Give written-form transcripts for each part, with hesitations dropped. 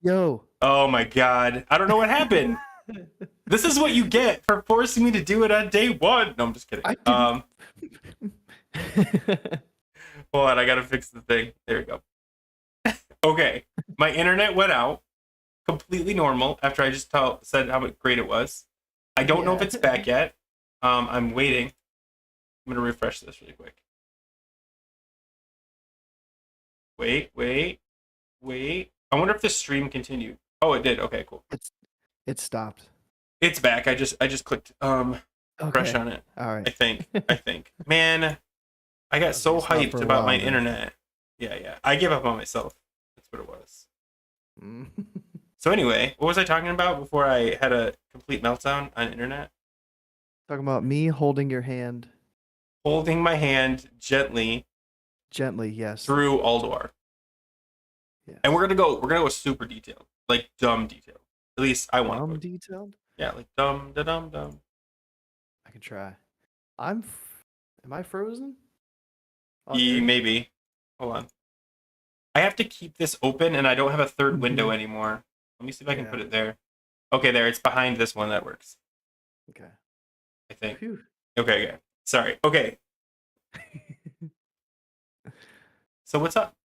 Yo. Oh my god. I don't know what happened. This is what you get for forcing me to do it on day one. No, I'm just kidding. I didn't. Hold on, I gotta fix the thing. There we go. Okay. My internet went out completely normal after I just said how great it was. I don't know if Yeah. it's back yet. I'm waiting. I'm gonna refresh this really quick. Wait. I wonder if the stream continued. Oh, it did. Okay, cool. It's it stopped. It's back. I just clicked refresh Okay. on it. All I right. think. I think. Man, I got I think so it stopped for hyped a about my while there. internet. Yeah. I gave up on myself. That's what it was. Mm. So anyway, what was I talking about before I had a complete meltdown on internet? Talking about me holding your hand Holding my hand gently gently, yes. through Ulduar. And Yes. we're gonna go super detailed. Like dumb detailed. At least I want to go. Detailed? Yeah, like dumb da dum dum. I can try. Am I frozen? On yours? Maybe. Hold on. I have to keep this open and I don't have a third window Mhm. anymore. Let me see if I can Yeah. put it there. Okay, there. It's behind this one that works. Okay. I think. Phew. Okay. Sorry. Okay. So what's up?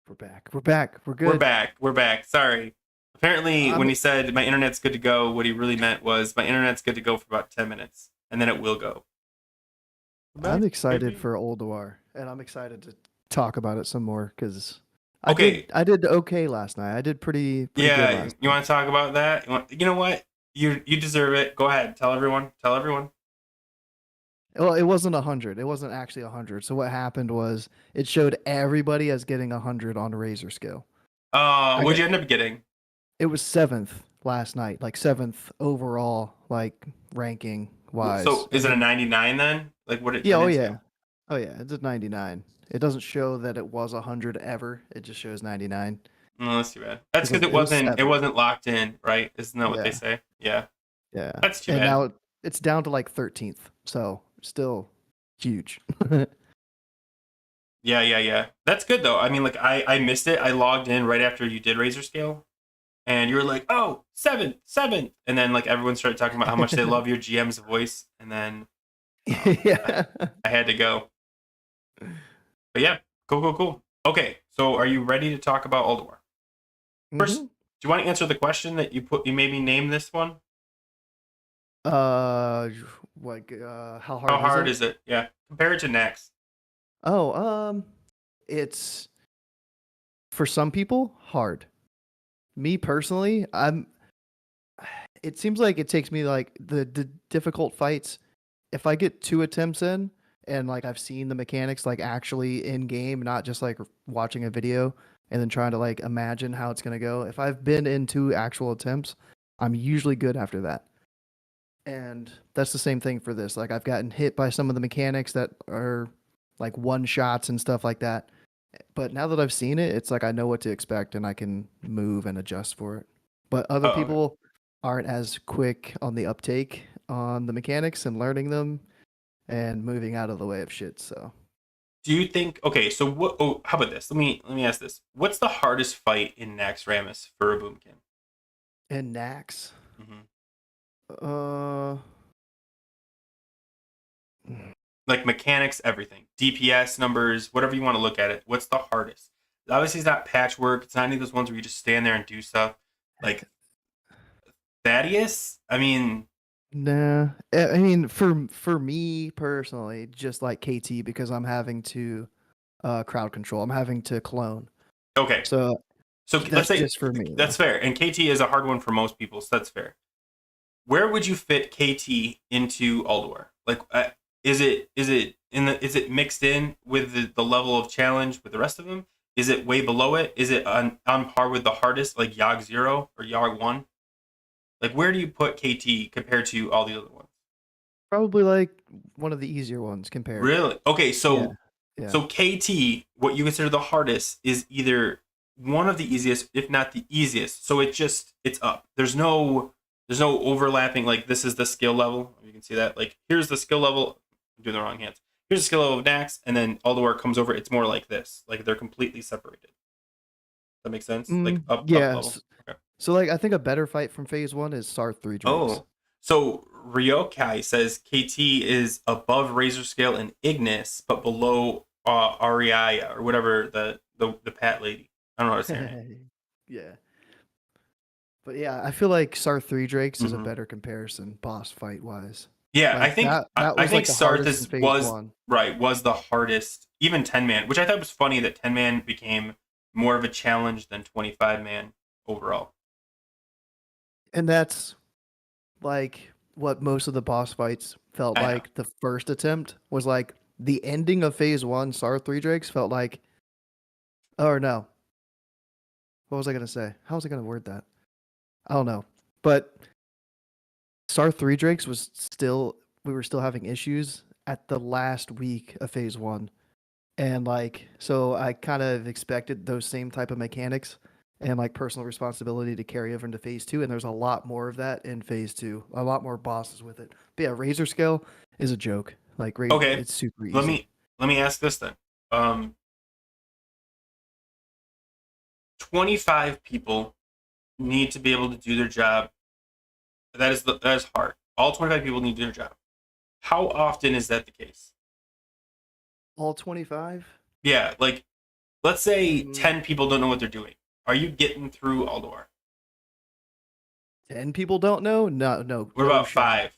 We're back. We're back. We're We're good. back. We're back. Sorry. Apparently, when I'm he said my internet's good to go, what he really meant was my internet's good to go for about 10 minutes, and then it will go. We're I'm back, excited baby. for Ulduar, and I'm excited to talk about it some more because Okay. I did okay last night. I did pretty good Yeah. last You night. want to talk about that? You know what? You deserve it. Go ahead. Tell everyone. Tell everyone. Well, it wasn't 100. It wasn't actually 100. So what happened was it showed everybody as getting 100 on a razor scale. I What'd got you end up getting? it was seventh last night, like seventh overall, like ranking wise. So is And it a then 99 then? Like what it yeah, turned oh into? yeah, oh yeah, it's a 99. It doesn't show that it was 100 ever. It just shows 99 No, that's too bad. That's because because it was it seventh. wasn't locked in, right? Isn't that what they Yeah, say? Yeah. yeah. That's too And bad. now it's down to like 13th. So still huge. Yeah. That's good though. I mean, like I missed it. I logged in right after you did Razor Scale, and you were like, "Oh, seven," and then like everyone started talking about how much they love your GM's voice, and then Yeah. I had to go. But yeah, cool. Okay, so are you ready to talk about Ulduar? First, hmm do you want to answer the question that you made me name this one? Uh, how How hard is hard it? is it? Yeah, compare it to Nax. Oh, it's for some people hard. Me personally, I'm. It seems like it takes me like the difficult fights. If I get two attempts in and like I've seen the mechanics like actually in game, not just like watching a video and then trying to like imagine how it's gonna go. If I've been in two actual attempts, I'm usually good after that. And that's the same thing for this. Like I've gotten hit by some of the mechanics that are like one shots and stuff like that. But now that I've seen it, it's like I know what to expect and I can move and adjust for it. But other Oh, okay. people aren't as quick on the uptake on the mechanics and learning them and moving out of the way of shit. So Do you think? Okay, so what? Oh, how about this? Let me ask this. What's the hardest fight in Nax Ramus for a boomkin? and Nax, Mm-hmm. uh, Like mechanics, everything, DPS numbers, whatever you want to look at it. What's the hardest? Obviously, it's not patchwork. It's not any of those ones where you just stand there and do stuff. Like Thaddeus. I mean, nah. I mean, for me personally, just like KT, because I'm having to crowd control. I'm having to clone. okay. So So let's that's say just for me that's though. fair. And KT is a hard one for most people, so that's fair. Where would you fit KT into Alduar? Like, is it mixed in with the level of challenge with the rest of them? Is it way below it? Is it on par with the hardest, like Yogg Zero or Yogg One? Like, where do you put KT compared to all the other ones? Probably like one of the easier ones compared. Really? Okay, Yeah. so Yeah. so KT, what you consider the hardest, is either one of the easiest, if not the easiest. So it's up. There's no overlapping. Like this is the skill level. You can see that. Like here's the skill level. I'm doing the wrong hands. Here's the skill level of Dax, and then all the work comes over. It's more like this. Like they're completely separated. That makes sense. Like up level. Yes. Okay. So like I think a better fight from phase one is Sar 3 Drakes. Oh, so Ryokai says KT is above Razor Scale and Ignis, but below REI or whatever the Pat lady. I don't know how to say her name. Yeah. But yeah, I feel like Sar 3 Drakes is a Hmm. better comparison, boss fight wise. Yeah, I Like think that I was think like the hardest in Sarthis phase was one. right was the hardest, even 10-man, which I thought was funny that 10-man became more of a challenge than 25-man overall. And that's like what most of the boss fights felt I know. like. The first attempt was like the ending of phase one, Sar 3 Drakes felt like, or no, what was I gonna say? How was I gonna word that? I don't know. But Star 3 Drakes was still, we were still having issues at the last week of phase one. And like, so I kind of expected those same type of mechanics and like personal responsibility to carry over into phase two. And there's a lot more of that in phase two, a lot more bosses with it. But yeah, Razor Scale is a joke. Like, Okay, it's super let easy. me let me ask this then. 25 people need to be able to do their job. That is hard. All 25 people need to do their job. How often is that the case? All 25? Yeah, like let's say Mm, 10 people don't know what they're doing. Are you getting through Ulduar? 10 people don't know? No, no, What no about shot. 5?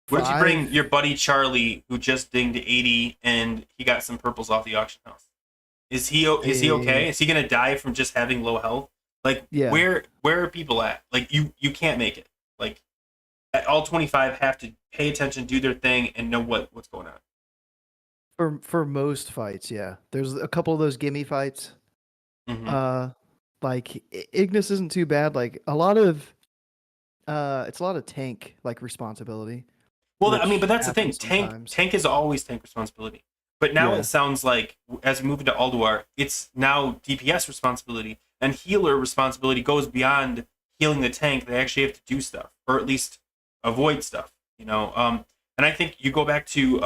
What if you bring 5? your buddy Charlie, who just dinged 80 and he got some purples off the auction house? Is he Eh, okay? Is he gonna die from just having low health? Like yeah. where are people at? Like you can't make it. Like all 25 have to pay attention, do their thing, and know what's going on. For most fights, yeah. There's a couple of those gimme fights. Hmm. Uh like Ignis isn't too bad. Like a lot of it's a lot of tank like responsibility, Well, I mean, but which that's the thing. happens Tank sometimes. tank is always tank responsibility. But now it Yeah. sounds like as we move into Ulduar, it's now DPS responsibility and healer responsibility goes beyond healing the tank. They actually have to do stuff, or at least avoid stuff. And I think you go back to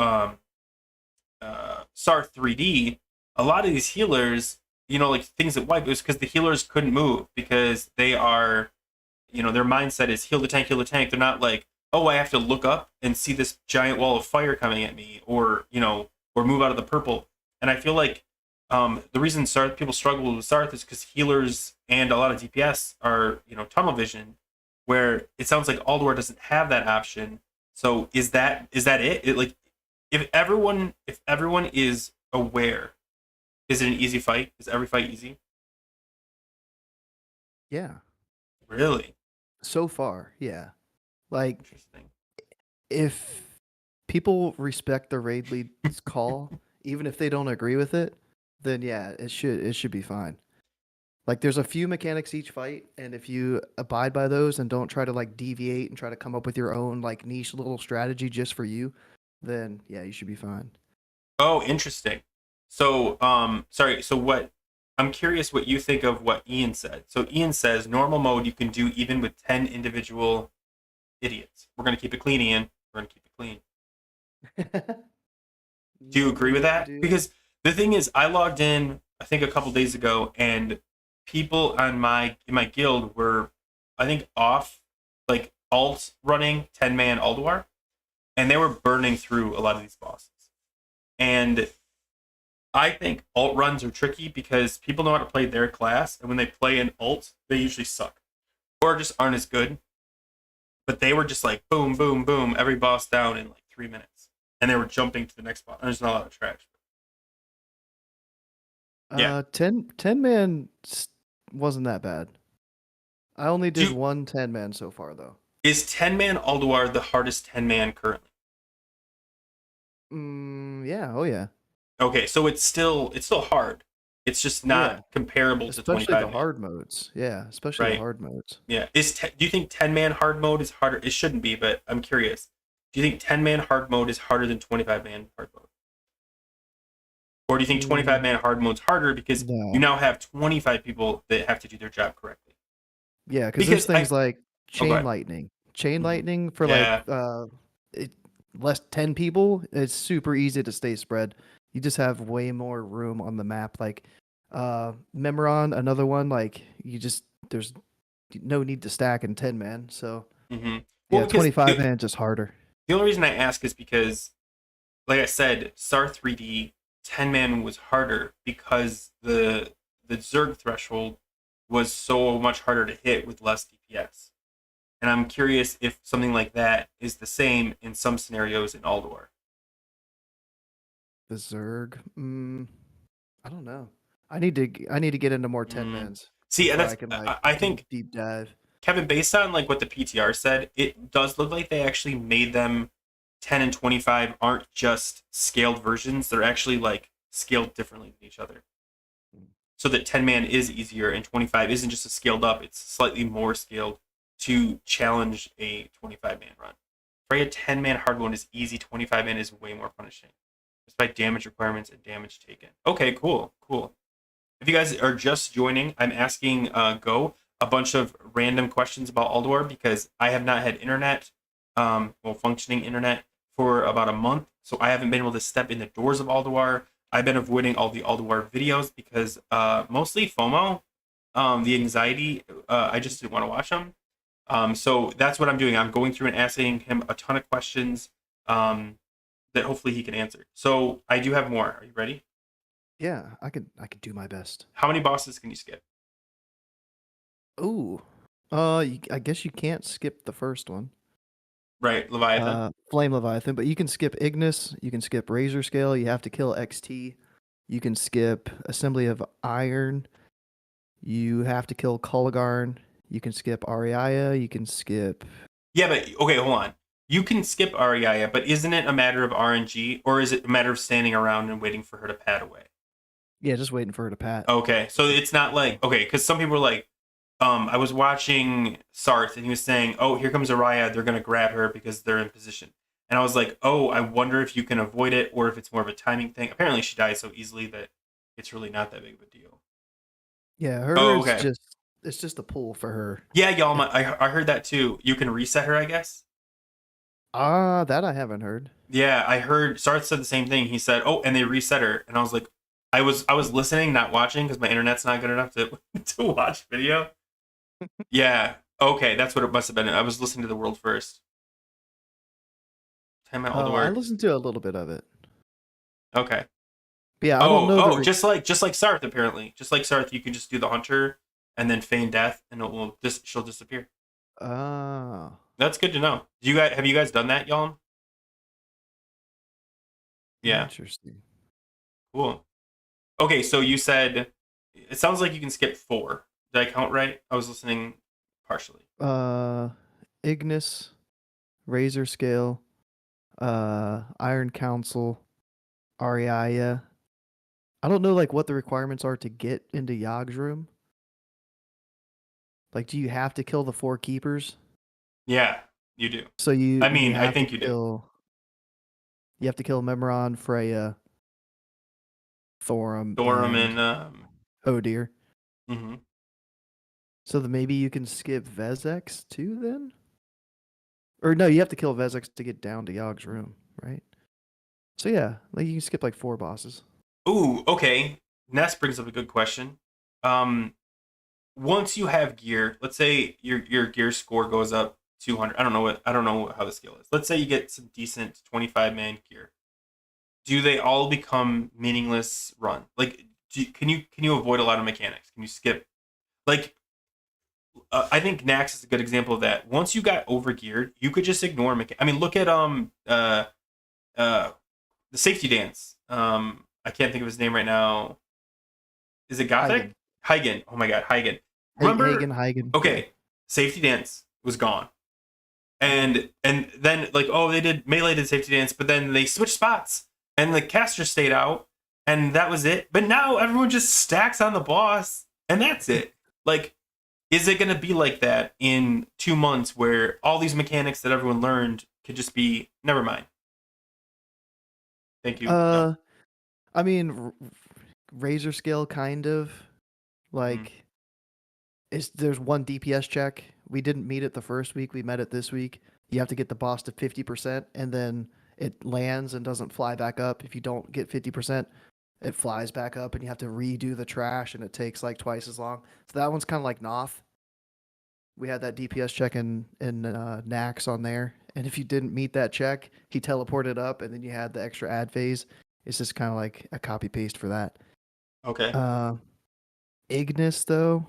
SAR 3D. A lot of these healers, like things that wipe, it was because the healers couldn't move because they are their mindset is heal the tank, heal the tank. They're not like, oh, I have to look up and see this giant wall of fire coming at me, or move out of the purple. And I feel like the reason people struggle with Sarth is because healers and a lot of DPS are, tunnel vision, where it sounds like Alduar doesn't have that option. So is that it? Like if everyone is aware, is it an easy fight? Is every fight easy? Yeah. Really So far, yeah. Like interesting. if people respect the raid lead's call, even if they don't agree with it, then yeah, it should be fine. Like there's a few mechanics each fight, and if you abide by those and don't try to like deviate and try to come up with your own like niche little strategy just for you, then yeah, you should be fine. Oh, interesting. So, sorry. So, what? I'm curious what you think of what Ian said. So, Ian says normal mode you can do even with 10 individual idiots. We're gonna keep it clean, Ian. We're gonna keep it clean. Do you agree with Yeah, that? dude. Because the thing is, I logged in, I think a couple days ago, and people in my guild were, I think, off like alt running 10-man Ulduar, and they were burning through a lot of these bosses. And I think alt runs are tricky because people know how to play their class, and when they play an alt, they usually suck or just aren't as good. But they were just like boom, boom, boom, every boss down in like 3 minutes, and they were jumping to the next boss. There's not a lot of trash. Yeah, 10 man wasn't that bad. I only did do one 10 man so far though. is 10-man Alduar the hardest 10-man currently? Yeah, oh yeah. Okay, so it's still hard. It's just Yeah. not comparable to Especially the 25-man, hard modes. Yeah, especially the right? hard modes. Yeah. Do you think 10-man hard mode is harder? It shouldn't be, but I'm curious. Do you think 10-man hard mode is harder than 25-man hard mode? Or do you think Mm, 25-man hard mode's harder because you no. now have 25 people that have to do their job correctly? Yeah, because there's Because things like oh, go chain ahead. lightning. Chain Hmm. lightning for like Yeah. it, less 10 people, it's super easy to stay spread. You just have way more room on the map. Like Memoron, another one. Like you just there's no need to stack in 10 man. So Hmm. Well, yeah, because 25 man just harder. the only reason I ask is because, like I said, Star 3D 10 man was harder because the Zerg threshold was so much harder to hit with less DPS. And I'm curious if something like that is the same in some scenarios in Ulduar. The Zerg. I don't know. I need to get into more 10 Mm. mans See, before that's I can like I do a think deep dive. Kevin, based on like what the PTR said, it does look like they actually made them 10 and 25 aren't just scaled versions; they're actually like scaled differently than each other. So that 10 man is easier and 25 isn't just a scaled up; it's slightly more scaled to challenge a 25 man run. For a 10 man hard one is easy; 25 man is way more punishing, despite damage requirements and damage taken. Okay, cool, cool. If you guys are just joining, I'm asking Go a bunch of random questions about Ulduar because I have not had internet, functioning internet for about a month. So I haven't been able to step in the doors of Ulduar. I've been avoiding all the Ulduar videos because mostly FOMO, the anxiety. I just didn't want to watch them. So that's what I'm doing. I'm going through and asking him a ton of questions that hopefully he can answer. So I do have more. Are you ready? Yeah, I could do my best. How many bosses can you skip? Ooh. I guess you can't skip the first one. Right, Leviathan. Flame Leviathan, but you can skip Ignis, you can skip Razor Scale, you have to kill XT. You can skip Assembly of Iron, you have to kill Kulgarn, you can skip Ariaya, you can skip. Yeah, but okay, hold on. You can skip Ariaya, but isn't it a matter of RNG, or is it a matter of standing around and waiting for her to pad away? Yeah, just waiting for her to pat. Okay, so it's not like okay, because some people were like, I was watching Sarth and he was saying, "Oh, here comes Araya. They're gonna grab her because they're in position." And I was like, "Oh, I wonder if you can avoid it or if it's more of a timing thing." Apparently, she dies so easily that it's really not that big of a deal. Yeah, Oh, hers okay. just it's just a pull for her. Yeah, y'all. It, I heard that too. You can reset her, I guess. that I haven't heard. Yeah, I heard Sarth said the same thing. He said, "Oh, and they reset her," and I was like, I was listening, not watching, because my internet's not good enough to to watch video. Yeah, okay, that's what it must have been. I was listening to the world first. Time out all the I work. listened to a little bit of it. Okay. But yeah, I don't Oh, know oh, just like Sarth apparently. Just like Sarth, you can just do the hunter and then feign death, and it will just she'll disappear. Oh, That's good to know. Do you guys have you guys done that, y'all? Yeah, interesting. cool. Okay, so you said it sounds like you can skip 4. Did I count right? I was listening partially. Uh, Ignis, Razor Scale, Iron Council, Ariaya. I don't know like what the requirements are to get into Yog's room. Like, do you have to kill the 4 keepers? Yeah, you do. So you I you mean, I have to think you do. kill Memoron, Freya, Thorum, Thorum and and Odir. mhm. So then maybe you can skip Vezex too then? Or no, you have to kill Vezex to get down to Yog's room, right? So yeah, like you can skip like 4 bosses. Ooh, okay. Nest brings up a good question. Um, once you have gear, let's say your gear score goes up 200. I don't know how the skill is. Let's say you get some decent 25 man gear. Do they all become meaningless run? Like can you avoid a lot of mechanics? Can you skip like I think Nax is a good example of that. Once you got overgeared, you could just ignore I mean, look at uh the safety dance. I can't think of his name right now. Is it Gothic? Hagen. Hygen. Oh my god, Hygen. Remember? Hagen. Yeah. Okay, safety dance was gone, and then like oh they did melee did safety dance, but then they switched spots and the caster stayed out, and that was it. But now everyone just stacks on the boss, and that's it. Like, is it gonna be like that in 2 months where all these mechanics that everyone learned could just be never mind? Thank you. Yeah. Uh, I mean, Razor Scale kind of Mm. like there's one DPS check. We didn't meet it the first week. We met it this week. You have to get the boss to 50%, and then it lands and doesn't fly back up if you don't get 50%. it flies back up and you have to redo the trash and it takes like twice as long. So that one's kind of like Noth. We had that DPS check in Nax on there, and if you didn't meet that check, he teleported up, and then you had the extra ad phase. It's just kind of like a copy paste for that. Okay. Uh, Ignis though,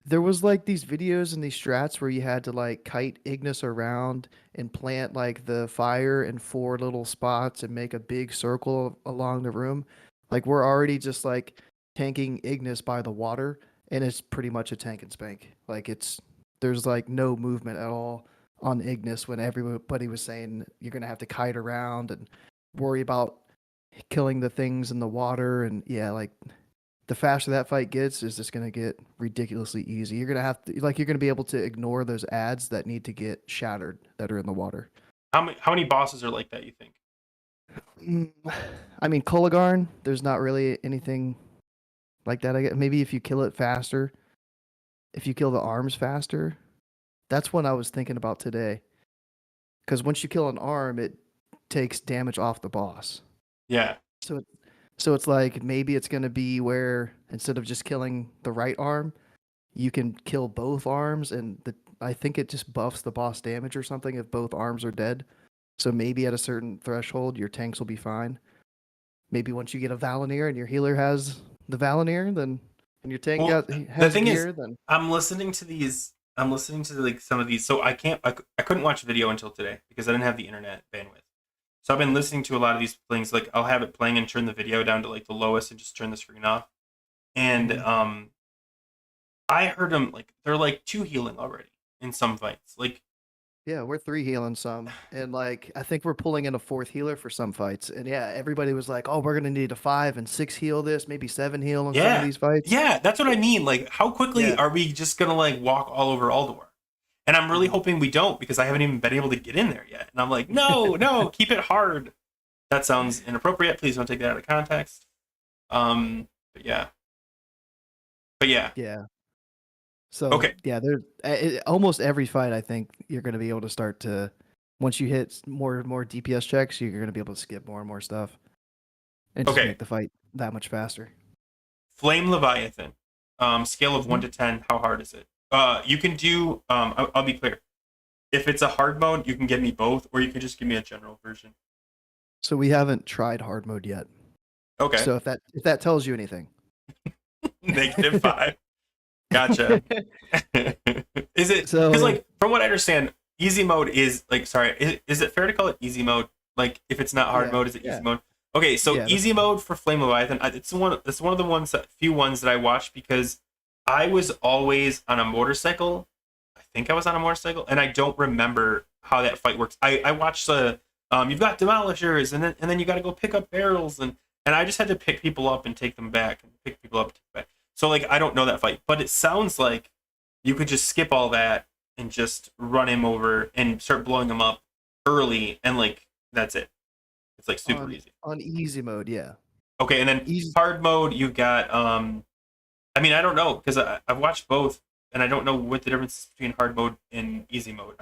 there was like these videos and these strats where you had to like kite Ignis around and plant like the fire in 4 little spots and make a big circle along the room. Like we're already just like tanking Ignis by the water, and it's pretty much a tank and spank. Like there's like no movement at all on Ignis when everybody was saying you're gonna have to kite around and worry about killing the things in the water, and yeah, like the faster that fight gets, is just going to get ridiculously easy. You're going to have to, like, you're going to be able to ignore those ads that need to get shattered that are in the water. How many bosses are like that, you think? I mean, Kolagarn, there's not really anything like that. I guess maybe if you kill it faster, if you kill the arms faster, that's what I was thinking about today. Because once you kill an arm, it takes damage off the boss. Yeah. So so it's like maybe it's going to be where instead of just killing the right arm, you can kill both arms, and I think it just buffs the boss damage or something if both arms are dead. So maybe at a certain threshold, your tanks will be fine. Maybe once you get a Valinir and your healer has the Valinir, then and your tank Well, the has thing is, gear, then I'm listening to these. I'm listening to like some of these. So I can't. I couldn't watch video until today because I didn't have the internet bandwidth. So I've been listening to a lot of these things. Like I'll have it playing and turn the video down to like the lowest and just turn the screen off. And I heard them like they're like 2 healing already in some fights. Like yeah, we're 3 healing some, and like I think we're pulling in a 4th healer for some fights. And yeah, everybody was like, "Oh, we're gonna need a 5 and 6 heal this, maybe 7 heal on some of yeah, these fights." yeah, that's what I mean. Like how quickly Yeah. are we just gonna like walk all over Ulduar? And I'm really hoping we don't because I haven't even been able to get in there yet. And I'm like, no, keep it hard. That sounds inappropriate. Please don't take that out of context. But yeah. Yeah. So Okay. yeah, almost every fight. I think you're going to be able to start to once you hit more and more DPS checks, you're going to be able to skip more and more stuff, and just Okay. make the fight that much faster. Flame Leviathan. Scale of 1 to 10. How hard is it? You can do. I'll be clear. If it's a hard mode, you can give me both, or you can just give me a general version. So we haven't tried hard mode yet. Okay. So if that tells you anything, -5. Gotcha. Is it So- because like from what I understand, easy mode is like sorry, is it fair to call it easy mode? Like if it's not hard Yeah, mode, is it yeah. easy mode? Okay, so Yeah, that's easy mode for Flame Leviathan, it's one of the few ones that I watched because I was always on a motorcycle. I think I was on a motorcycle, and I don't remember how that fight works. I watched the you've got demolishers, and then you got to go pick up barrels, and I just had to pick people up and take them back, and pick people up and take them back. So like I don't know that fight, but it sounds like you could just skip all that and just run him over and start blowing him up early, and like that's it. It's like super easy. on easy mode. Yeah. Okay, and then Easy. hard mode, you've got I mean, I don't know because I've watched both, and I don't know what the difference is between hard mode and easy mode.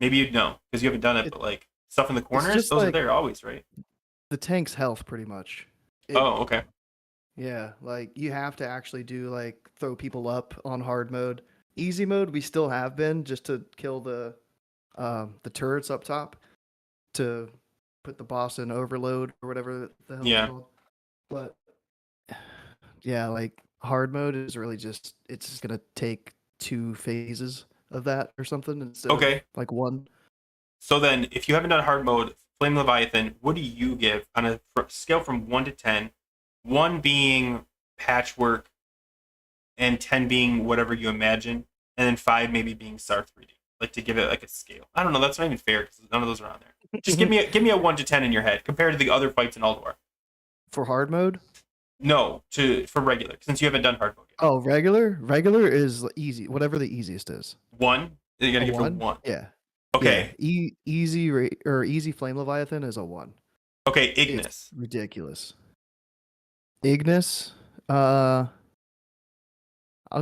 Maybe you'd know because you haven't done it, but like stuff in the corners, just those are like- there always, right? The tank's health, pretty much. Oh, okay. Yeah, like you have to actually do like throw people up on hard mode. Easy mode, we still have been just to kill the turrets up top to put the boss in overload or whatever the hell Yeah. it's called. But yeah, like hard mode is really just it's just gonna take 2 phases of that or something instead Okay. of like 1. So then, if you haven't done hard mode, Flame Leviathan, what do you give on a scale from 1 to 10? 1 being patchwork, and 10 being whatever you imagine, and then 5 maybe being Star 3D. Like to give it like a scale. I don't know. That's not even fair because none of those are on there. Just give me a 1 to 10 in your head compared to the other fights in Ulduar. For hard mode? No, for regular since you haven't done hard mode yet. Oh, regular is easy, whatever the easiest is. 1. You gotta A give it a 1? 1. Yeah. Okay. Yeah. Easy Flame Leviathan is a 1. Okay. Ignis. It's ridiculous. Ignis, I'll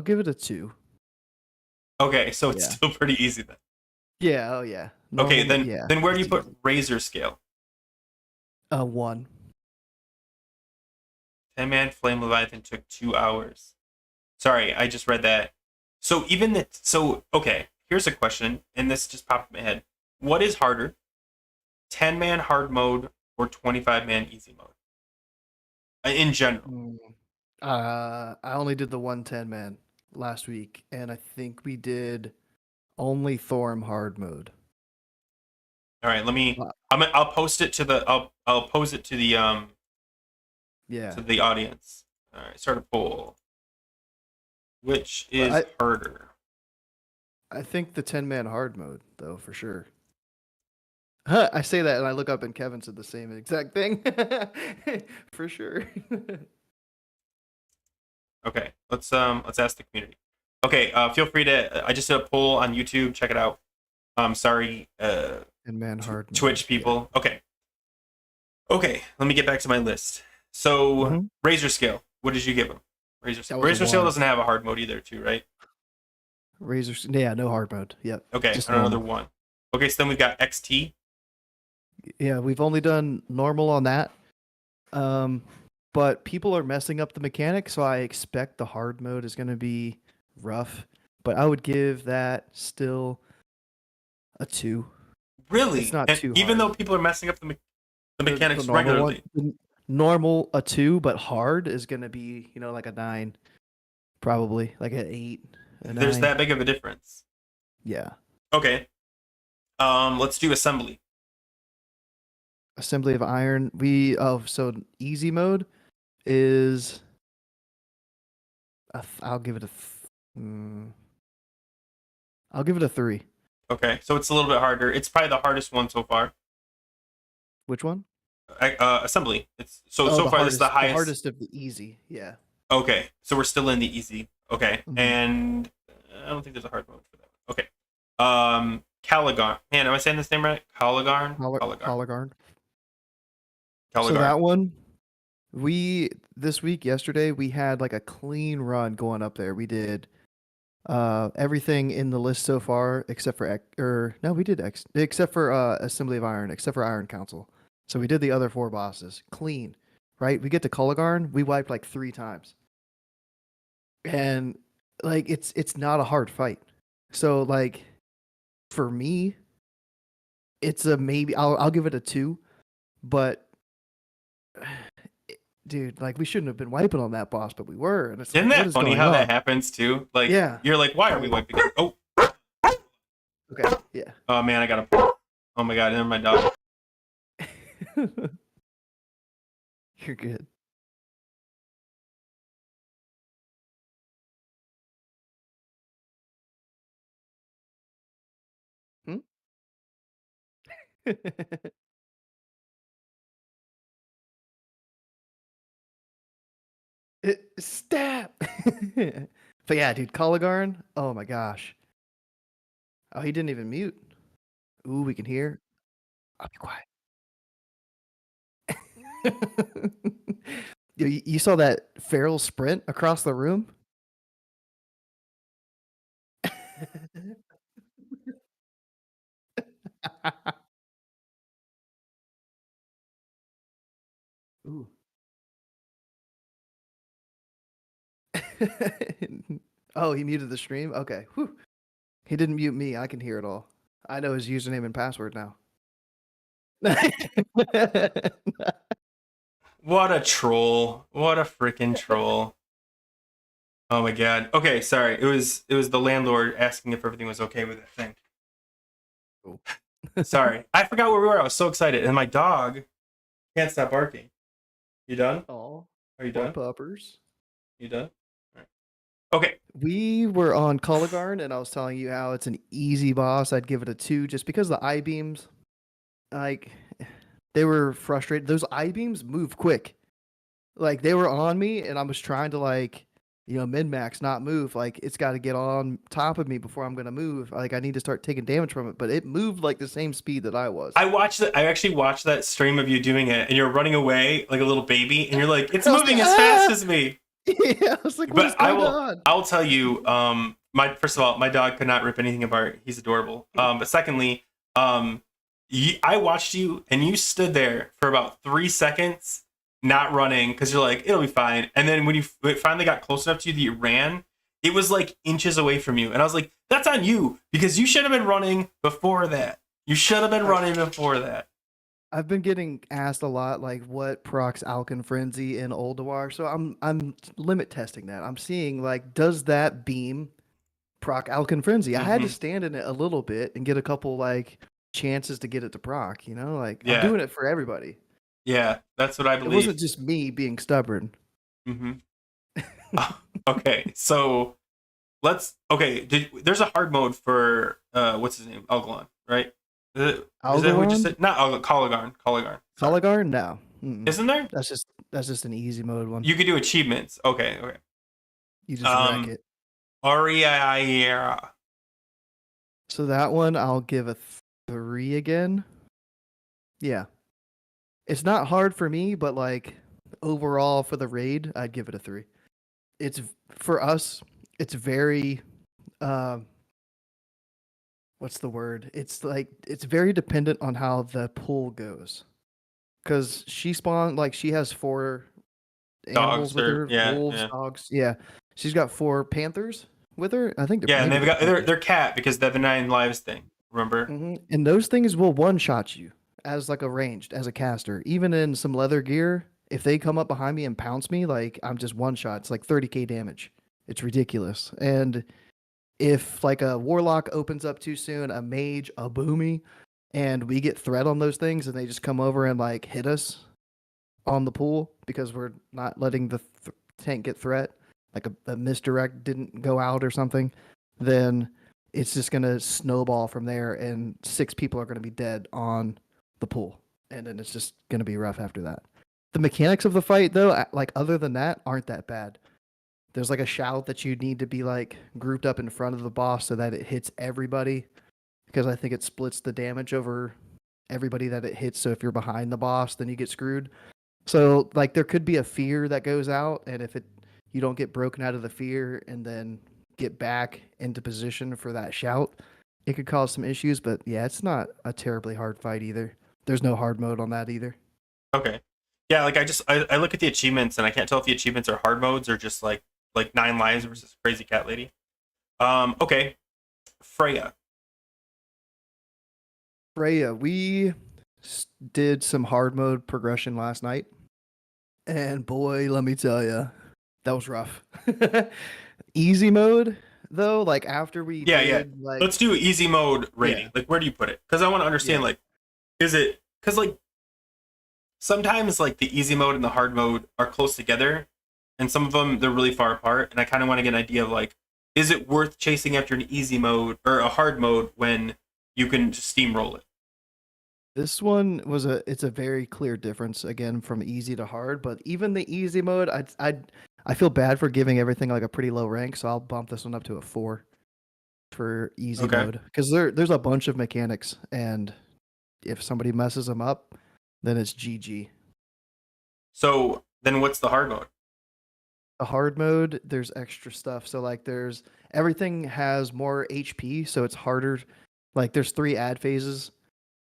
give it a 2. Okay, so it's Yeah. still pretty easy then. Yeah, oh yeah. Okay, Normally, yeah, then where do you it's put easy. Razor scale? A 1. 10-man Flame Leviathan took 2 hours. Sorry, I just read that. So okay, here's a question, and this just popped in my head. What is harder, 10-man hard mode or 25-man easy mode? In general. I only did the 110 man last week, and I think we did only Thorm hard mode. All right, I'll post it to the I'll pose it to the to the audience. All right, start a poll. Which is harder? I think the 10-man hard mode, though, for sure. I say that, and I look up, and Kevin said the same exact thing. For sure. Okay, let's ask the community. Okay, feel free to. I just did a poll on YouTube. Check it out. Sorry, man hard Twitch mode, people. Yeah. Okay, let me get back to my list. So Razor Scale, what did you give him? Razor Scale doesn't have a hard mode either, too, right? No hard mode. Yep. Okay, just another one. Okay, so then we've got XT. Yeah, we've only done normal on that. But people are messing up the mechanics, so I expect the hard mode is going to be rough. But I would give that still a 2. Really? It's not too hard. Even though people are messing up the mechanics regularly. Normal a 2, but hard is going to be, like a 9. Probably like an 8. There's that big of a difference. Yeah. Okay. Let's do assembly. Assembly of Iron. So easy mode is I'll give it a 3. Okay, so it's a little bit harder. It's probably the hardest one so far. Which one? Assembly. It's so far this is the highest. The hardest of the easy. Yeah. Okay, so we're still in the easy. Okay, and I don't think there's a hard mode for that. Okay. Caligarn. Man, am I saying this name right? Caligarn. Caligarn. So that one, yesterday, we had like a clean run going up there. We did everything in the list so far except for except for Assembly of Iron, except for Iron Council. So we did the other 4 bosses clean, right? We get to Caligarn, we wiped like 3 times, and like it's not a hard fight. So like for me, it's a maybe. I'll give it a 2, but. Dude, like we shouldn't have been wiping on that boss, but we were. And Isn't that funny how that happens too? Like, you're like, why are we wiping it? Oh, okay, yeah. Oh man, I gotta. Oh my god, and my dog. You're good. Stab. But yeah, dude, Caligarn. Oh my gosh. Oh, he didn't even mute. Ooh, we can hear. I'll be quiet. You saw that feral sprint across the room? Ooh. Oh, he muted the stream? Okay. Whew. He didn't mute me. I can hear it all. I know his username and password now. What a troll. What a freaking troll. Oh my god. Okay, sorry. It was the landlord asking if everything was okay with that thing. Cool. Sorry. I forgot where we were. I was so excited. And my dog can't stop barking. You done? Oh. Are you done? Puppers. You done? All right. Okay. We were on Caligarn, and I was telling you how it's an easy boss. I'd give it a 2 just because the I-beams, like, they were frustrated. Those I-beams move quick. Like, they were on me, and I was trying to, like, min-max, not move. Like, it's got to get on top of me before I'm going to move. Like, I need to start taking damage from it. But it moved, like, the same speed that I was. I actually watched that stream of you doing it, and you're running away like a little baby, and you're like, it's moving as fast as me. Yeah, I was like, what's going on? I will tell you, first of all, my dog could not rip anything apart. He's adorable. But secondly, I watched you, and you stood there for about 3 seconds, not running because you're like, it'll be fine. And then when it finally got close enough to you that you ran, it was like inches away from you. And I was like, that's on you because you should have been running before that. You should have been running before that. I've been getting asked a lot, like what procs Alkin Frenzy in Ulduar. So I'm limit testing that. I'm seeing like, does that beam proc Alkin Frenzy? I had to Mm-hmm. stand in it a little bit and get a couple like chances to get it to proc. You know, like I'm Yeah. doing it for everybody. Yeah. That's what I It wasn't believe. just me being stubborn. Mm-hmm. Okay. So there's a hard mode for what's his name? Algalon, right? Is that who we just Algalon? said? Not Algalon, Colligarn. Sorry. Coligar? No. Mm-mm. Isn't there? That's just an easy mode one. You could do achievements. Okay, okay. You just wreck Um it. Ariera. So that one I'll give a 3 again. Yeah. It's not hard for me, but like overall for the raid, I'd give it a 3. It's for us, it's very uh, what's the word? It's like it's very dependent on how the pool goes. Cuz she spawned like she has 4 animals Dogs with or her, yeah, wolves, yeah. dogs. Yeah. She's got 4 panthers with her. I think they're Yeah, and maybe they've they're got panthers. their cat because they have the 9 lives thing. Remember? And those things will one shot you as like a ranged as a caster. Even in some leather gear, if they come up behind me and pounce me, like I'm just one shot. It's like 30k damage. It's ridiculous. And if like a warlock opens up too soon, a mage, a boomy, and we get threat on those things, and they just come over and like hit us on the pool because we're not letting the tank get threat, like a misdirect didn't go out or something, then it's just going to snowball from there and 6 people are going to be dead on the pool. And then it's just going to be rough after that. The mechanics of the fight, though, like other than that, aren't that bad. There's like a shout that you need to be like grouped up in front of the boss so that it hits everybody because I think it splits the damage over everybody that it hits. So if you're behind the boss, then you get screwed. So like there could be a fear that goes out, and if it you don't get broken out of the fear and then get back into position for that shout, it could cause some issues. But yeah, it's not a terribly hard fight either. There's no hard mode on that either. Okay. Yeah, like I look at the achievements and I can't tell if the achievements are hard modes or just like 9 lives versus crazy cat lady. Okay. Freya. Freya, we did some hard mode progression last night, and boy, let me tell you, that was rough. Easy mode though, like after we Yeah, yeah. did like Let's do easy mode yeah, rating. Like where do you put it? Because I want to understand yeah. like is it because like sometimes like the easy mode and the hard mode are close together and some of them they're really far apart and I kind of want to get an idea of like is it worth chasing after an easy mode or a hard mode when you can just steamroll it? This one it's a very clear difference again from easy to hard, but even the easy mode, I feel bad for giving everything like a pretty low rank, so I'll bump this one up to a 4 for easy Okay. mode because there's a bunch of mechanics, and if somebody messes them up, then it's GG. So then what's the hard mode? The hard mode, there's extra stuff. So like there's everything has more HP, so it's harder. Like there's 3 ad phases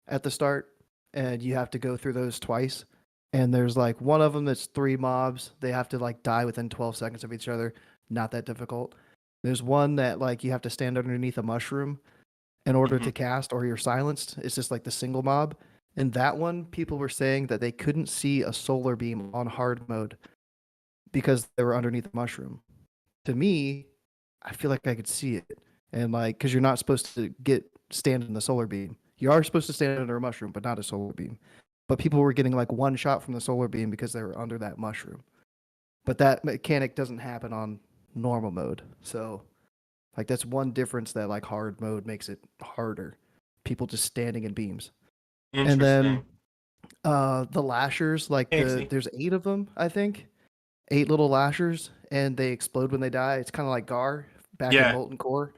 at the start, and you have to go through those twice. And there's like one of them that's 3 mobs. They have to like die within 12 seconds of each other. Not that difficult. There's one that like you have to stand underneath a mushroom in order Mm-hmm. to cast, or you're silenced. It's just like the single mob. And that one, people were saying that they couldn't see a solar beam on hard mode because they were underneath the mushroom. To me, I feel like I could see it. And like, because you're not supposed to stand in the solar beam. You are supposed to stand under a mushroom, but not a solar beam. But people were getting like one shot from the solar beam because they were under that mushroom. But that mechanic doesn't happen on normal mode. So like that's one difference that like hard mode makes it harder. People just standing in beams. And then Interesting. the lashers, like Casey. there's 8 of them, I think. 8 little lashers, and they explode when they die. It's kind of like Gar back in Yeah. Molten Core.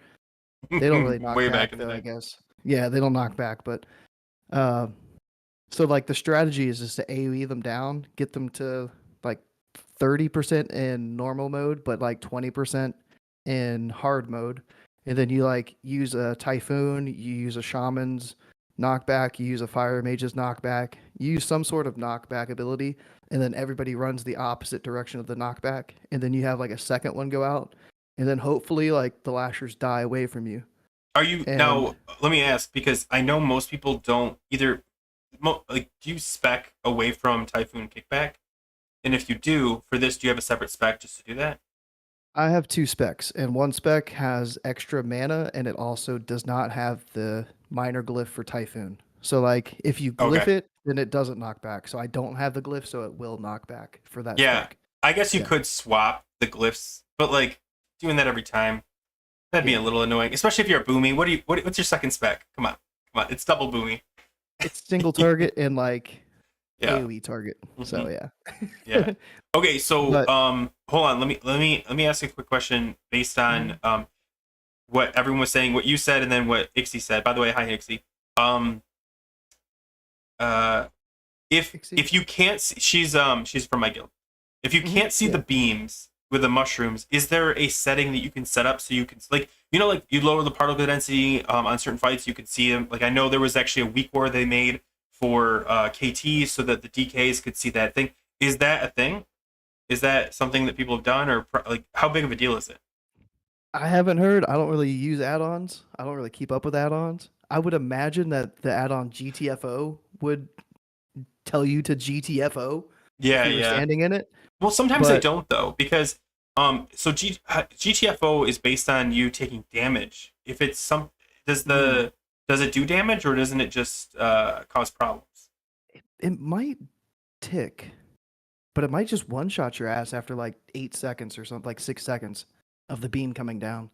They don't really knock Way back back in the though, I day. guess. Yeah, they don't knock back, but uh, so like the strategy is just to AoE them down, get them to like 30% in normal mode, but like 20% in hard mode. And then you like use a typhoon, you use a shaman's knockback, you use a fire mage's knockback, you use some sort of knockback ability and then everybody runs the opposite direction of the knockback, and then you have like a second one go out, and then hopefully like the lashers die away from you. Are you And now? Let me ask, because I know most people don't either. Like, do you spec away from Typhoon Kickback? And if you do, for this, do you have a separate spec just to do that? I have two specs, and one spec has extra mana, and it also does not have the minor glyph for Typhoon. So like if you glyph Okay. it, then it doesn't knock back. So I don't have the glyph, so it will knock back for that Yeah. spec. I guess you Yeah. could swap the glyphs, but like doing that every time, that'd be a Yeah. little annoying, especially if you're a boomy. What's your second spec? Come on, it's double boomy. It's single target and like Yeah. AoE target. So Hmm. yeah. Yeah. Okay, so But hold on. Let me ask you a quick question based on Mhm. what everyone was saying, what you said, and then what Ixie said. By the way, hi Ixie. Um uh Pixie. if you can't see, she's from my guild. If you can't see the Yeah. beams with the mushrooms, is there a setting that you can set up so you can, like, like you lower the particle density on certain fights, you could see them. Like, I know there was actually a weak war they made for KT so that the DKs could see that thing. Is that a thing? Is that something that people have done, or like how big of a deal is it? I haven't heard. I don't really use add-ons. I don't really keep up with add-ons. I would imagine that the add-on GTFO would tell you to GTFO if Yeah, you were yeah. standing in it. Well, sometimes they But don't though, because so GTFO is based on you taking damage. If it's some, does mm, the does it do damage, or doesn't it just cause problems? it might tick, but it might just one-shot your ass after like 8 seconds or something, like 6 seconds of the beam coming down.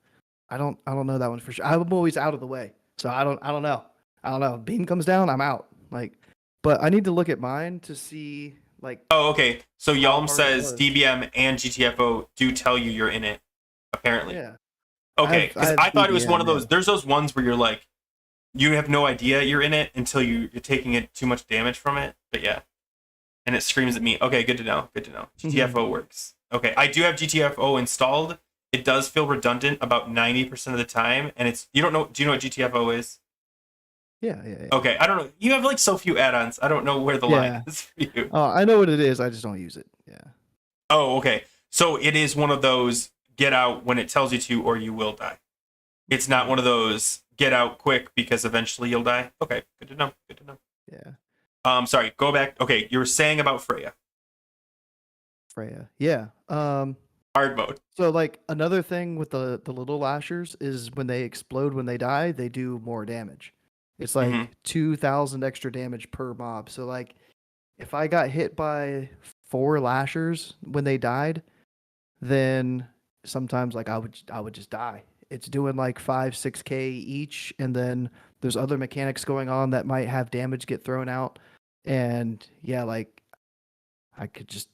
I don't know that one for sure. I'm always out of the way, so I don't know. I don't know. Beam comes down, I'm out. Like, but I need to look at mine to see like Oh, okay. So how Yalm hard it says was. DBM and GTFO do tell you you're in it, apparently. Yeah, Okay, I because have I thought it was one DBM. of Yeah. those. There's those ones where you're like, you have no idea you're in it until you're taking it too much damage from it. But yeah, and it screams at me. Okay, good to know. Good to know. GTFO works. Okay, I do have GTFO installed. It does feel redundant about 90% of the time, and it's, you don't know. Do you know what GTFO is? Yeah, yeah, yeah. Okay, I don't know. You have like so few add-ons. I don't know where the line Yeah. is for you. I know what it is. I just don't use it. Yeah. Oh, okay. So it is one of those get out when it tells you to, or you will die. It's not Mhm. one of those get out quick because eventually you'll die. Okay, good to know. Good to know. Yeah. Sorry, go back. Okay, you were saying about Freya. Freya. Yeah. Hard mode. So like another thing with the little lashers is when they explode when they die, they do more damage. It's Hmm. like 2,000 extra damage per mob. So like if I got hit by 4 lashers when they died, then sometimes like I would just die. It's doing like 5 6K each, and then there's other mechanics going on that might have damage get thrown out, and yeah, like I could just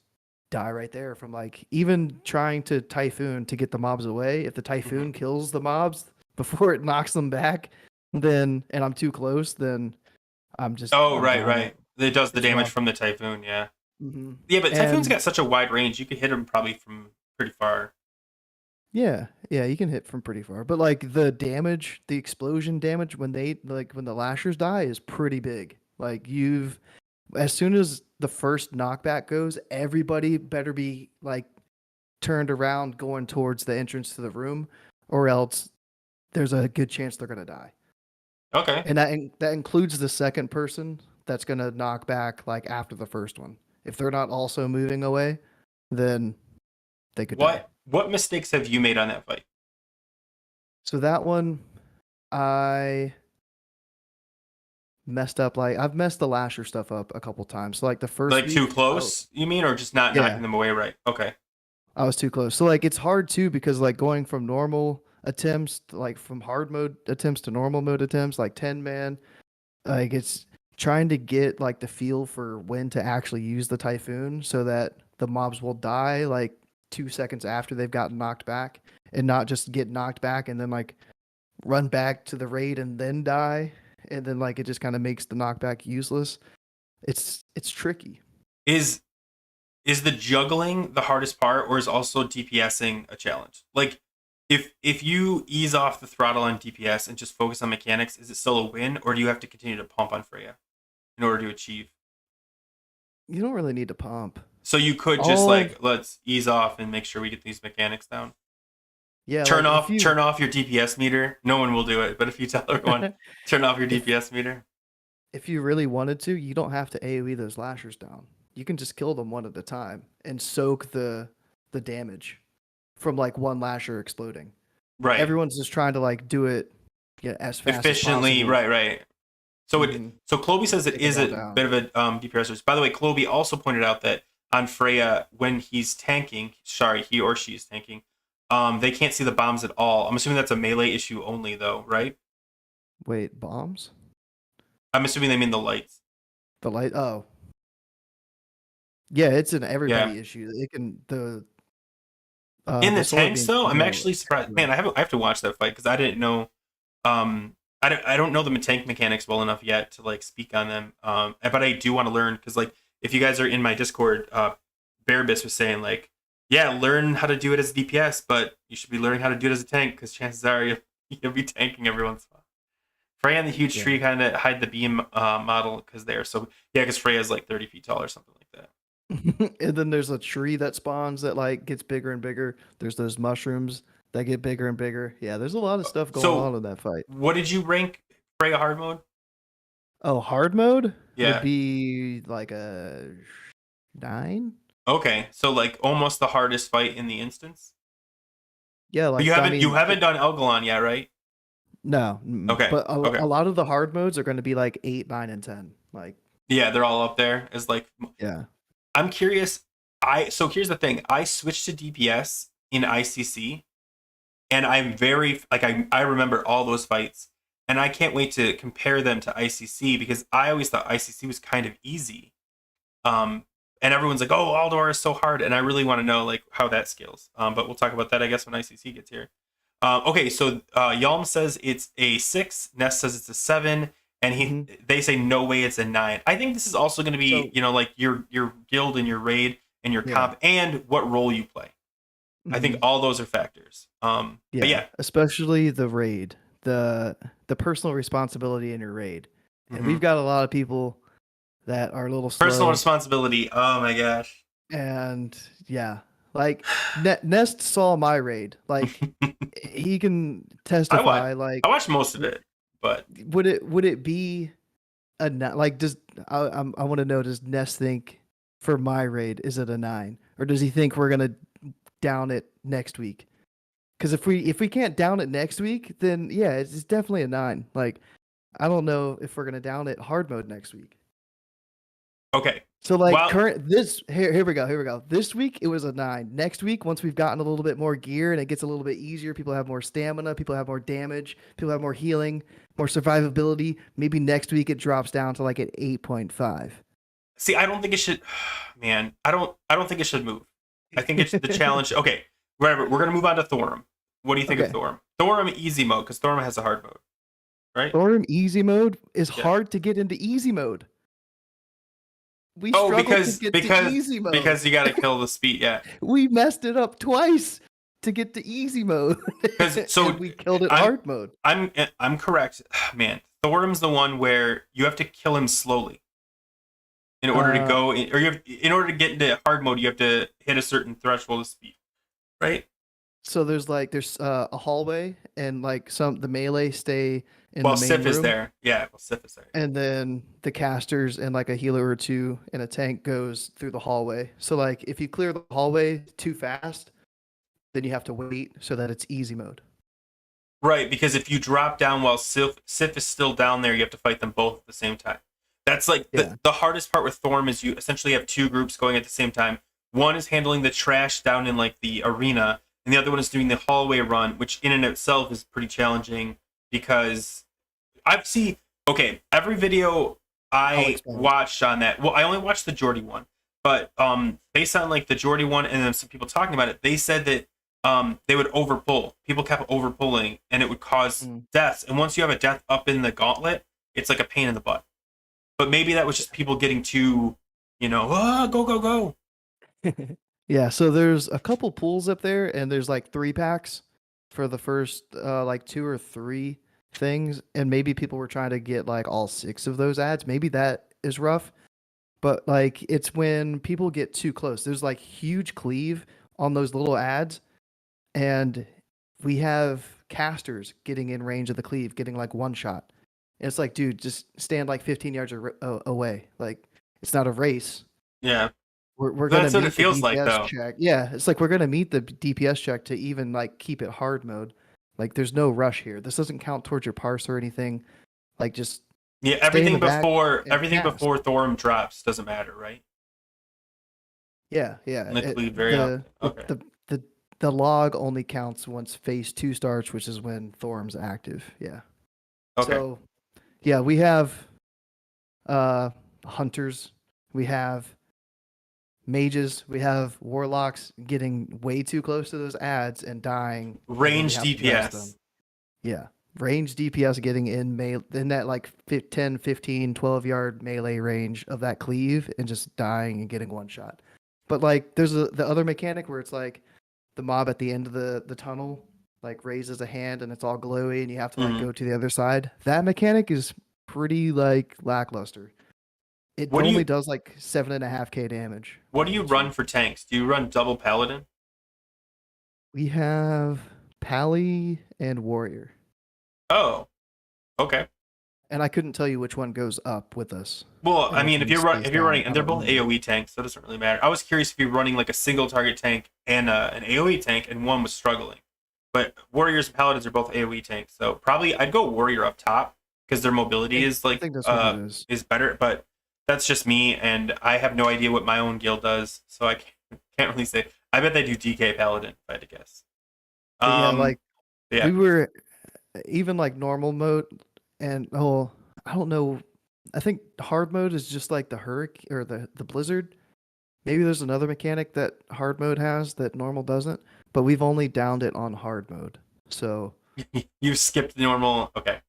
die right there from like even trying to typhoon to get the mobs away. If the Hmm. typhoon kills the mobs before it knocks them back, then and I'm too close, then Oh, I'm right, done. right. It does the It's damage rough. from the typhoon. Yeah, Hmm. yeah. But typhoon's And got such a wide range. You could hit him probably from pretty far. yeah, yeah, you can hit from pretty far. But like the damage, the explosion damage when when the lashers die is pretty big. Like you've as soon as the first knockback goes, everybody better be like turned around going towards the entrance to the room, or else there's a good chance they're gonna die. Okay. And that includes the second person that's gonna knock back like after the first one. If they're not also moving away, then they could die. What mistakes have you made on that fight? So that one, I messed up. Like I've messed the lasher stuff up a couple times. So like the first Like too week, close, you mean, or just not knocking yeah, them away right? Okay. I was too close. So like it's hard too because like going from normal attempts to, like from hard mode attempts to normal mode attempts, like 10 man, like it's trying to get like the feel for when to actually use the typhoon so that the mobs will die like 2 seconds after they've gotten knocked back and not just get knocked back and then like run back to the raid and then die. And then like it just kind of makes the knockback useless. It's tricky. Is the juggling the hardest part, or is also DPSing a challenge? Like, if you ease off the throttle on DPS and just focus on mechanics, is it still a win, or do you have to continue to pump on Freya in order to achieve? You don't really need to pump. So you could just All like let's ease off and make sure we get these mechanics down. yeah, Turn like if off you turn off your DPS meter. No one will do it, but if you tell everyone turn off your if DPS meter. if you really wanted to, you don't have to AoE those lashers down. You can just kill them one at a time and soak the damage from like one lasher exploding. Right. Everyone's just trying to like do it as fast as Efficiently, possible. right. So Mm-hmm. so Kloby says it Take them is all a down. bit of a DPS risk. By the way, Kloby also pointed out that on Freya, when he's tanking, sorry, he or she is tanking, they can't see the bombs at all. I'm assuming that's a melee issue only, though, right? Wait, bombs? I'm assuming they mean the lights. The light? Oh, yeah, it's an Yeah. everybody issue. It can In the the sword tanks, beam though, can I'm go actually surprised. Man, everywhere. I have to watch that fight because I didn't know. I don't know the tank mechanics well enough yet to like speak on them. But I do want to learn because like if you guys are in my Discord, Bearbis was saying like, yeah, learn how to do it as a DPS, but you should be learning how to do it as a tank because chances are you'll be tanking every once in a while. Freya and the huge Yeah. tree kind of hide the beam model because they're so yeah, because Freya's like 30 feet tall or something like that. And then there's a tree that spawns that like gets bigger and bigger. There's those mushrooms that get bigger and bigger. Yeah, there's a lot of stuff going So on in that fight. what did you rank Freya hard mode? Oh, hard mode would Yeah. be like a 9. Okay, so like almost the hardest fight in the instance. Yeah, But like I you mean, haven't done Elgalon yet, right? no, Okay, but okay. a lot of the hard modes are going to be like 8, 9, and 10. Like, Yeah, they're all up there. As like, yeah. I'm curious. So here's the thing. I switched to DPS in ICC, and I'm very like I remember all those fights, and I can't wait to compare them to ICC because I always thought ICC was kind of easy. Um, and everyone's like, "Oh, Ulduar is so hard," and I really want to know like how that scales. But we'll talk about that I guess when ICC gets here. Okay, so Yalm says it's a 6. Ness says it's a 7, and Hmm. they say no way it's a 9. I think this is also going to be So, like your guild and your raid and your yeah. comp and what role you play. I think Hmm. all those are factors. But Yeah, yeah, especially the raid, the personal responsibility in your raid. And hmm we've got a lot of people that are a little personal slow. responsibility. Oh my gosh, And yeah, like Nest saw my raid. Like he can I watch testify. Like I watched most of it, but would it be like does I want to know, does Nest think for my raid is it a 9, or does he think we're gonna down it next week? Because if we can't down it next week, then yeah, it's definitely a 9. Like I don't know if we're gonna down it hard mode next week. okay. So like Well, current this here we go. This week it was a 9. Next week, once we've gotten a little bit more gear and it gets a little bit easier, people have more stamina, people have more damage, people have more healing, more survivability. Maybe next week it drops down to like an 8.5. see, I don't think it should. Man, I don't think it should move. I think it's the challenge. Okay, whatever. We're gonna move on to Thorum. What do you think of Okay. Thorum? Thorum easy mode because Thorum has a hard mode, right? Storm easy mode is Yeah. hard to get into easy mode. We Oh, struggled to get to easy mode. because you got to kill the speed. Yeah. We messed it up twice to get to easy mode. Because so And we killed it I'm hard mode. I'm correct, man. Thorum's the one where you have to kill him slowly in order to Uh, go in, or in order to get into hard mode, you have to hit a certain threshold of speed, right? so there's a hallway, and like the melee stay in Well, the main Sif is room, there. Yeah, well, Sif is there. and then the casters and like a healer or two in a tank goes through the hallway. So like if you clear the hallway too fast, then you have to wait so that it's easy mode. Right, because if you drop down while Sif is still down there, you have to fight them both at the same time. That's like Yeah. the hardest part with Thorm is you essentially have two groups going at the same time. One is handling the trash down in like the arena, and the other one is doing the hallway run, which in and of itself is pretty challenging because I've seen okay, every video I'll I explain. watched on that. Well, I only watched the Geordie one, but based on like the Geordie one and then some people talking about it, they said that they would overpull. People kept overpulling, and it would cause Mm. deaths. And once you have a death up in the gauntlet, it's like a pain in the butt. But maybe that was just people getting too, go go go. Yeah, so there's a couple pools up there, and there's like 3 packs for the first like 2 or 3 things, and maybe people were trying to get like all 6 of those ads. Maybe that is rough, but like it's when people get too close. There's like huge cleave on those little ads, and we have casters getting in range of the cleave, getting like one shot. And it's like, dude, just stand like 15 yards away. Like it's not a race. Yeah. We're gonna That's what it meet the feels like, DPS though. check. Yeah, it's like we're gonna meet the DPS check to even like keep it hard mode. Like there's no rush here. This doesn't count towards your parse or anything. Like just Yeah, stay in the back and everything cast. before Thorum drops doesn't matter, right? Yeah, yeah. And it's lead very often. Okay. The log only counts once phase 2 starts, which is when Thorm's active. Yeah. Okay. So yeah, we have hunters, we have mages, we have warlocks getting way too close to those ads and dying. And then we Range have to rest them. DPS. Yeah. Range DPS getting in that like 10, 15, 12 yard melee range of that cleave and just dying and getting one shot. But like there's the other mechanic where it's like the mob at the end of the tunnel like raises a hand and it's all glowy and you have to like Mhm. go to the other side. That mechanic is pretty like lackluster. It What do only you does like 7.5k damage. what do you run for tanks? Do you run double paladin? We have Pally and Warrior. Oh, okay. And I couldn't tell you which one goes up with us. Well, and I which mean, one if stays you're running, down. and I they're don't both remember. AOE tanks, so it doesn't really matter. I was curious if you're running like a single target tank and an AOE tank, and one was struggling. But warriors and paladins are both AOE tanks, so probably I'd go warrior up top because their mobility is I like think that's what it is. is better. But that's just me, and I have no idea what my own guild does, so I can't really say. I bet they do DK paladin if I had to guess. But yeah, like Yeah. we were even like normal mode and I don't know. I think hard mode is just like the hurricane or the blizzard. Maybe there's another mechanic that hard mode has that normal doesn't, but we've only downed it on hard mode. So You skipped the normal. Okay.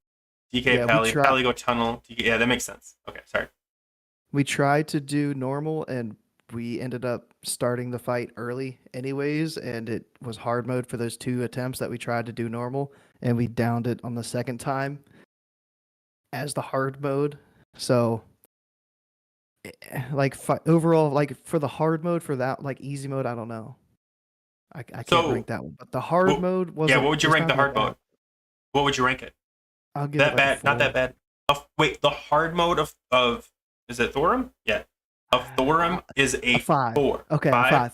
DK yeah, Pally go tunnel. DK, yeah, that makes sense. Okay, sorry. we tried to do normal and we ended up starting the fight early anyways, and it was hard mode for those 2 attempts that we tried to do normal, and we downed it on the second time as the hard mode. So like overall, like for the hard mode for that, like easy mode, I don't know. I can't So, rank that one, but the hard well, mode yeah, wasn't. what would you It's rank not the that hard bad. mode? What would you rank it? I'll give it That like a bad? Not 4. that bad. Wait, the hard mode of is it Thorum? Yeah, of Thorum is A a 5. 4. Okay, 5.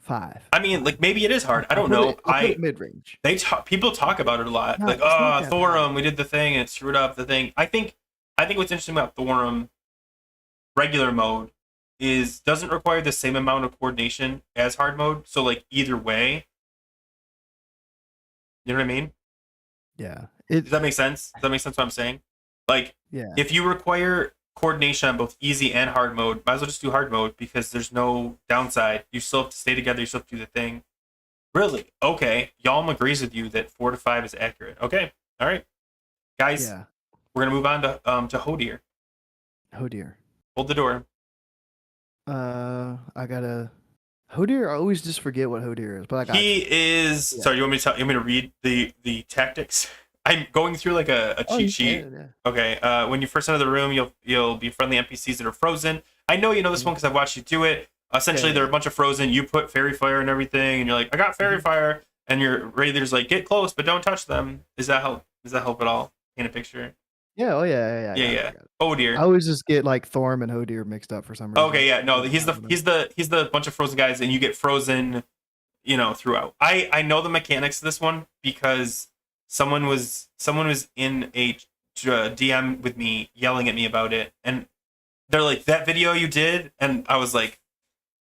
5. I mean, like maybe it is hard. I don't know. I'll put it mid range. People talk about it a lot. No, Like, it's not that Thorum, bad. we did the thing and it screwed up the thing. I think what's interesting about Thorum regular mode is doesn't require the same amount of coordination as hard mode. So like either way, you know what I mean? Yeah. Does that make sense? Does that make sense what I'm saying? Like Yeah. if you require coordination on both easy and hard mode, might as well just do hard mode because there's no downside. You still have to stay together, you still have to do the thing. Really? Okay. Yalm agrees with you that 4 to 5 is accurate. Okay. All right. Guys, Yeah. we're gonna move on to Hodir. Oh dear. Hold the door. I gotta. Hodir, I always just forget what Hodir is, but I got He is Yeah. sorry, you want me to read the tactics? I'm going through like a Oh, cheat you sheet. can, yeah. Okay. When you first enter the room, you'll be friendly NPCs that are frozen. I know you know this one because I've watched you do it. Essentially, Yeah. they're a bunch of frozen. You put fairy fire and everything, and you're like, I got fairy fire, and your raider's like, get close, but don't touch them. Does that help? Does that help at all? Paint a picture. Yeah. Oh yeah. I got it, Yeah. I got it. Oh I dear. always just get like Thorm and Hodir mixed up for some reason. Okay. Yeah. No. He's the bunch of frozen guys, and you get frozen. Throughout. I know the mechanics of this one because someone was in a DM with me yelling at me about it, and they're like, that video you did, and I was like,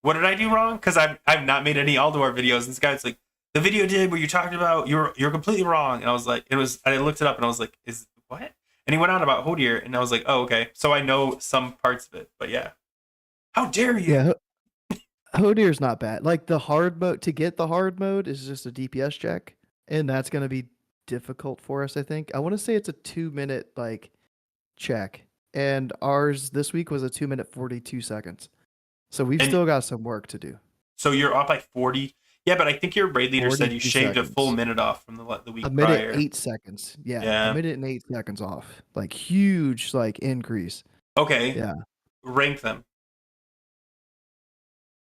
what did I do wrong? Because I've not made any Ulduar videos, and this guy's like, the video did what you talked about, you're completely wrong, and I was like, I looked it up and I was like, is what? And he went on about Hodir, and I was like, oh okay, so I know some parts of it, but yeah, how dare you? Yeah. Hodir's not bad. Like the hard mode to get the hard mode is just a DPS check, and that's gonna be difficult for us. I think. I want to say it's a 2-minute like check, and ours this week was a 2-minute 42 seconds. So we've And- still got some work to do. So you're up by 40. Yeah, but I think your raid leader said you 42 shaved a full seconds. minute off from the week A minute prior. 8 seconds. Yeah, Yeah. a minute and 8 seconds off. Like huge like increase. Okay. Yeah. Rank them.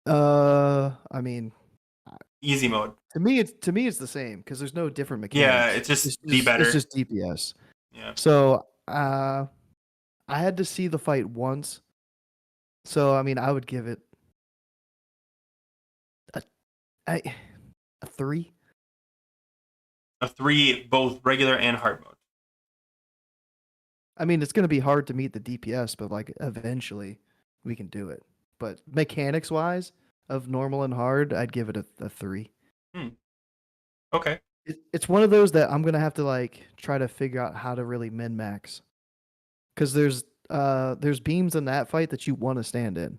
I mean, Easy mode. to me it's the same because there's no different Yeah, mechanics. it's just the It's better. just DPS. Yeah. So I had to see the fight once. So I mean, I would give it a a, a 3. A 3, both regular and hard mode. I mean, it's gonna be hard to meet the DPS, but like eventually we can do it. But mechanics wise, of normal and hard, I'd give it a 3. Hmm. Okay. It's one of those that I'm gonna have to like try to figure out how to really min max because there's beams in that fight that you want to stand in,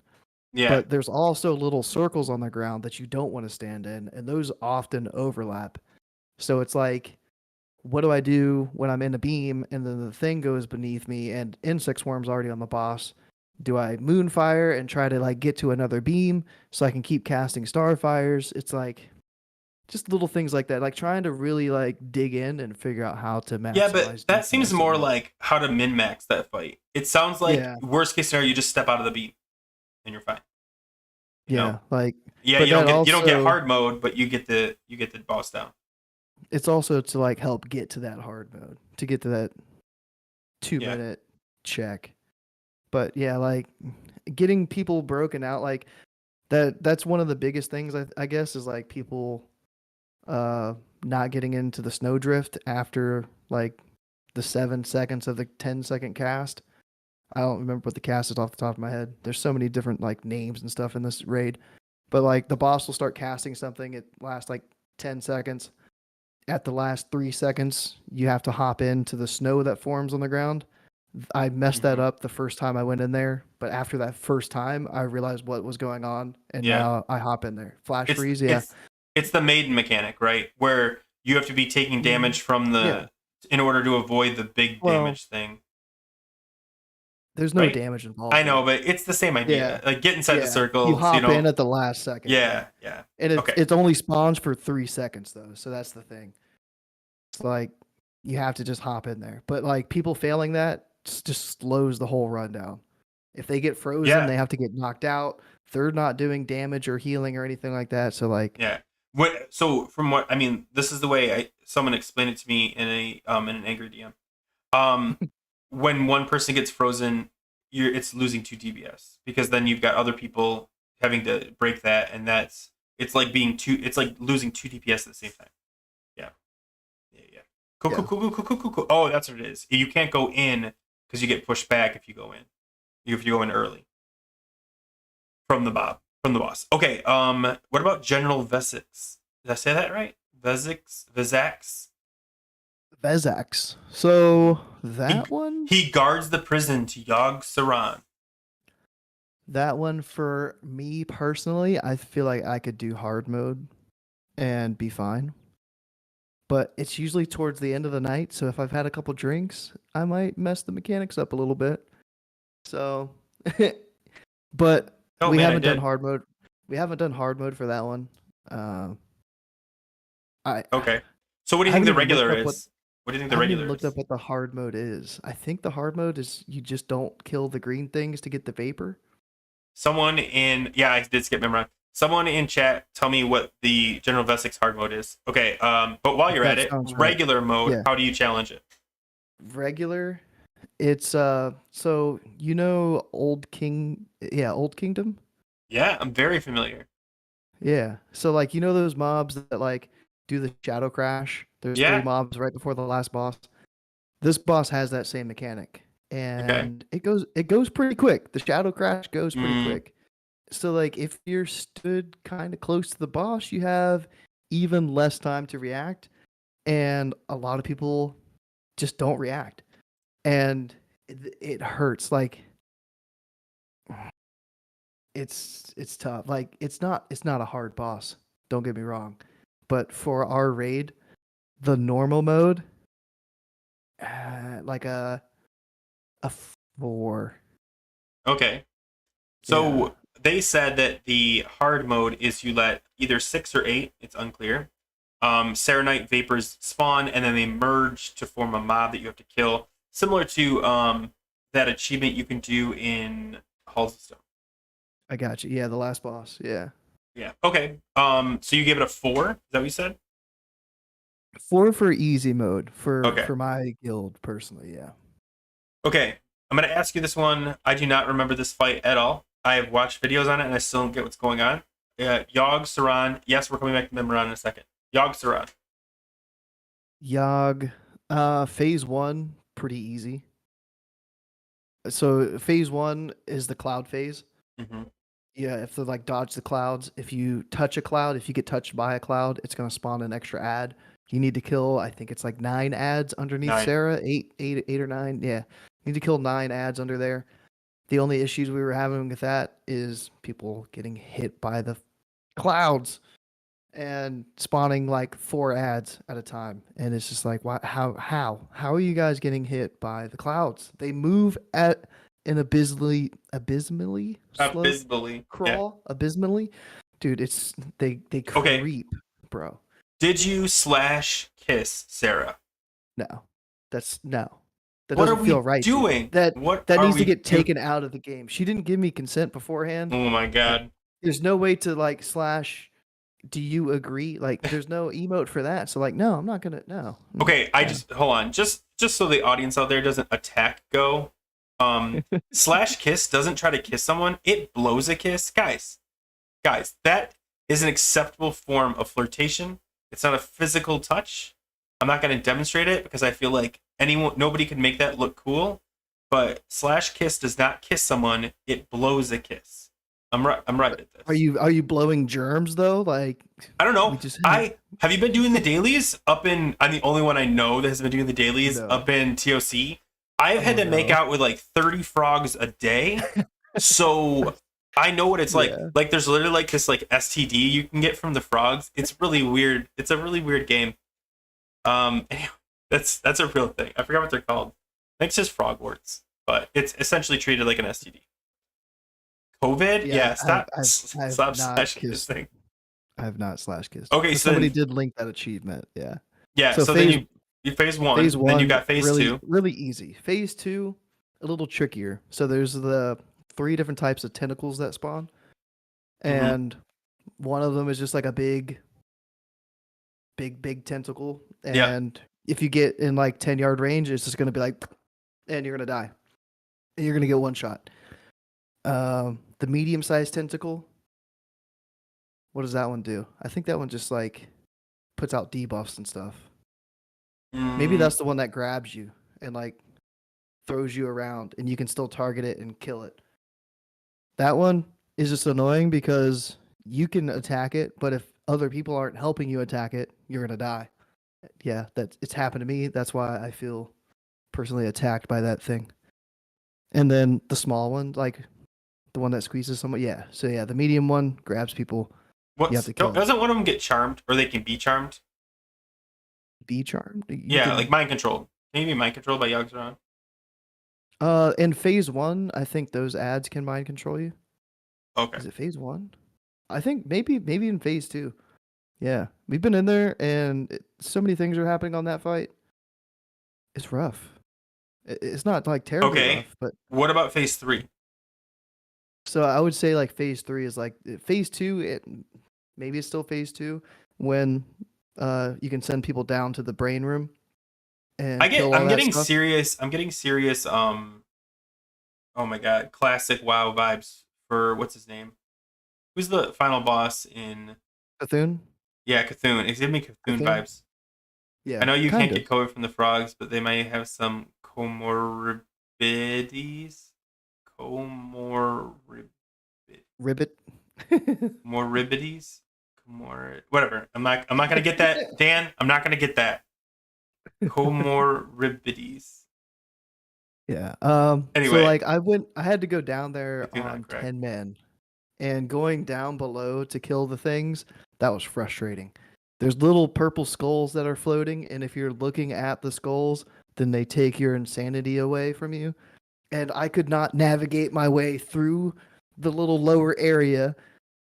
Yeah. but there's also little circles on the ground that you don't want to stand in, and those often overlap. So it's like, what do I do when I'm in a beam and then the thing goes beneath me and insect swarm's already on the boss? Do I moonfire and try to like get to another beam so I can keep casting starfires? It's like just little things like that, like trying to really like dig in and figure out how to Yeah, but maximize that seems DPS in more that. like how to min max that fight. It sounds like Yeah, worst case scenario, you just step out of the beam and you're fine. You know? yeah, like, Yeah, but you don't get hard mode, but you get the boss down. it's also to like help get to that hard mode to get to that two Yeah. minute check. But yeah, like getting people broken out like that's one of the biggest things I guess is like people not getting into the snowdrift after like the 7 seconds of the 10-second cast. I don't remember what the cast is off the top of my head. There's so many different like names and stuff in this raid. But like the boss will start casting something, it lasts like 10 seconds. At the last 3 seconds, you have to hop into the snow that forms on the ground. I messed that Mhm. up the first time I went in there, but after that first time, I realized what was going on, and Yeah. now I hop in there. Flash It's freeze, yeah. it's it's the maiden mechanic, right? Where you have to be taking damage from Yeah. the in order to avoid the big Well, damage thing, there's no right? damage involved I know, there. but it's the same Yeah. idea. Like get inside the Yeah. You circles, hop in at the last second, yeah. Yeah, yeah. And it's Okay. it's only spawns for 3 seconds though, so that's the thing. It's like you have to just hop in there. But like people failing that just slows the whole run down. If they get frozen, Yeah, they have to get knocked out. They're not doing damage or healing or anything like that. So like, yeah. So from what I mean, this is the way someone explained it to me in an angry DM. Um, when one person gets frozen, it's losing 2 DBS because then you've got other people having to break that, and it's like it's like losing 2 DPS at the same time. Yeah, yeah, yeah. Cool, cool, yeah, cool, cool, cool, cool, cool, cool. Oh, that's what it is. You can't go in because you get pushed back if you go in. If you go in early from the boss. Okay. What about General Vesix? Did I say that right? Vezax. Vezax. So He that one, he guards the prison to Yogg Saron. that one for me personally, I feel like I could do hard mode and be fine. But it's usually towards the end of the night, so if I've had a couple drinks, I might mess the mechanics up a little bit. So, but Oh we man, I haven't done did. hard mode. We haven't done hard mode for that one. Uh, I Okay. So what do I you think haven't the even looked regular up what is? What do you think I the haven't even regular looked is? up what the hard mode is. I think the hard mode is you just don't kill the green things to get the vapor. Someone in I did skip memory. Someone in chat, tell me what the General Vesix hard mode is. Okay. But while If you're at that it, sounds right. regular mode. Yeah, How do you challenge it? regular. It's so Old Kingdom. Yeah, I'm very familiar. Yeah. So like those mobs that like do the shadow crash. There's three Yeah. mobs right before the last boss. This boss has that same mechanic, Okay. and it goes pretty quick. The shadow crash goes pretty Mm, quick. So like if you're stood kind of close to the boss, you have even less time to react, and a lot of people just don't react, and it hurts. Like it's tough. Like it's not a hard boss. Don't get me wrong, but for our raid, the normal mode, like a 4. okay. Yeah. So they said that the hard mode is you let either 6 or 8, it's unclear, Serenite vapors spawn and then they merge to form a mob that you have to kill, similar to that achievement you can do in Halls of Stone. I got you. Yeah, the last boss. Yeah. Yeah. Okay. So you gave it a 4? Is that what you said? 4 for easy mode Okay. for my guild personally. Yeah. Okay. I'm gonna ask you this one. I do not remember this fight at all. I have watched videos on it and I still don't get what's going on. Yogg Saran. Yes, we're coming back to Mimiron in a second. Yogg Saran. Yogg, phase 1 pretty easy. So phase 1 is the cloud phase. Mm-hmm. Yeah, if they like dodge the clouds, if you touch a cloud, if you get touched by a cloud, it's gonna spawn an extra ad. You need to kill, I think it's like 9 ads underneath 9. Sarah, eight or 9. Yeah, you need to kill 9 ads under there. The only issues we were having with that is people getting hit by the clouds and spawning like 4 ads at a time, and it's just like, why? How are you guys getting hit by the clouds? They move at an abysmally slow Abysmally. Yeah. crawl, abysmally, dude. It's they Okay. creep, bro. Did you slash kiss Sarah? No, that's no. That What are doesn't feel we right. dude. doing? That What that are needs to we get doing? taken out of the game. She didn't give me consent beforehand. Oh my god. There's no way to like slash. Do you agree? Like, there's no emote for that. So like, no, I'm not gonna. No. Okay, I just hold on. Just so the audience out there doesn't attack Go. Slash kiss doesn't try to kiss someone. It blows a kiss. Guys, that is an acceptable form of flirtation. It's not a physical touch. I'm not going to demonstrate it because I feel like nobody can make that look cool. But slash kiss does not kiss someone. It blows a kiss. I'm right at this. Are you blowing germs though? Like, I don't know. we just Have you been doing the dailies up in? I'm the only one I know that has been doing the dailies No. up in TOC. I've had to make out with like 30 frogs a day, so I know what it's like. Yeah. Like, there's literally like this like STD you can get from the frogs. It's really weird. It's a really weird game. Anyway, that's a real thing. I forgot what they're called. I think it's just frog warts, but it's essentially treated like an STD. COVID? Yeah, stop I've slashing this thing. I have not slash kissed. Okay, But so somebody then, did link that achievement. Yeah. yeah, So so then you phase one, then you got phase really, 2. Really easy. Phase 2, a little trickier. So there's the 3 different types of tentacles that spawn, and one of them is just like a big tentacle. And if you get in like 10-yard range, it's just gonna be like, and you're gonna die, and you're gonna get one shot. The medium-sized tentacle. What does that one do? I think that one just like puts out debuffs and stuff. Maybe that's the one that grabs you and like throws you around, and you can still target it and kill it. That one is just annoying because you can attack it, but if other people aren't helping you attack it, you're gonna die. Yeah, it's happened to me. That's why I feel personally attacked by that thing. And then the small one, like the one that squeezes someone. Yeah. So yeah, the medium one grabs people. You have to kill them. Doesn't one of them get charmed, or they can be charmed? Be charmed? Like mind controlled. Can you be mind controlled by Yogg Saran? In phase 1, I think those ads can mind control you. Okay. Is it phase 1? I think maybe in phase 2. Yeah, we've been in there, and so many things are happening on that fight. It's rough. It's not like terribly rough, but what about phase 3? so I would say like phase 3 is like phase 2. Maybe it's still phase 2 when you can send people down to the brain room. And I'm getting serious. Oh my god, classic WoW vibes for what's his name? Who's the final boss in Cthulhu? Yeah, Cthulhu. It's giving me Cthulhu vibes. Yeah, I know you can't get COVID from the frogs, but they might have some comorbidities. Ribbit. Morbidities. Whatever. I'm not gonna get that, Dan. I'm not gonna get that. Comorbidities. Yeah. Anyway, so like I had to go down there on 10 men, and going down below to kill the things, that was frustrating. There's little purple skulls that are floating, and if you're looking at the skulls, then they take your insanity away from you. And I could not navigate my way through the little lower area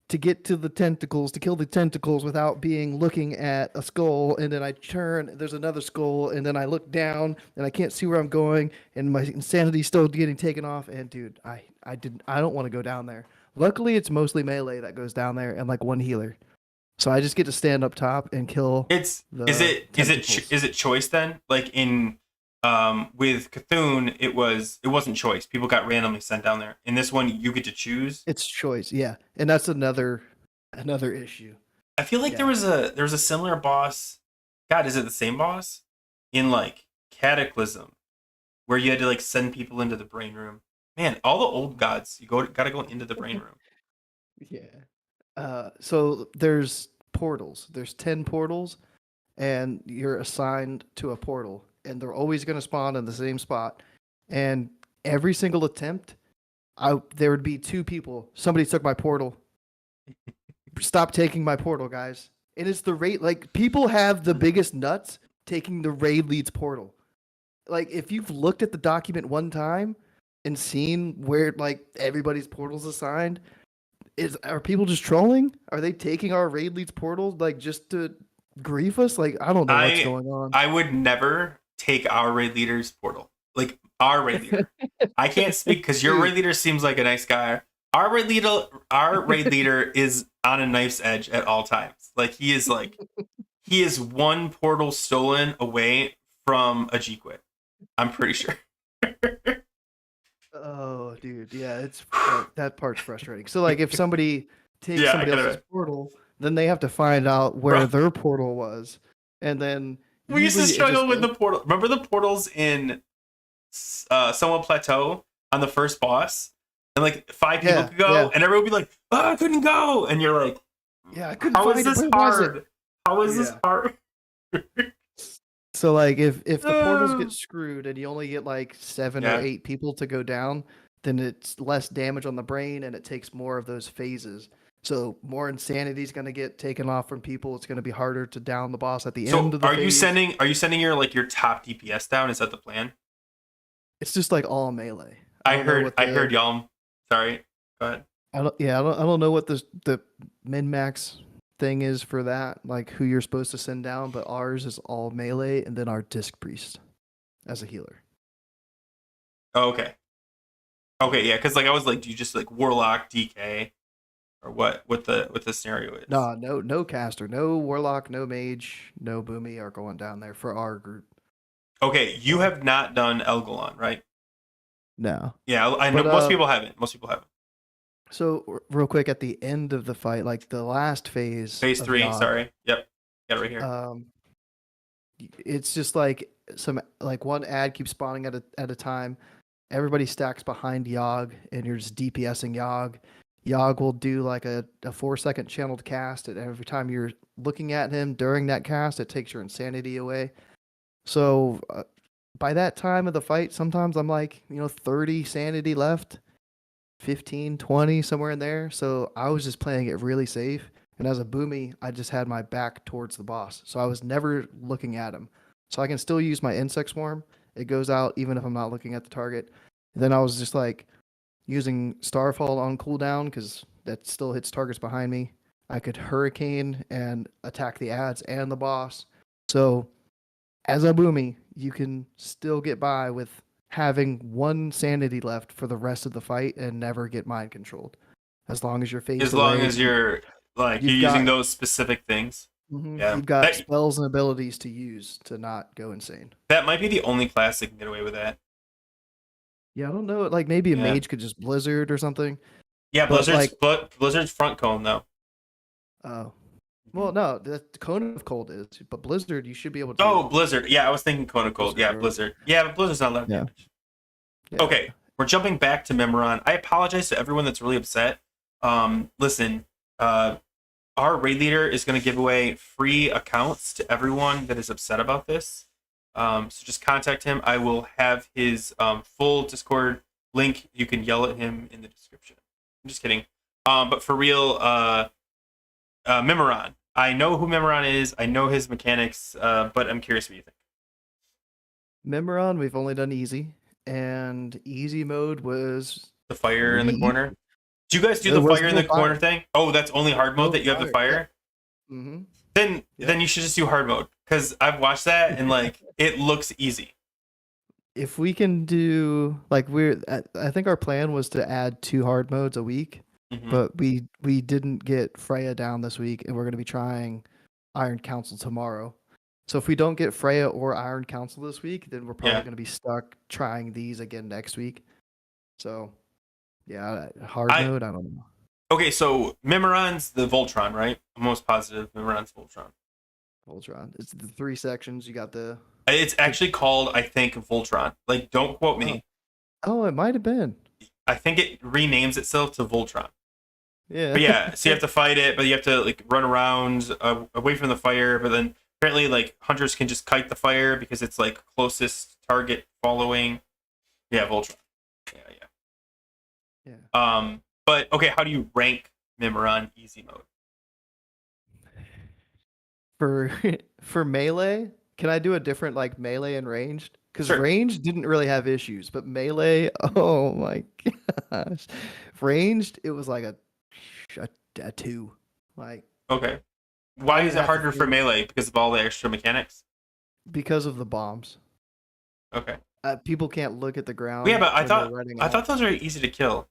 to get to the tentacles, to kill the tentacles without looking at a skull, and then I turn, there's another skull, and then I look down, and I can't see where I'm going, and my insanity's still getting taken off, and dude, I don't want to go down there. Luckily, it's mostly melee that goes down there and like one healer. So I just get to stand up top and kill It's the tentacles. is it choice then? Like in with Cthulhu, it wasn't choice. People got randomly sent down there. In this one, you get to choose. It's choice, yeah, and that's another issue. I feel like Yeah. there was a similar boss. God, is it the same boss? In like Cataclysm, where you had to like send people into the brain room. Man, all the old gods, gotta go into the brain room. Yeah. So there's portals. There's 10 portals, and you're assigned to a portal, and they're always going to spawn in the same spot. And every single attempt, there would be two people. Somebody took my portal. Stop taking my portal, guys. And it's the rate. Like people have the biggest nuts taking the raid leads portal. Like if you've looked at the document one time and seen where like everybody's portals assigned, are people just trolling? Are they taking our raid leads portal like just to grief us? Like I don't know what's going on. I would never take our raid leader's portal. Like our raid leader. I can't speak because your raid leader seems like a nice guy. Our raid leader is on a knife's edge at all times. Like he is one portal stolen away from a G quit. I'm pretty sure. Oh, dude, yeah, it's that part's frustrating. So like if somebody takes somebody else's portal, then they have to find out where their portal was, and then we used to struggle with the portal. Remember the portals in Somewhat Plateau on the first boss? And like 5 people could go, and everyone would be like, "Oh, I couldn't go," and you're like, "Yeah, I couldn't." How is this hard? How is this hard? So like if the portals get screwed and you only get like 7 or 8 people to go down, then it's less damage on the brain and it takes more of those phases. So more insanity is going to get taken off from people. It's going to be harder to down the boss at the end of the phase. Are you sending your like your top DPS down? Is that the plan? It's just like all melee. I heard y'all. Sorry. Go ahead. I don't know what the min max thing is for that, like who you're supposed to send down, but ours is all melee and then our disc priest as a healer. Oh, okay, yeah, because like I was like, do you just like warlock DK or what the scenario is? No caster, no warlock, no mage, no boomy are going down there for our group. Okay, you have not done Elgalon, right? No. Yeah, I know most people haven't. So real quick, at the end of the fight, like the last phase 3, sorry. Yep. Got it right here. It's just like one ad keeps spawning at a time. Everybody stacks behind Yogg, and you're just DPSing Yogg. Yogg will do like a 4-second channeled cast, and every time you're looking at him during that cast, it takes your insanity away. So by that time of the fight, sometimes I'm like, 30 sanity left, 15, 20, somewhere in there. So I was just playing it really safe. And as a boomy, I just had my back towards the boss. So I was never looking at him. So I can still use my insect swarm. It goes out even if I'm not looking at the target. And then I was just like using Starfall on cooldown because that still hits targets behind me. I could hurricane and attack the ads and the boss. So as a boomy, you can still get by with having 1 sanity left for the rest of the fight and never get mind controlled. As long as you're facing. As long as you're like you're using those specific things. Mm-hmm. Yeah. You've got spells and abilities to use to not go insane. That might be the only class that can get away with that. Yeah, I don't know. Like maybe a mage could just blizzard or something. Yeah, Blizzard's front cone though. Oh. Well, no, the Cone of Cold is, but Blizzard, you should be able to. Oh, Blizzard. Yeah, I was thinking Cone of Cold. Yeah, Blizzard. Yeah, but Blizzard's not allowed damage. Yeah. Okay, we're jumping back to Memoron. I apologize to everyone that's really upset. Listen, our raid leader is going to give away free accounts to everyone that is upset about this. So just contact him. I will have his full Discord link. You can yell at him in the description. I'm just kidding. But for real, Memoron. I know who Memoron is. I know his mechanics, but I'm curious what you think. Memoron, we've only done easy, and easy mode was the fire in the corner. Do you guys do the fire in the corner thing? Oh, that's only hard mode that you have the fire? Yeah. Mm-hmm. Then you should just do hard mode, because I've watched that and like it looks easy. If we can do like I think our plan was to add 2 hard modes a week. Mm-hmm. but we didn't get Freya down this week, and we're going to be trying Iron Council tomorrow. So if we don't get Freya or Iron Council this week, then we're probably Yeah. going to be stuck trying these again next week. So yeah, hard I mode, I don't know. Okay, so Mimiron's the Voltron, right? I'm most positive Mimiron's Voltron. Voltron. It's the three sections. You got the It's actually called, I think, Voltron. Like, don't quote oh, me. oh, it might have been. I think it renames itself to Voltron. Yeah. But yeah, so you have to fight it, but you have to like run around away from the fire. But then apparently, like hunters can just kite the fire because it's like closest target following. Yeah, Voltron. Yeah, Yeah. yeah. But okay, how do you rank Mimiron easy mode? For for melee, can I do a different like melee and ranged? Because Sure. ranged didn't really have issues, but melee, oh my gosh, ranged it was like a two. Like Okay. Why I is would it have to harder for think melee? Because of all the extra mechanics? because of the bombs. Okay. People can't look at the Well, yeah, ground but I when they're thought running I out. thought those are easy to kill.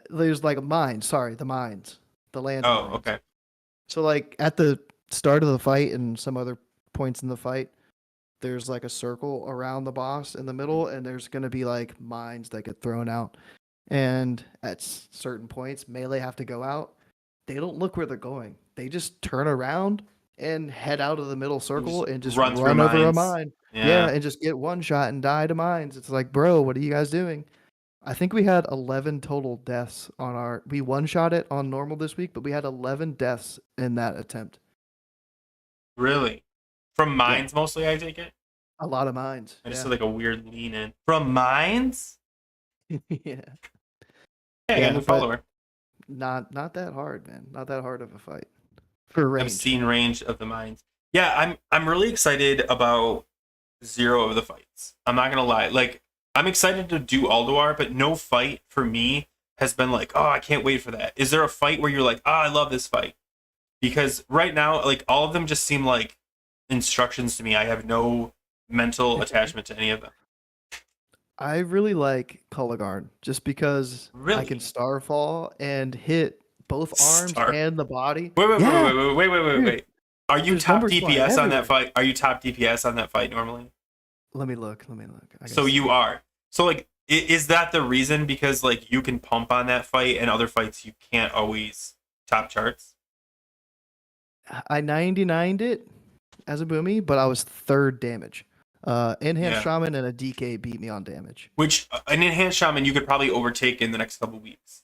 There's like mines. Sorry, the mines, the Oh, landmines. okay. So like at the start of the fight and some other points in the fight, there's like a circle around the boss in the middle, and there's gonna be like mines that get thrown out. And at certain points, melee have to go out. They don't look where they're going. They just turn around and head out of the middle You circle just and just run through run over a mines. mine. Yeah, Yeah. and just get one shot and die to mines. It's like, bro, what are you guys doing? I think we had 11 total deaths on our. We one shot it on normal this week, but we had 11 deaths in that attempt. Really? From Yeah, mines mostly, I take it? a lot of mines. I just Yeah, did like a weird lean in. From mines? yeah, Yeah, I got a yeah. new But follower. not that hard, man. Not that hard of a fight for range. Obscene range of the mines. Yeah, I'm really excited about zero of the fights. I'm not gonna lie. Like, I'm excited to do Ulduar, but no fight for me has been like, oh, I can't wait for that. Is there a fight where you're like, oh, I love this fight? Because right now, like all of them just seem like instructions to me. I have no mental attachment to any of them. I really like Kulligarn just because I can Really? Starfall and hit both arms Star. and the body. Wait, wait, wait, Yeah, wait, wait, wait, wait, wait, dude, wait. Are you there's top numbers flying DPS on that everywhere. fight? Are you top DPS on that fight normally? Let me look. Let me look. I gotta So you see. are. So like, is that the reason? Because like you can pump on that fight, and other fights you can't always top charts. I 99'd it as a boomy, but I was third damage. Enhanced Yeah. Shaman and a DK beat me on damage. Which an enhanced shaman you could probably overtake in the next couple weeks.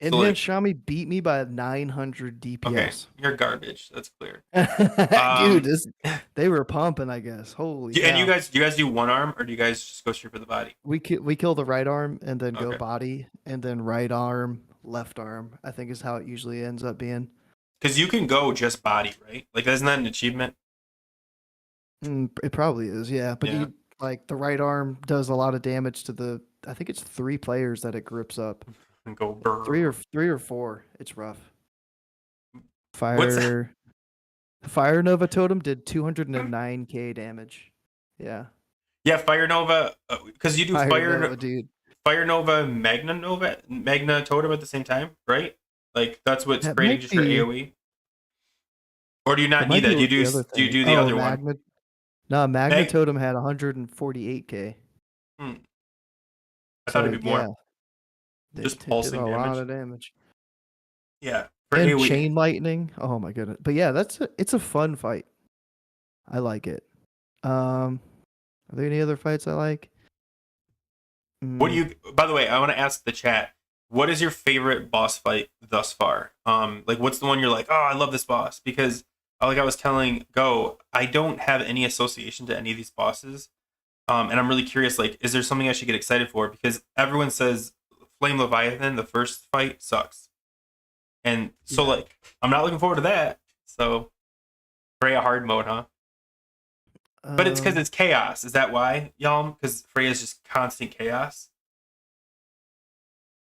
So like, Enhanced Shaman beat me by 900 okay, DPS. you're garbage. That's clear. Dude, Um, they were pumping, I guess. Holy and cow. do you guys do one arm or do you guys just go straight for the body? We kill the right arm and then go Okay, body and then right arm, left arm. I think is how it usually ends up being. because you can go just body, right? Like, isn't that an achievement? It probably is, yeah. But Yeah. you like the right arm does a lot of damage to the. I think it's 3 players that it grips up. And go. Three or four. It's rough. What's Fire Nova Totem did 209k damage. Yeah. yeah, Fire Nova? Because you do Fire Nova, dude. Fire Nova, Magna Totem at the same time, right? Like that's what's That creating might just for be AOE. Or do you that not need might be that? Do you the other do you thing. do the Oh, other one? Magna Mag. Totem had 148k. Hmm, I thought So it'd be yeah, more. they Just did pulsing a lot damage. of damage. Yeah, for And AOE. chain lightning. Oh my goodness. But yeah, it's a fun fight. I like it. Are there any other fights I like? What do Mm, you? By the way, I want to ask the chat. What is your favorite boss fight thus far? Like what's the one you're like, oh, I love this boss because, like I was telling Go, I don't have any association to any of these bosses. And I'm really curious, like, is there something I should get excited for? Because everyone says Flame Leviathan, the first fight sucks, and so yeah. like I'm not looking forward to that. So Freya hard mode, huh? But it's because Um, it's chaos. Is that why, y'all? Because Freya's just constant chaos.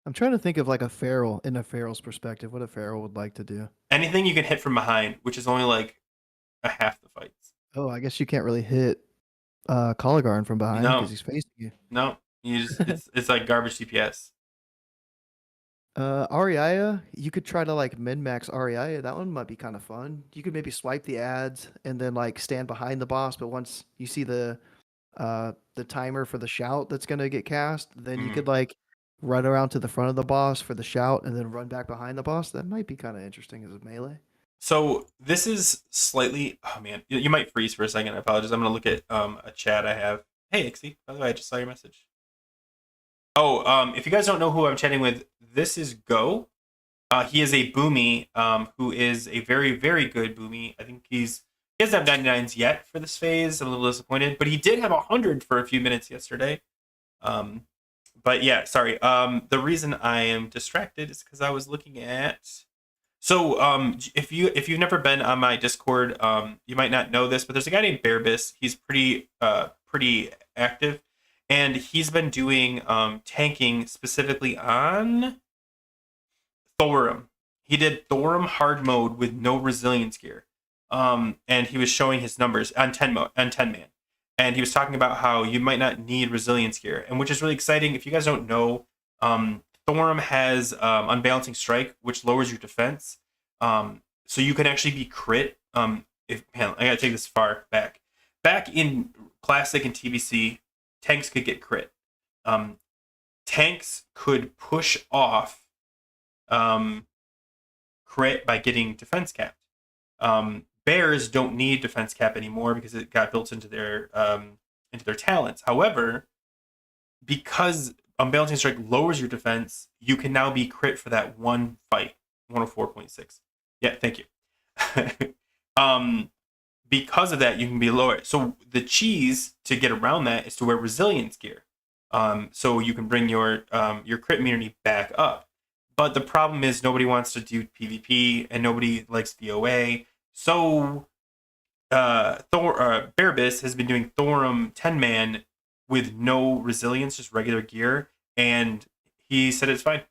I'm trying to think of like a feral in a feral's perspective. What a feral would like to do. Anything you can hit from behind, which is only like a half the fights. Oh, I guess you can't really hit Colligarn from behind because No, he's facing you. no, you just it's like garbage DPS. Ariaya, you could try to like min max Ariaya. That one might be kind of fun. You could maybe swipe the ads and then like stand behind the boss, but once you see the timer for the shout that's gonna get cast, then you Mm. could like run around to the front of the boss for the shout and then run back behind the boss. That might be kind of interesting as a melee. So this is slightly. Oh man, you might freeze for a second. I apologize. I'm gonna look at a chat I have. Hey, Ixie. By the way, I just saw your message. Oh, if you guys don't know who I'm chatting with, this is Go. He is a boomy, who is a very, very good boomy. I think he doesn't have 99s yet for this phase. I'm a little disappointed, but he did have 100 for a few minutes yesterday. Um, but yeah, sorry. The reason I am distracted is because I was looking at. So if you've never been on my Discord, you might not know this, but there's a guy named Bearbis. He's pretty active, and he's been doing tanking specifically on Thorum. He did Thorum hard mode with no resilience gear. And he was showing his numbers on 10 man. And he was talking about how you might not need resilience gear, and which is really exciting. If you guys don't know, Thorum has unbalancing strike, which lowers your defense. So you can actually be crit. If man, I gotta take this far back. Back in Classic and TBC, tanks could get crit. Tanks could push off crit by getting defense capped. Bears don't need defense cap anymore because it got built into their talents. However, because unbalancing strike lowers your defense, you can now be crit for that one fight. 104.6. Yeah, thank you. Because of that, you can be lower. So the cheese to get around that is to wear resilience gear. So you can bring your crit immunity back up. But the problem is nobody wants to do PvP and nobody likes VOA. So Bearbis has been doing Thorum 10-man with no resilience, just regular gear, and he said it's fine.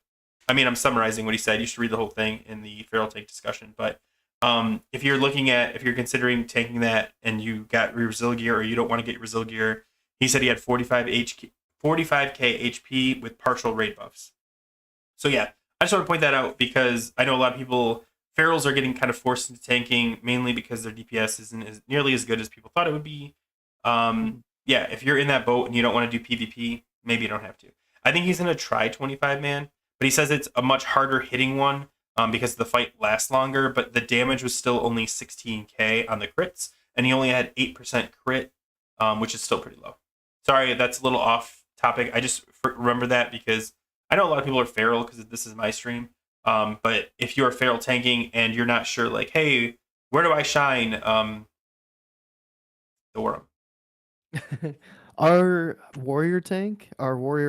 I mean, I'm summarizing what he said. You should read the whole thing in the Feral Tank discussion. But if you're considering tanking that and you got resil gear or you don't want to get resil gear, he said he had 45k HP with partial raid buffs. So yeah, I just want to point that out because I know a lot of people, ferals are getting kind of forced into tanking mainly because their DPS isn't nearly as good as people thought it would be. Yeah, if you're in that boat and you don't want to do PvP, maybe you don't have to. I think he's going to try 25 man, but he says it's a much harder hitting one because the fight lasts longer, but the damage was still only 16k on the crits, and he only had 8% crit, which is still pretty low. Sorry, that's a little off topic. I just remember that because I know a lot of people are feral because this is my stream. But if you're feral tanking and you're not sure, like, hey, where do I shine? Thorum. Our warrior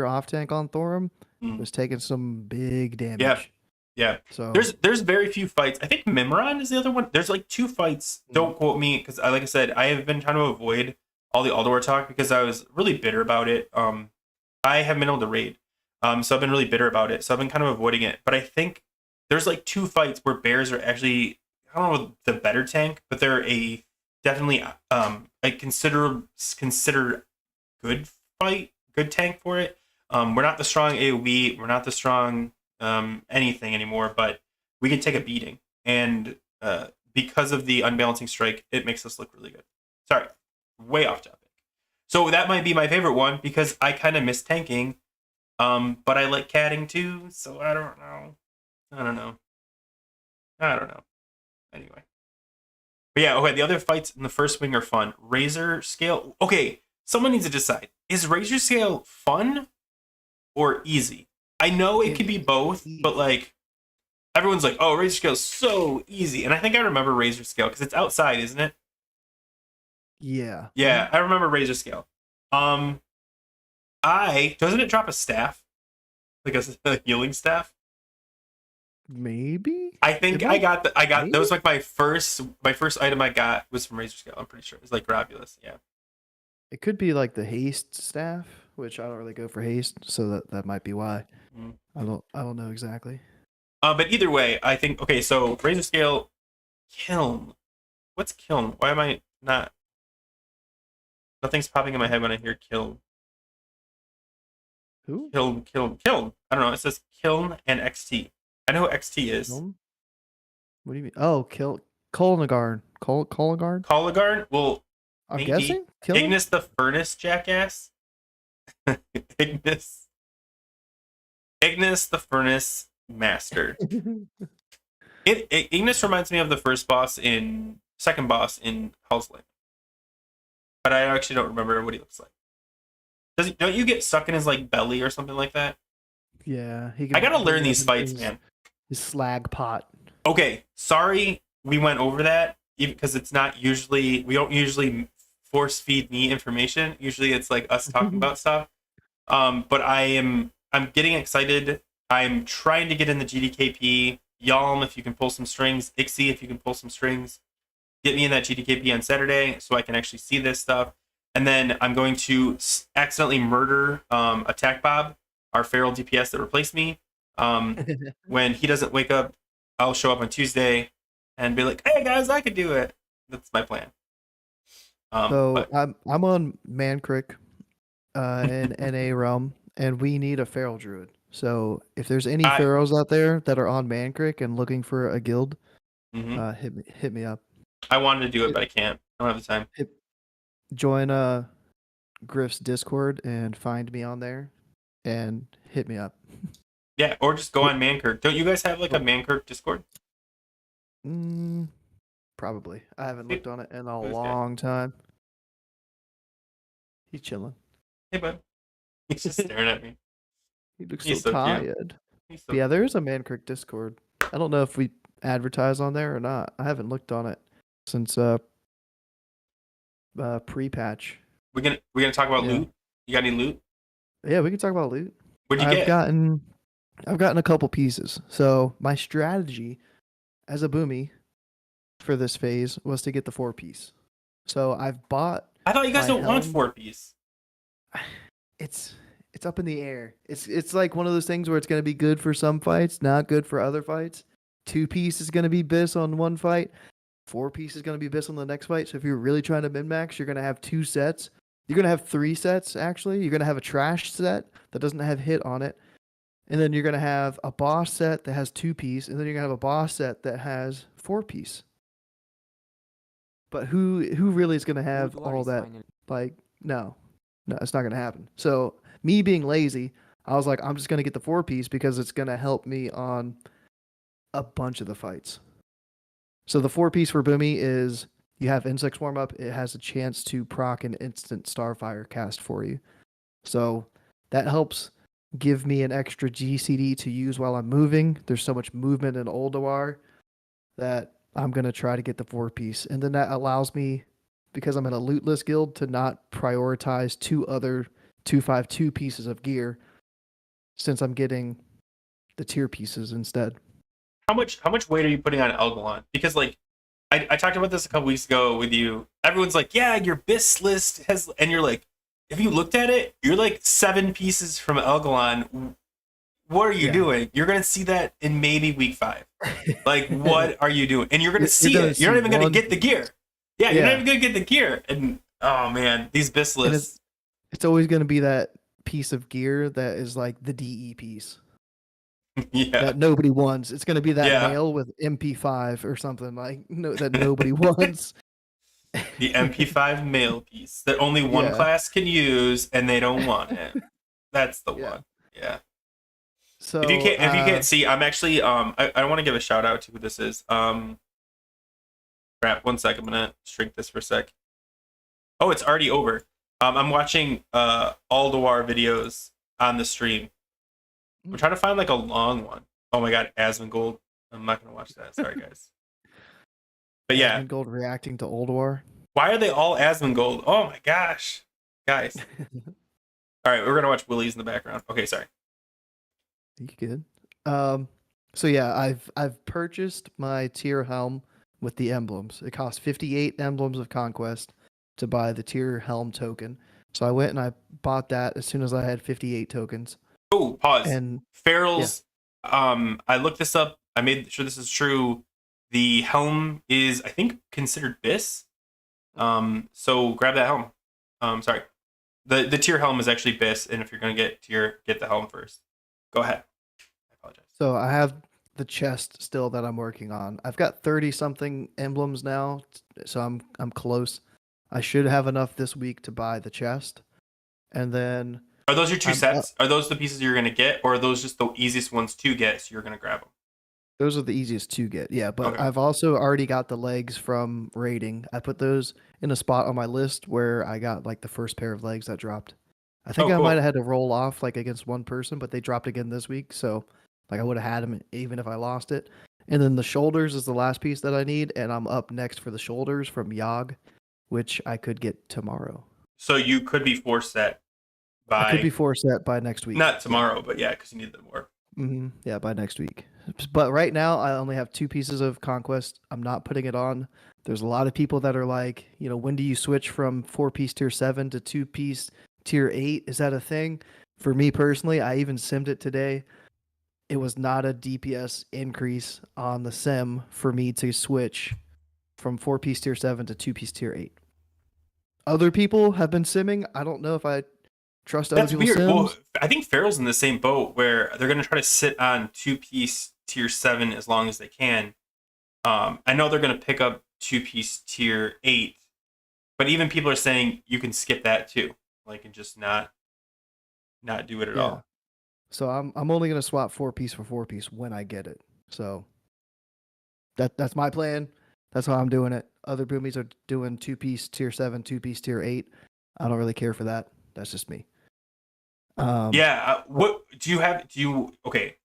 off tank on Thorum Mm. was taking some big damage. Yeah. So there's very few fights. I think Mimron is the other one. There's like 2 fights. Don't quote me because like I said, I have been trying to avoid all the Ulduar talk because I was really bitter about it. I haven't been able to raid. So I've been really bitter about it. So I've been kind of avoiding it. But I think there's like 2 fights where bears are actually, I don't know the better tank, but they're definitely a considered good fight, good tank for it. We're not the strong AoE, we're not the strong anything anymore, but we can take a beating. And because of the unbalancing strike, it makes us look really good. Sorry, way off topic. So that might be my favorite one because I kind of miss tanking. But I like catting too, so I don't know. Anyway. But yeah, okay, the other fights in the first wing are fun. Razor Scale. Okay, someone needs to decide. Is Razor Scale fun or easy? I know it can be both, but like everyone's like, oh, Razor Scale is so easy. And I think I remember Razor Scale because it's outside, isn't it? yeah. Yeah, I remember Razor Scale. Doesn't it drop a staff? Like a healing staff? Maybe. I think I got that was like my first item I got was from Razor Scale. I'm pretty sure. It was like Gravulus, yeah. It could be like the haste staff, which I don't really go for haste, so that might be why. Mm. I don't know exactly. But either way, I think okay, so Razor Scale Kiln. What's Kiln? Why am I not nothing's popping in my head when I hear Kiln. Who? Kiln. I don't know. It says Kiln and XT. I know who XT is. Kiln? What do you mean? Oh, Kolnagard. Kolnagard? Colligard? Well, I'm maybe. guessing. Kiln. Ignis the Furnace jackass. Ignis. Ignis the Furnace Master. Ignis reminds me of the second boss in Hell's Landing. But I actually don't remember what he looks like. Don't you get stuck in his like belly or something like that? Yeah, I gotta learn these fights, man. His slag pot. Okay, sorry we went over that because it's not usually we don't usually force feed me information. Usually it's like us talking about stuff. But I'm getting excited. I'm trying to get in the GDKP. Yalm, if you can pull some strings. Ixie, if you can pull some strings. Get me in that GDKP on Saturday so I can actually see this stuff. And then I'm going to accidentally murder Attack Bob, our feral DPS that replaced me. When he doesn't wake up, I'll show up on Tuesday and be like, "Hey guys, I could do it." That's my plan. I'm on Man Creek, in NA realm, and we need a feral druid. So if there's any ferals out there that are on Man Creek and looking for a guild, hit me up. I wanted to do it, but I can't. I don't have the time. Join Griff's Discord and find me on there, and hit me up. Yeah, or just go on Mankirk. Don't you guys have like a Mankirk Discord? Probably. I haven't looked on it in a long time. He's chilling. Hey, bud. He's just staring at me. He looks so tired. Yeah, there's a Man Creek Discord. I don't know if we advertise on there or not. I haven't looked on it since pre-patch. We're gonna talk about loot. You got any loot? Yeah, we can talk about loot. What'd you get? I've gotten a couple pieces. So my strategy as a boomy for this phase was to get the 4-piece. So I've bought. I thought you guys don't want 4-piece. It's up in the air. It's like one of those things where it's gonna be good for some fights, not good for other fights. 2-piece is gonna be bis on one fight. 4-piece is gonna be bis on the next fight. So if you're really trying to min max, you're gonna have 2 sets. You're gonna have 3 sets actually. You're gonna have a trash set that doesn't have hit on it. And then you're going to have a boss set that has 2-piece, and then you're going to have a boss set that has 4-piece. But who really is going to have all that? Like, no, it's not going to happen. So me being lazy, I was like, I'm just going to get the 4-piece because it's going to help me on a bunch of the fights. So the 4-piece for Boomy is you have Insect Swarm up. It has a chance to proc an instant Starfire cast for you. So that helps give me an extra GCD to use while I'm moving. There's so much movement in Ulduar that I'm going to try to get the 4-piece. And then that allows me, because I'm in a lootless guild, to not prioritize 2 other 252 pieces of gear since I'm getting the tier pieces instead. How much weight are you putting on Elgalon? Because like I talked about this a couple weeks ago with you. Everyone's like, yeah, your BIS list has, and you're like, if you looked at it, you're like 7 pieces from Elgalon. What are you doing? You're going to see that in maybe week 5. Like, what are you doing? And you're going to see it. You're not even going to get the gear. Yeah, you're not even going to get the gear. And, oh, man, these BIS lists. It's always going to be that piece of gear that is like the DE piece. That nobody wants. It's going to be that male with MP5 or something like that nobody wants. The MP5 male piece that only one class can use, and they don't want it. That's the one. Yeah. So if you can't see, I'm actually I want to give a shout out to who this is. Crap. 1 sec. I'm gonna shrink this for a sec. Oh, it's already over. I'm watching Ulduar videos on the stream. I'm trying to find like a long one. Oh my god, Asmongold. I'm not gonna watch that. Sorry, guys. But yeah, Asmongold reacting to Ulduar. Why are they all Asmongold? Oh my gosh, guys! All right, we're gonna watch Willie's in the background. Okay, sorry. You good? So yeah, I've purchased my tier helm with the emblems. It cost 58 emblems of conquest to buy the tier helm token. So I went and I bought that as soon as I had 58 tokens. Oh, pause. And Ferals. Yeah. I looked this up. I made sure this is true. The helm is, I think, considered BIS. So grab that helm. Sorry. The tier helm is actually bis, and if you're gonna get tier, get the helm first. Go ahead. I apologize. So I have the chest still that I'm working on. I've got 30 something emblems now, so I'm close. I should have enough this week to buy the chest. And then Are those your two I'm up. sets? Are those the pieces you're gonna get, or are those just the easiest ones to get? So you're gonna grab them. Those are the easiest to get. Yeah, but Okay. I've also already got the legs from raiding. I put those in a spot on my list where I got like the first pair of legs that dropped. I think Oh, I might have cool. had to roll off like against one person, but they dropped again this week, so like I would have had them even if I lost it. And then the shoulders is the last piece that I need, and I'm up next for the shoulders from Yogg, which I could get tomorrow. So you could be forced set I could be by four set by next week. not Yeah. tomorrow, but yeah, because you need them more. Yeah, by next week. But right now, I only have two pieces of conquest. I'm not putting it on. There's a lot of people that are like, when do you switch from 4-piece tier 7 to 2-piece tier 8? Is that a thing? For me personally, I even simmed it today. It was not a DPS increase on the sim for me to switch from 4-piece tier 7 to 2-piece tier 8. Other people have been simming. I don't know if I trust other That's people's weird. Well, sims. I think Farrell's in the same boat where they're gonna try to sit on 2-piece tier 7 as long as they can. I know they're gonna pick up 2-piece tier 8, but even people are saying you can skip that too, like and just not do it at Yeah. all. So I'm only gonna swap 4-piece for 4-piece when I get it. So that's my plan. That's how I'm doing it. Other boomies are doing 2-piece tier 7, 2-piece tier 8. I don't really care for that. That's just me. Yeah. But What do you have? Do you okay?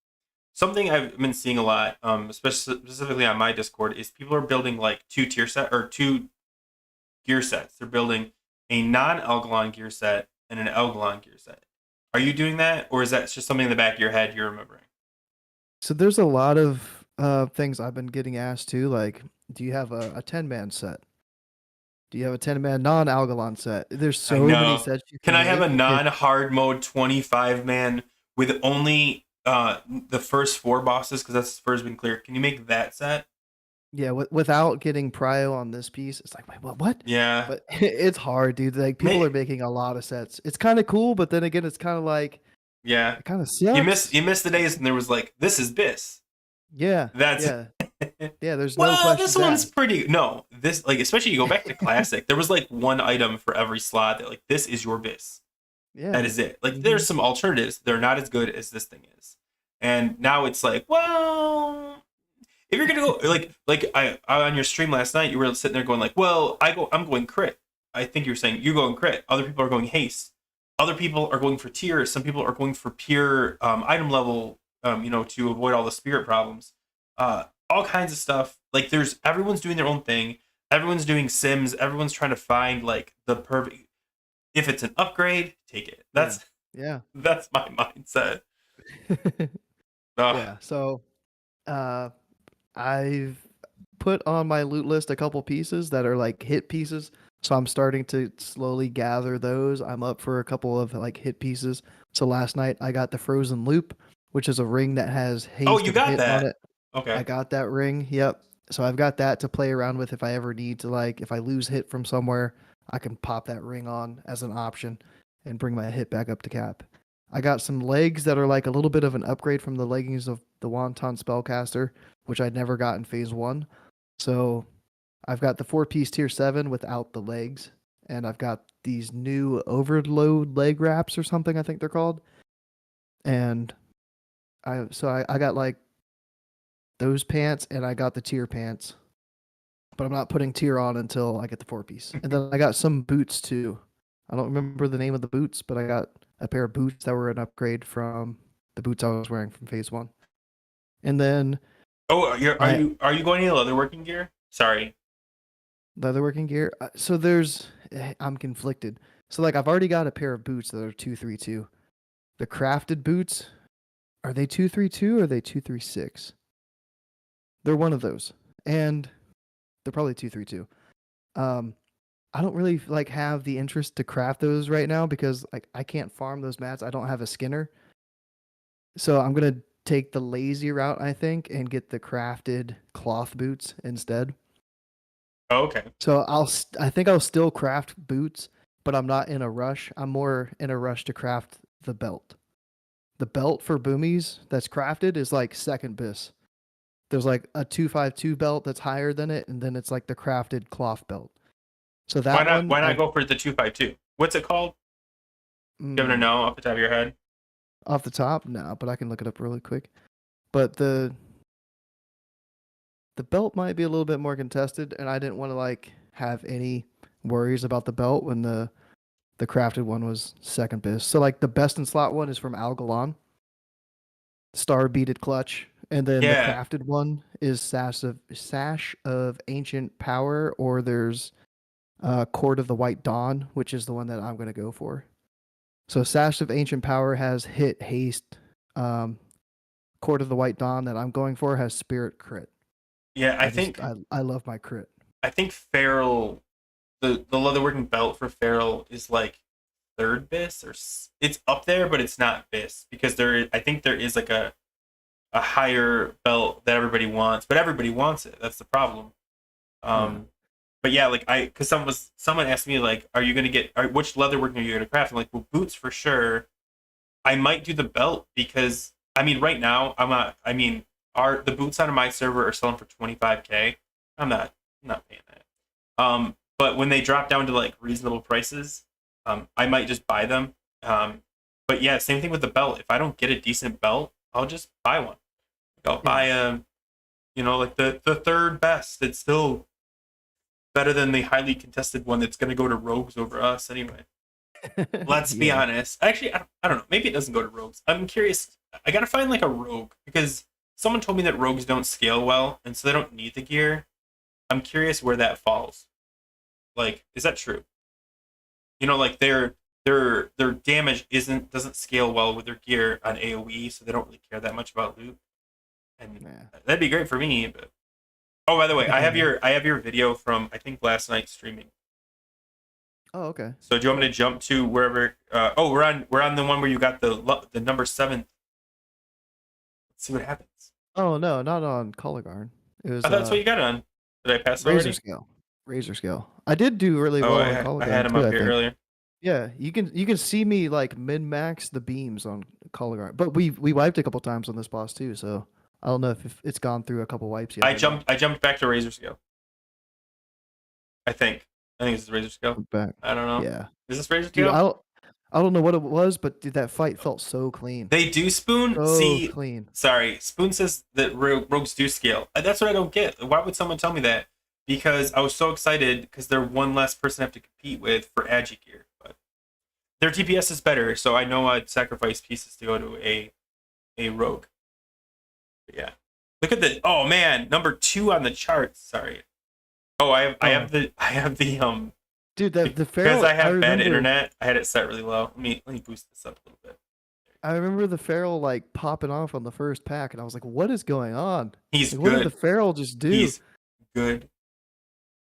Something I've been seeing a lot, specifically on my Discord, is people are building like two tier set or two gear sets. They're building a non-Elgalon gear set and an Elgalon gear set. Are you doing that, or is that just something in the back of your head you're remembering? so there's a lot of things I've been getting asked too. Like, do you have a 10-man set? Do you have a 10-man non-Algalon set? There's I so many know. sets you Can can I have a make. non-hard mode 25 man with only the first four bosses because that's first been clear? Can you make that set? Yeah, without getting prio on this piece, it's like, wait, what? Yeah. But it's hard, dude. Like people May- are making a lot of sets. It's kind of cool, but then again, it's kind of like yeah. it kind of You sucks. miss the days and there was like this is Biss. Yeah, That's yeah, yeah. There's no well, this questions one's asked. pretty. No, this like especially you go back to classic. There was like one item for every slot that like this is your Biss. That Yeah. is it. Like hmm there's some alternatives. They're not as good as this thing is. And now it's like, well, if you're gonna go like I on your stream last night, you were sitting there going like, well, I'm going crit. I think you were saying you're going crit. Other people are going haste. Other people are going for tier. Some people are going for pure item level. To avoid all the spirit problems. All kinds of stuff. Like there's everyone's doing their own thing. Everyone's doing sims. Everyone's trying to find like the perfect. If it's an upgrade, take it. Yeah. That's Yeah. that's my mindset. Ugh. Yeah. So, uh, I've put on my loot list a couple pieces that are like hit pieces. So I'm starting to slowly gather those. I'm up for a couple of like hit pieces. So last night I got the Frozen Loop, which is a ring that has Oh, haste you and got hit on that. it. I Okay. got that ring. Yep. So I've got that to play around with if I ever need to, like if I lose hit from somewhere, I can pop that ring on as an option and bring my hit back up to cap. I got some legs that are like a little bit of an upgrade from the leggings of the Wonton Spellcaster, which I'd never got in phase 1. So I've got the 4-piece tier 7 without the legs, and I've got these new overload leg wraps or something I think they're called. And I got like those pants and I got the tier pants. But I'm not putting tier on until I get the 4-piece. And then I got some boots too. I don't remember the name of the boots, but I got a pair of boots that were an upgrade from the boots I was wearing from phase 1. And then Oh, are I you going to leatherworking gear? Sorry. leatherworking gear. I'm conflicted. So like I've already got a pair of boots that are 232. The crafted boots, are they 232 or are they 236? They're one of those. And they're probably 232. I don't really like have the interest to craft those right now because like I can't farm those mats. I don't have a skinner. So I'm going to take the lazy route, I think, and get the crafted cloth boots instead. Oh, okay. So I think I'll still craft boots but I'm not in a rush. I'm more in a rush to craft the belt. The belt for boomies that's crafted is like second bis. There's like a 252 belt that's higher than it, and then it's like the crafted cloth belt. So Why that not? one, Why not go for the 252? What's it called? Do you ever mm, know off the top of your head? off the top, no, but I can look it up really quick. But the belt might be a little bit more contested, and I didn't want to like have any worries about the belt when the crafted one was second best. So like the best in slot one is from Algalon, Star Beaded Clutch, and then the Yeah, crafted one is Sash of Ancient Power, or there's Court of the White Dawn, which is the one that I'm gonna go for. So Sash of Ancient Power has hit haste. Um, Court of the White Dawn that I'm going for has Spirit Crit. yeah. I I just think I love my crit. I think Feral, the leatherworking belt for Feral is like third bis, or it's up there, but it's not bis because I think there is like a higher belt that everybody wants, but everybody wants it. That's the problem. Yeah. But yeah, like because someone asked me like, are you gonna which leatherworking are you gonna craft? I'm like, well, boots for sure. I might do the belt because I mean, right now I'm not. I mean, the boots on my server are selling for 25K. I'm not paying that. But when they drop down to like reasonable prices, I might just buy them. But yeah, same thing with the belt. If I don't get a decent belt, I'll just buy one. I'll buy like the third best. It's still better than the highly contested one that's going to go to rogues over us anyway. Let's be Yeah. honest. Actually, I don't know. Maybe it doesn't go to rogues. I'm curious. I gotta find like a rogue because someone told me that rogues don't scale well, and so they don't need the gear. I'm curious where that falls. Like, is that true? Like their damage doesn't scale well with their gear on AoE, so they don't really care that much about loot. And Yeah. that'd be great for me. But oh, by the way, I have your video from I think last night streaming. Oh, okay. So do you want me to jump to wherever? We're on the one where you got the number 7. Let's see what happens. Oh no, not on Color Guard. It was Oh, that's what you got it on. Did I pass Razor already? Scale. Razor Scale. I did do really Oh, well I on had, Color I had Guard him too, up I here think. earlier. Yeah, you can see me like min max the beams on Color Guard. But we wiped a couple times on this boss too, so I don't know if it's gone through a couple wipes yet I or not. jumped back to Razor Scale. I think. I think this is Razor Scale. Look back. I don't know. Yeah. Is this Razor Dude, Scale? I don't know what it was, but dude, that fight felt so clean. They do spoon. So See, clean. sorry, Spoon says that rogues do scale. That's what I don't get. Why would someone tell me that? Because I was so excited because they're one less person I have to compete with for Agi gear. But their DPS is better, so I know I'd sacrifice pieces to go to a rogue. But yeah, look at the. Oh man, number 2 on the charts. Sorry. Oh, I have the Dude, the because feral. I have bad internet. I had it set really low. Let me boost this up a little bit. I remember the feral like popping off on the first pack, and I was like, "What is going on? He's Like, what did the good. feral just do?" He's good.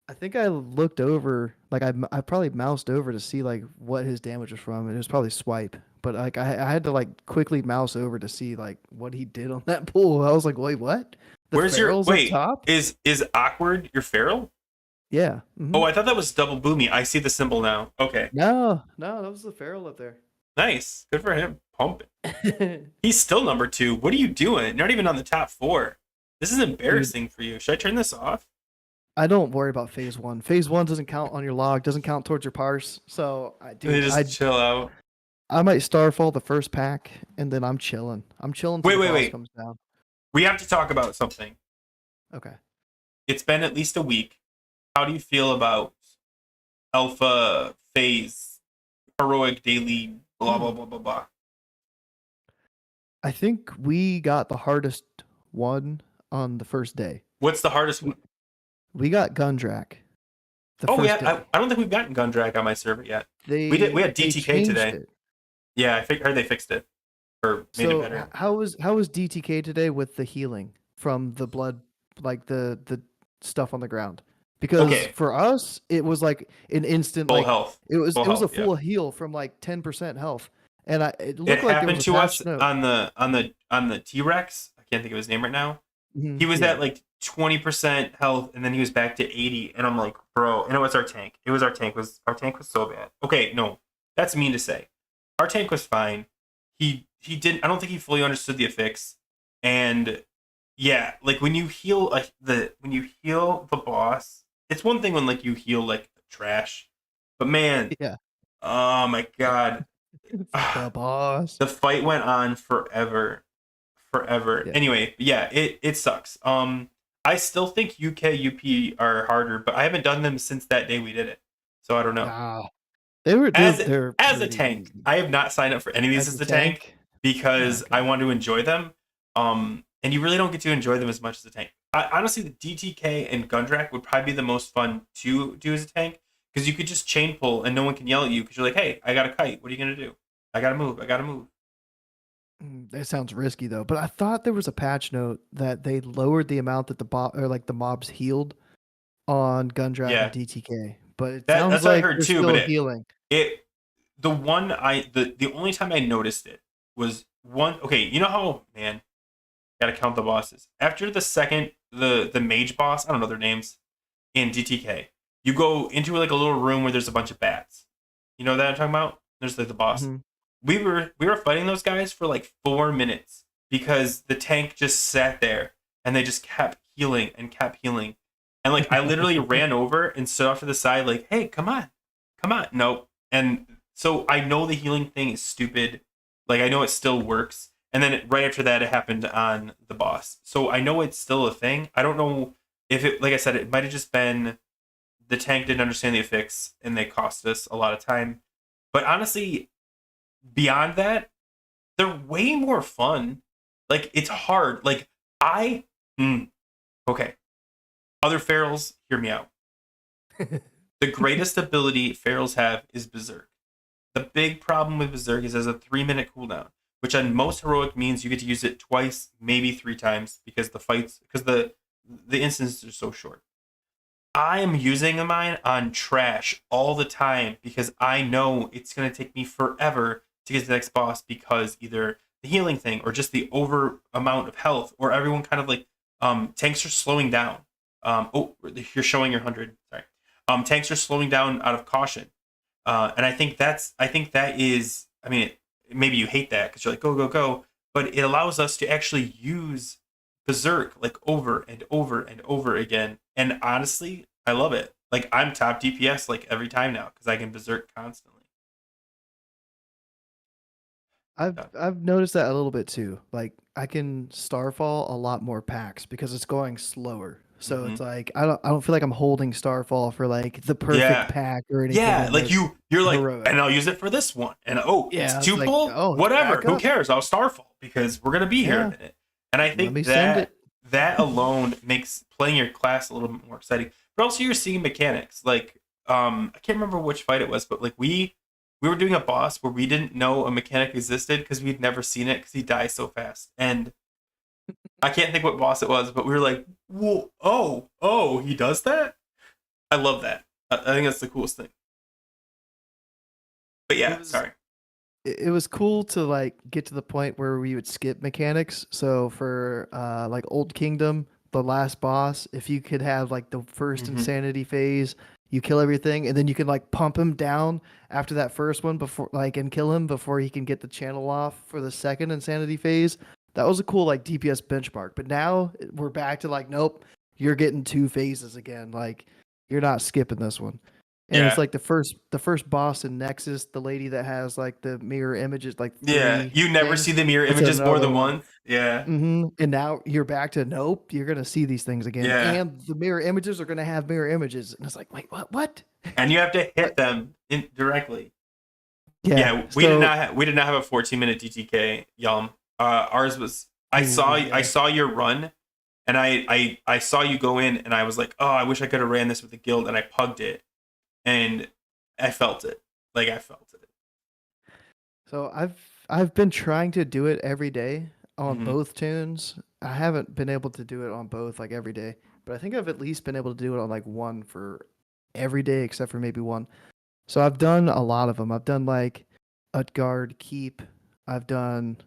I think I looked over, like I probably moused over to see like what his damage was from, and it was probably swipe. But like I had to like quickly mouse over to see like what he did on that pool. I was like, "Wait, what? The Where's your feral's up wait? top?" Is awkward your feral? Yeah. Mhm. Oh, I thought that was double boomy. I see the symbol now. Okay, No, no, that was the feral up there. nice. Good for him. Pumping. He's still number 2. What are you doing? You're not even on the top 4. This is embarrassing for you. Should I turn this off? I don't worry about phase one. Phase one doesn't count on your log, doesn't count towards your parse. So They dude, just chill out. I might starfall the first pack, and then I'm chilling. I'm chilling till Wait, the wait, boss wait. comes down. We have to talk about something. Okay. It's been at least a week. How do you feel about alpha phase heroic daily blah blah blah blah blah? I think we got the hardest one on the first day. What's the hardest one? We got Gundrak. The Oh first yeah, day. I don't think we've gotten Gundrak on my server yet. They We had they DTK changed today. it. Yeah, heard they fixed it or made it So better. how was DTK today with the healing from the blood, like the stuff on the ground? Because Okay, for us, it was like an instant, full like health. it was Full a health, yeah. full heal from like 10% health, and it It looked like there happened was a to patch us note. on the T-Rex. I can't think of his name right now. Mhm, He was yeah. at like 20% health, and then he was back to 80, and I'm like, bro, and it was our tank. Our tank was so bad. Okay, no, that's mean to say. Our tank was fine. He didn't. I don't think he fully understood the affix, and yeah, like when you heal the boss, it's one thing when like you heal like trash, but man, Yeah. oh my god, The boss. the fight went on forever. Yeah. Anyway, yeah, it sucks. I still think UK UP are harder, but I haven't done them since that day we did it, so I don't know. Ah, they're As a pretty tank, easy. I have not signed up for any of these As a as a tank tank? because I Okay. want to enjoy them. And you really don't get to enjoy them as much as a tank. Honestly, the DTK and Gundrak would probably be the most fun to do as a tank because you could just chain pull and no one can yell at you because you're like, hey, I got a kite. What are you gonna do? I gotta move. I gotta move. That sounds risky though. But I thought there was a patch note that they lowered the amount that the mobs healed on Gundrak and Yeah, DTK. But it sounds that's what I like heard they're too. But still healing. it the only time I noticed it was one. Okay, you know how man, gotta count the bosses. After the second the mage boss, I don't know their names in DTK, you go into like a little room where there's a bunch of bats. You know that I'm talking about? There's like the boss. Hmm. We were fighting those guys for like 4 minutes because the tank just sat there and they just kept healing and kept healing. And like I literally ran over and stood off to the side, like, hey, come on. Come on. Nope. And so I know the healing thing is stupid. Like I know it still works. And then right after that, it happened on the boss. So I know it's still a thing. I don't know if it, like I said, it might have just been the tank didn't understand the affix and they cost us a lot of time. But honestly, beyond that, they're way more fun. Like it's hard. Like I, okay. Other ferals, hear me out. The greatest ability ferals have is Berserk. The big problem with Berserk is it has a 3 minute cooldown, which on most heroic means you get to use it twice, maybe 3 times, because the instances are so short. I am using mine on trash all the time because I know it's gonna take me forever to get to the next boss because either the healing thing or just the over amount of health or everyone kind of like tanks are slowing down. You're showing your 100. Sorry. Tanks are slowing down out of caution. And I think that is, I mean, maybe you hate that because you're like, go, go, go. But it allows us to actually use Berserk like over and over and over again. And honestly, I love it. Like, I'm top DPS like every time now because I can Berserk constantly. Yeah. I've noticed that a little bit too. Like I can Starfall a lot more packs because it's going slower. So Hmm. it's like I don't feel like I'm holding Starfall for like the perfect Yeah. pack or anything Yeah. in Like, the you're like, heroic. and I'll use it for this one. And oh, it's Yeah, it's two like, pull? oh, it's Whatever. back Who up. cares? I'll Starfall because we're going to be here in a Yeah, minute. And I let think me send it. that alone makes playing your class a little bit more exciting. But also you're seeing mechanics. Like, I can't remember which fight it was, but like we were doing a boss where we didn't know a mechanic existed because we'd never seen it because he dies so fast. And I can't think what boss it was, but we were like, whoa, oh, he does that? I love that. I think that's the coolest thing. But It yeah, was sorry. it was cool to like get to the point where we would skip mechanics. So for like Old Kingdom, the last boss, if you could have like the first Hmm. insanity phase, you kill everything, and then you can like pump him down after that first one before like and kill him before he can get the channel off for the second insanity phase. That was a cool like DPS benchmark. But now we're back to like, nope, you're getting two phases again. Like you're not skipping this one. And it's Yeah. like the first boss in Nexus, the lady that has like the mirror images, like Yeah. three You never see things. the mirror It's images more another than one. once. Yeah. And now you're back to nope. You're gonna see these things again, Yeah. and the mirror images are gonna have mirror images, and it's like, wait, what? What? And you have to What? hit them directly. Yeah. Yeah, So, we did not have a 14-minute DTK, Yum. Ours was ooh, I yeah. saw your run and I saw you go in and I was like, "Oh, I wish I could have ran this with the guild," and I pugged it and I felt it. Like I felt it. So I've been trying to do it every day on Mhm. both tunes. I haven't been able to do it on both like every day, but I think I've at least been able to do it on like one for every day except for maybe one. So I've done a lot of them. I've done like Utgard Keep. I've done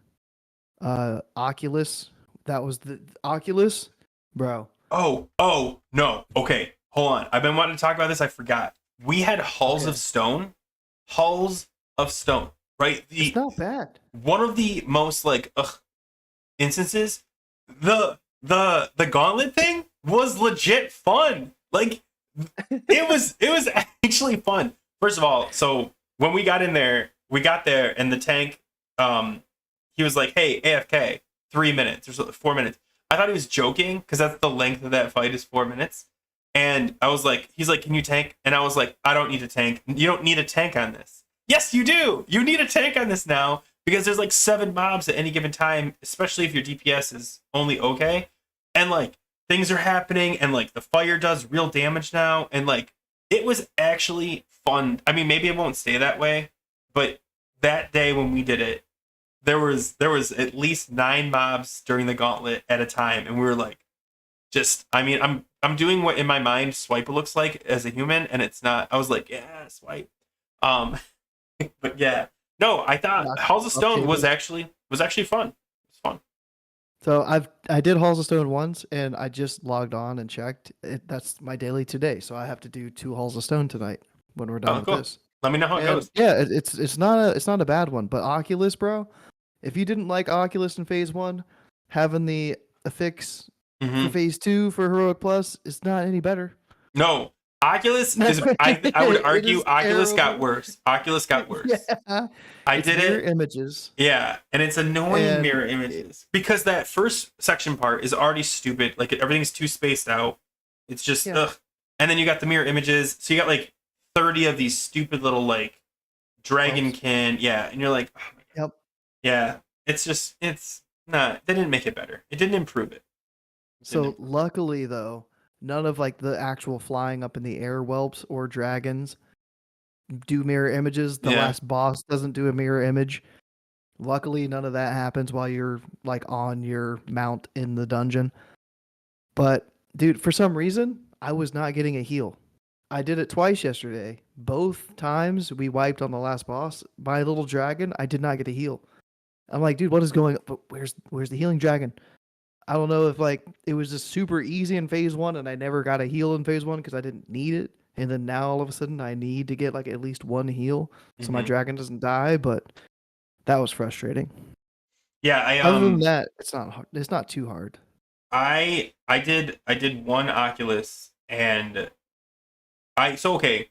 Oculus. That was the Oculus, bro. Oh, no. Okay, hold on. I've been wanting to talk about this. I forgot. We had Halls of Okay. Stone. Halls of Stone, right? It's The not bad. one of the most like instances. The gauntlet thing was legit fun. Like it was actually fun. First of all, so when we got in there, we got there and the tank he was like, "Hey, AFK, 3 minutes or 4 minutes." I thought he was joking because that's the length of that fight is 4 minutes. And I was like, he's like, "Can you tank?" And I was like, "I don't need a tank. You don't need a tank on this." Yes, you do. You need a tank on this now because there's like 7 mobs at any given time, especially if your DPS is only okay. And like things are happening and like the fire does real damage now and like it was actually fun. I mean, maybe it won't stay that way, but that day when we did it, there was at least 9 mobs during the gauntlet at a time, and we were like, just I mean, I'm doing what in my mind swipe looks like as a human, and it's not. I was like, yeah, swipe. Um, but yeah, no, I thought Knock Halls of off Stone was tables. actually fun. It was fun. So I did Halls of Stone once, and I just logged on and checked. That's my daily today. So I have to do 2 Halls of Stone tonight when we're done Oh, with cool. this. Let me know how it And goes. yeah, it's not a bad one. But Oculus, bro, if you didn't like Oculus in Phase One, having the affix for Hmm. Phase Two for Heroic Plus is not any better. No, Oculus is. I would It argue is Oculus got terrible. worse. Oculus got worse. Yeah, I it's did mirror it. images, Yeah, and it's annoying and mirror images because that first section part is already stupid. Like everything's too spaced out. It's just yeah. ugh. And then you got the mirror images. So you got like 30 of these stupid little like Whelps. dragonkin. Yeah, and you're like, oh my god. Yep. Yeah, it's not. They didn't make it better. It didn't improve it. It didn't So improve it. luckily though, none of like the actual flying up in the air whelps or dragons do mirror images. The Yeah. last boss doesn't do a mirror image. Luckily, none of that happens while you're like on your mount in the dungeon. But dude, for some reason, I was not getting a heal. I did it twice yesterday. Both times we wiped on the last boss. My little dragon, I did not get a heal. I'm like, dude, what is going on? But where's the healing dragon? I don't know if like it was just super easy in Phase One and I never got a heal in Phase One because I didn't need it. And then now all of a sudden I need to get like at least one heal so my Hmm. dragon doesn't die, but that was frustrating. Yeah. Other than that, it's not hard. It's not too hard. I did one Oculus and okay.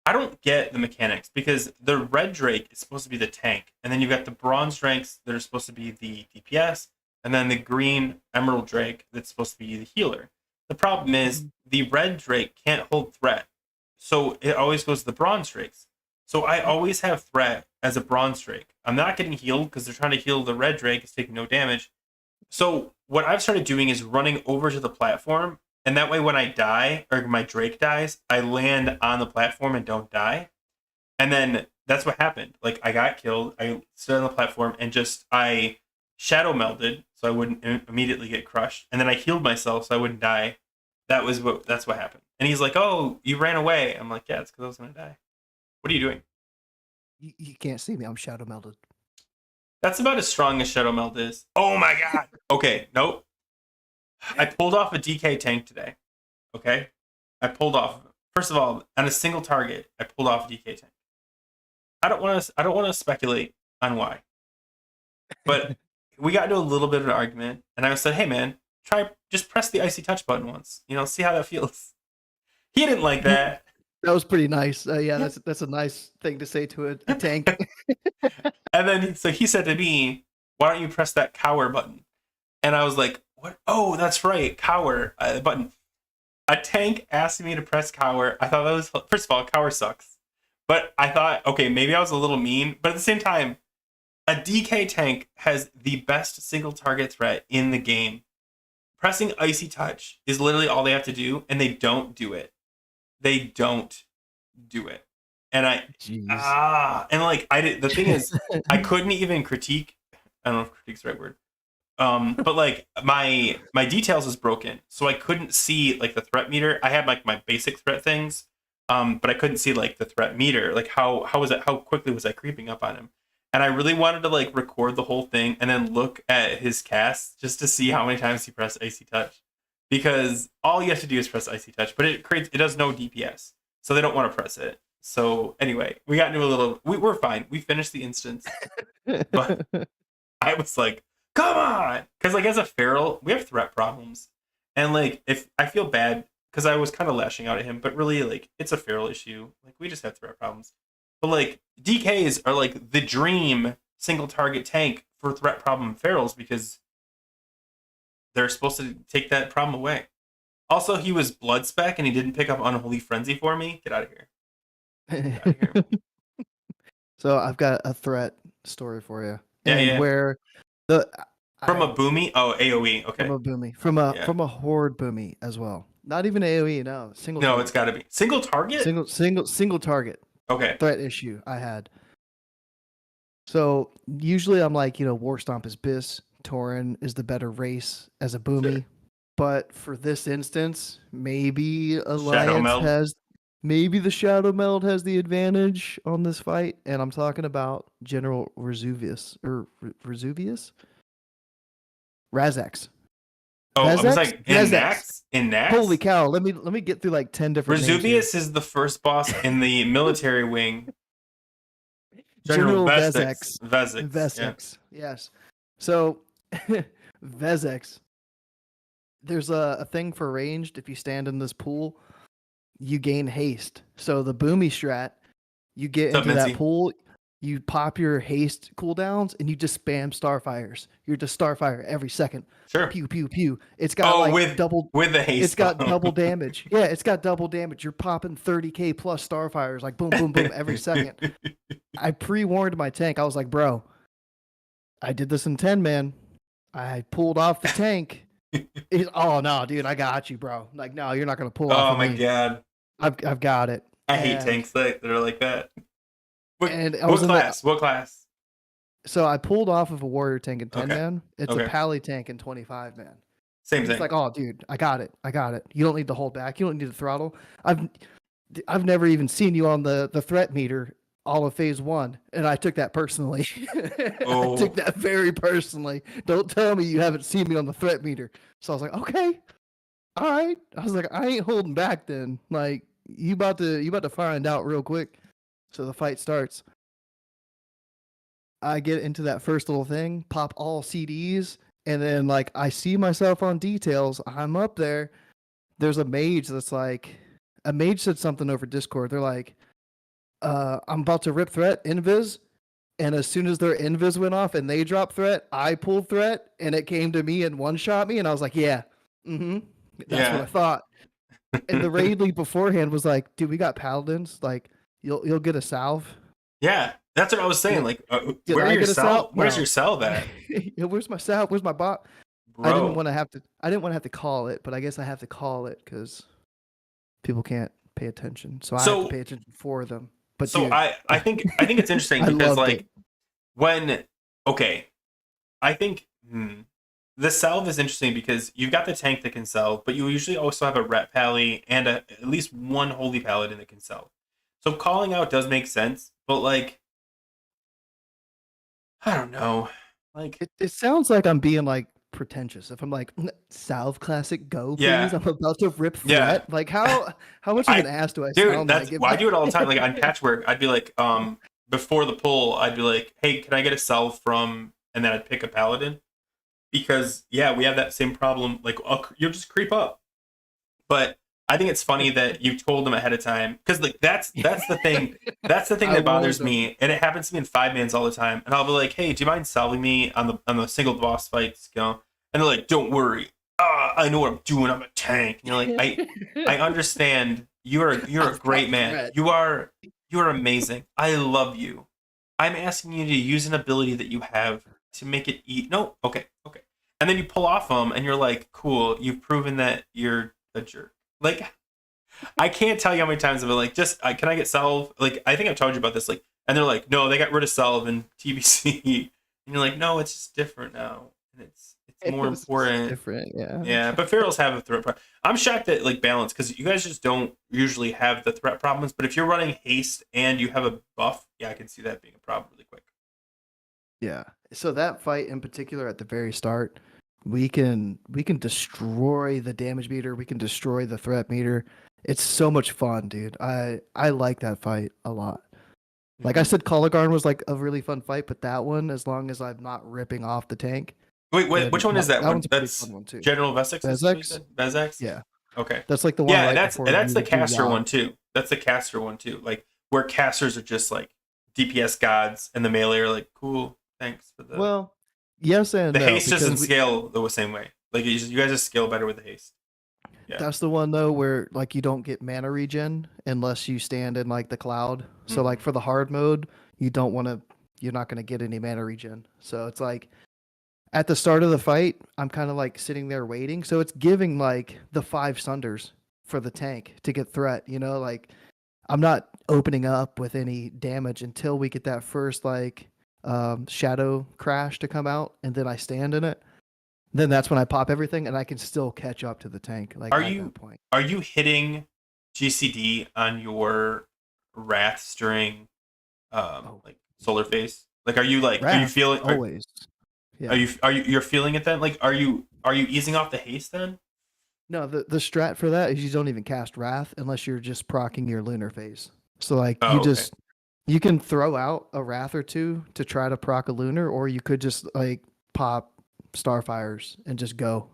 I don't get the mechanics because the red drake is supposed to be the tank, and then you've got the bronze drakes that are supposed to be the DPS, and then the green emerald drake that's supposed to be the healer. The problem is Mhm. the red drake can't hold threat, so it always goes to the bronze drakes. So I always have threat as a bronze drake. I'm not getting healed because they're trying to heal the red drake. It's taking no damage. So what I've started doing is running over to the platform, and that way when I die or my Drake dies, I land on the platform and don't die. And then that's what happened. Like I got killed, I stood on the platform and just I shadow melded so I wouldn't immediately get crushed, and then I healed myself so I wouldn't die. That's what happened. And he's like, "Oh, you ran away." I'm like, "Yeah, it's because I was gonna die." What are you doing? You can't see me. I'm shadow melded. That's about as strong as shadow meld is. Oh my god. Okay, nope. I pulled off a DK tank today. Okay, I pulled off. First of all, on a single target, I pulled off a DK tank. I don't want to. I don't want to speculate on why, but we got into a little bit of an argument, and I said, "Hey, man, try just press the icy touch button once. See how that feels." He didn't like that, That was pretty nice. Yeah, that's a nice thing to say to a tank. and then so he said to me, "Why don't you press that cower button?" And I was like, "What? Oh, that's right, cower button." A tank asked me to press cower. I thought that was first of all, cower sucks. But I thought, okay, maybe I was a little mean. But at the same time, a DK tank has the best single target threat in the game. Pressing icy touch is literally all they have to do, and they don't do it. They don't do it. And Jeez. and like I did. The thing is, I couldn't even critique. I don't know if critique's the right word. But like my details is broken, so I couldn't see like the threat meter. I had like my basic threat things, but I couldn't see like the threat meter. Like how was it? How quickly was I creeping up on him? And I really wanted to like record the whole thing and then look at his cast just to see how many times he pressed icy touch. because all you have to do is press Icy Touch, but it does no DPS, so they don't want to press it. So anyway, we got into a little. We're fine. We finished the instance, but I was like, "Come on!" Because like as a feral, we have threat problems, and like if I feel bad because I was kind of lashing out at him, but really like it's a feral issue. Like we just have threat problems. But like DKs are like the dream single target tank for threat problem ferals because they're supposed to take that problem away. Also, he was blood spec and he didn't pick up Unholy Frenzy for me. Get out of here. Get out of here. So I've got a threat story for you. Yeah, and yeah. where the From a boomy? Oh, AoE. Okay. From a boomy. From a horde boomy as well. Not even AoE, no. Single No, target. it's got to be. Single target? Single target. Okay. Threat issue I had. So usually I'm like, War Stomp is Biss. Tauren is the better race as a boomy. Sure. But for this instance, maybe Alliance maybe the Shadow Meld has the advantage on this fight. And I'm talking about General Rezuvius. Razex. Oh, Razex? I was like, in Nax? Holy cow. Let me get through like 10 different Rezuvius is the first boss in the military wing. General Vezex. Yeah. Yes. So Vezex. There's a thing for ranged. If you stand in this pool, you gain haste. So the boomy strat, you get into that pool, you pop your haste cooldowns, and you just spam Starfires. You're just Starfire every second. Sure. Pew pew pew. It's got with the haste. It's got double damage. Yeah, it's got double damage. You're popping 30k plus Starfires, like boom boom boom every second. I pre-warned my tank. I was like, bro, I did this in 10 man. I pulled off the tank. Oh no, dude, I got you, bro. Like, no, you're not gonna pull off. Oh my god, I've got it. I hate tanks that are like that. What class? So I pulled off of a warrior tank in 10 man. It's a pally tank in 25 man. Same thing. It's like, oh, dude, I got it. You don't need to hold back. You don't need to throttle. I've never even seen you on the threat meter all of phase 1, and I took that personally. I took that very personally. Don't tell me you haven't seen me on the threat meter. So I was like, okay, all right. I was like, I ain't holding back then. Like, you about to find out real quick. So the fight starts. I get into that first little thing, pop all CDs, and then like I see myself on details. I'm up there. There's a mage that's like, a mage said something over Discord. They're like, I'm about to rip threat, invis, and as soon as their invis went off and they dropped threat, I pulled threat, and it came to me and one-shot me, and I was like, that's what I thought. And the raid lead beforehand was like, dude, we got paladins, like, you'll get a salve. Yeah, that's what I was saying. Like, where's your salve? Where's your salve at? Where's my salve? Where's my bot? Bro. I didn't want to have to call it, but I guess I have to call it because people can't pay attention, so I have to pay attention for them. But so dude, I think it's interesting because like I think the salve is interesting because you've got the tank that can salve, but you usually also have a ret pally and at least one holy paladin that can salve. So calling out does make sense, but like I don't know, like it sounds like I'm being like pretentious if I'm like salve classic go please. I'm about to rip threat. Like how much of an ass do I sound like? I do it all the time. Like on patchwork, I'd be like before the pull, I'd be like, hey, can I get a salve from, and then I'd pick a paladin because we have that same problem. Like you'll just creep up, but I think it's funny that you told them ahead of time because like that's the thing. That's the thing that bothers me, and it happens to me in 5-mans all the time. And I'll be like, "Hey, do you mind salving me on the single boss fights?" And they're like, "Don't worry, I know what I'm doing. I'm a tank." And you're like, I understand. You're a great man. You are amazing. I love you. I'm asking you to use an ability that you have to make it eat. No, okay. And then you pull off them, and you're like, "Cool. You've proven that you're a jerk." Like, I can't tell you how many times I've been like, just can I get salve? Like, I think I've told you about this. Like, and they're like, no, they got rid of salve in TBC, and you're like, no, it's just different now, and it's more important. Different, yeah. Yeah, but ferals have a threat problem. I'm shocked at like balance because you guys just don't usually have the threat problems. But if you're running haste and you have a buff, I can see that being a problem really quick. Yeah. So that fight in particular at the very start, we can destroy the damage meter. We can destroy the threat meter. It's so much fun, dude. I like that fight a lot. Like I Mhm. said, Kalagarn was like a really fun fight, but that one, as long as I'm not ripping off the tank, Wait, then which one is that that one? one's a pretty That's fun one too. General Vessex, is what you Bezex, said? Bezex? yeah, Okay. that's like the one Yeah, and right that's before and that's you the do caster WoW. one too. That's the caster one too. Like where casters are just like DPS gods and the melee are like, cool, thanks for Well, yes and the no, haste because doesn't scale the same way. Like you guys just scale better with the haste. Yeah. that's the one though where like you don't get mana regen unless you stand in like the cloud. So like Mhm. for the hard mode, you don't want to you're not going to get any mana regen. So it's like at the start of the fight, I'm kind of like sitting there waiting. So it's giving like the 5 sunders for the tank to get threat, like I'm not opening up with any damage until we get that first like shadow crash to come out and then I stand in it. Then that's when I pop everything and I can still catch up to the tank like Are at you that point. are you hitting GCD on your wraths during Oh, like solar phase? Like are you wrath feeling always. are Yeah. you you're feeling it then? Like are you easing off the haste then? No, the strat for that is you don't even cast wrath unless you're just procking your lunar phase. So like Oh, okay. you can throw out a wrath or two to try to proc a lunar, or you could just like pop starfires and just go.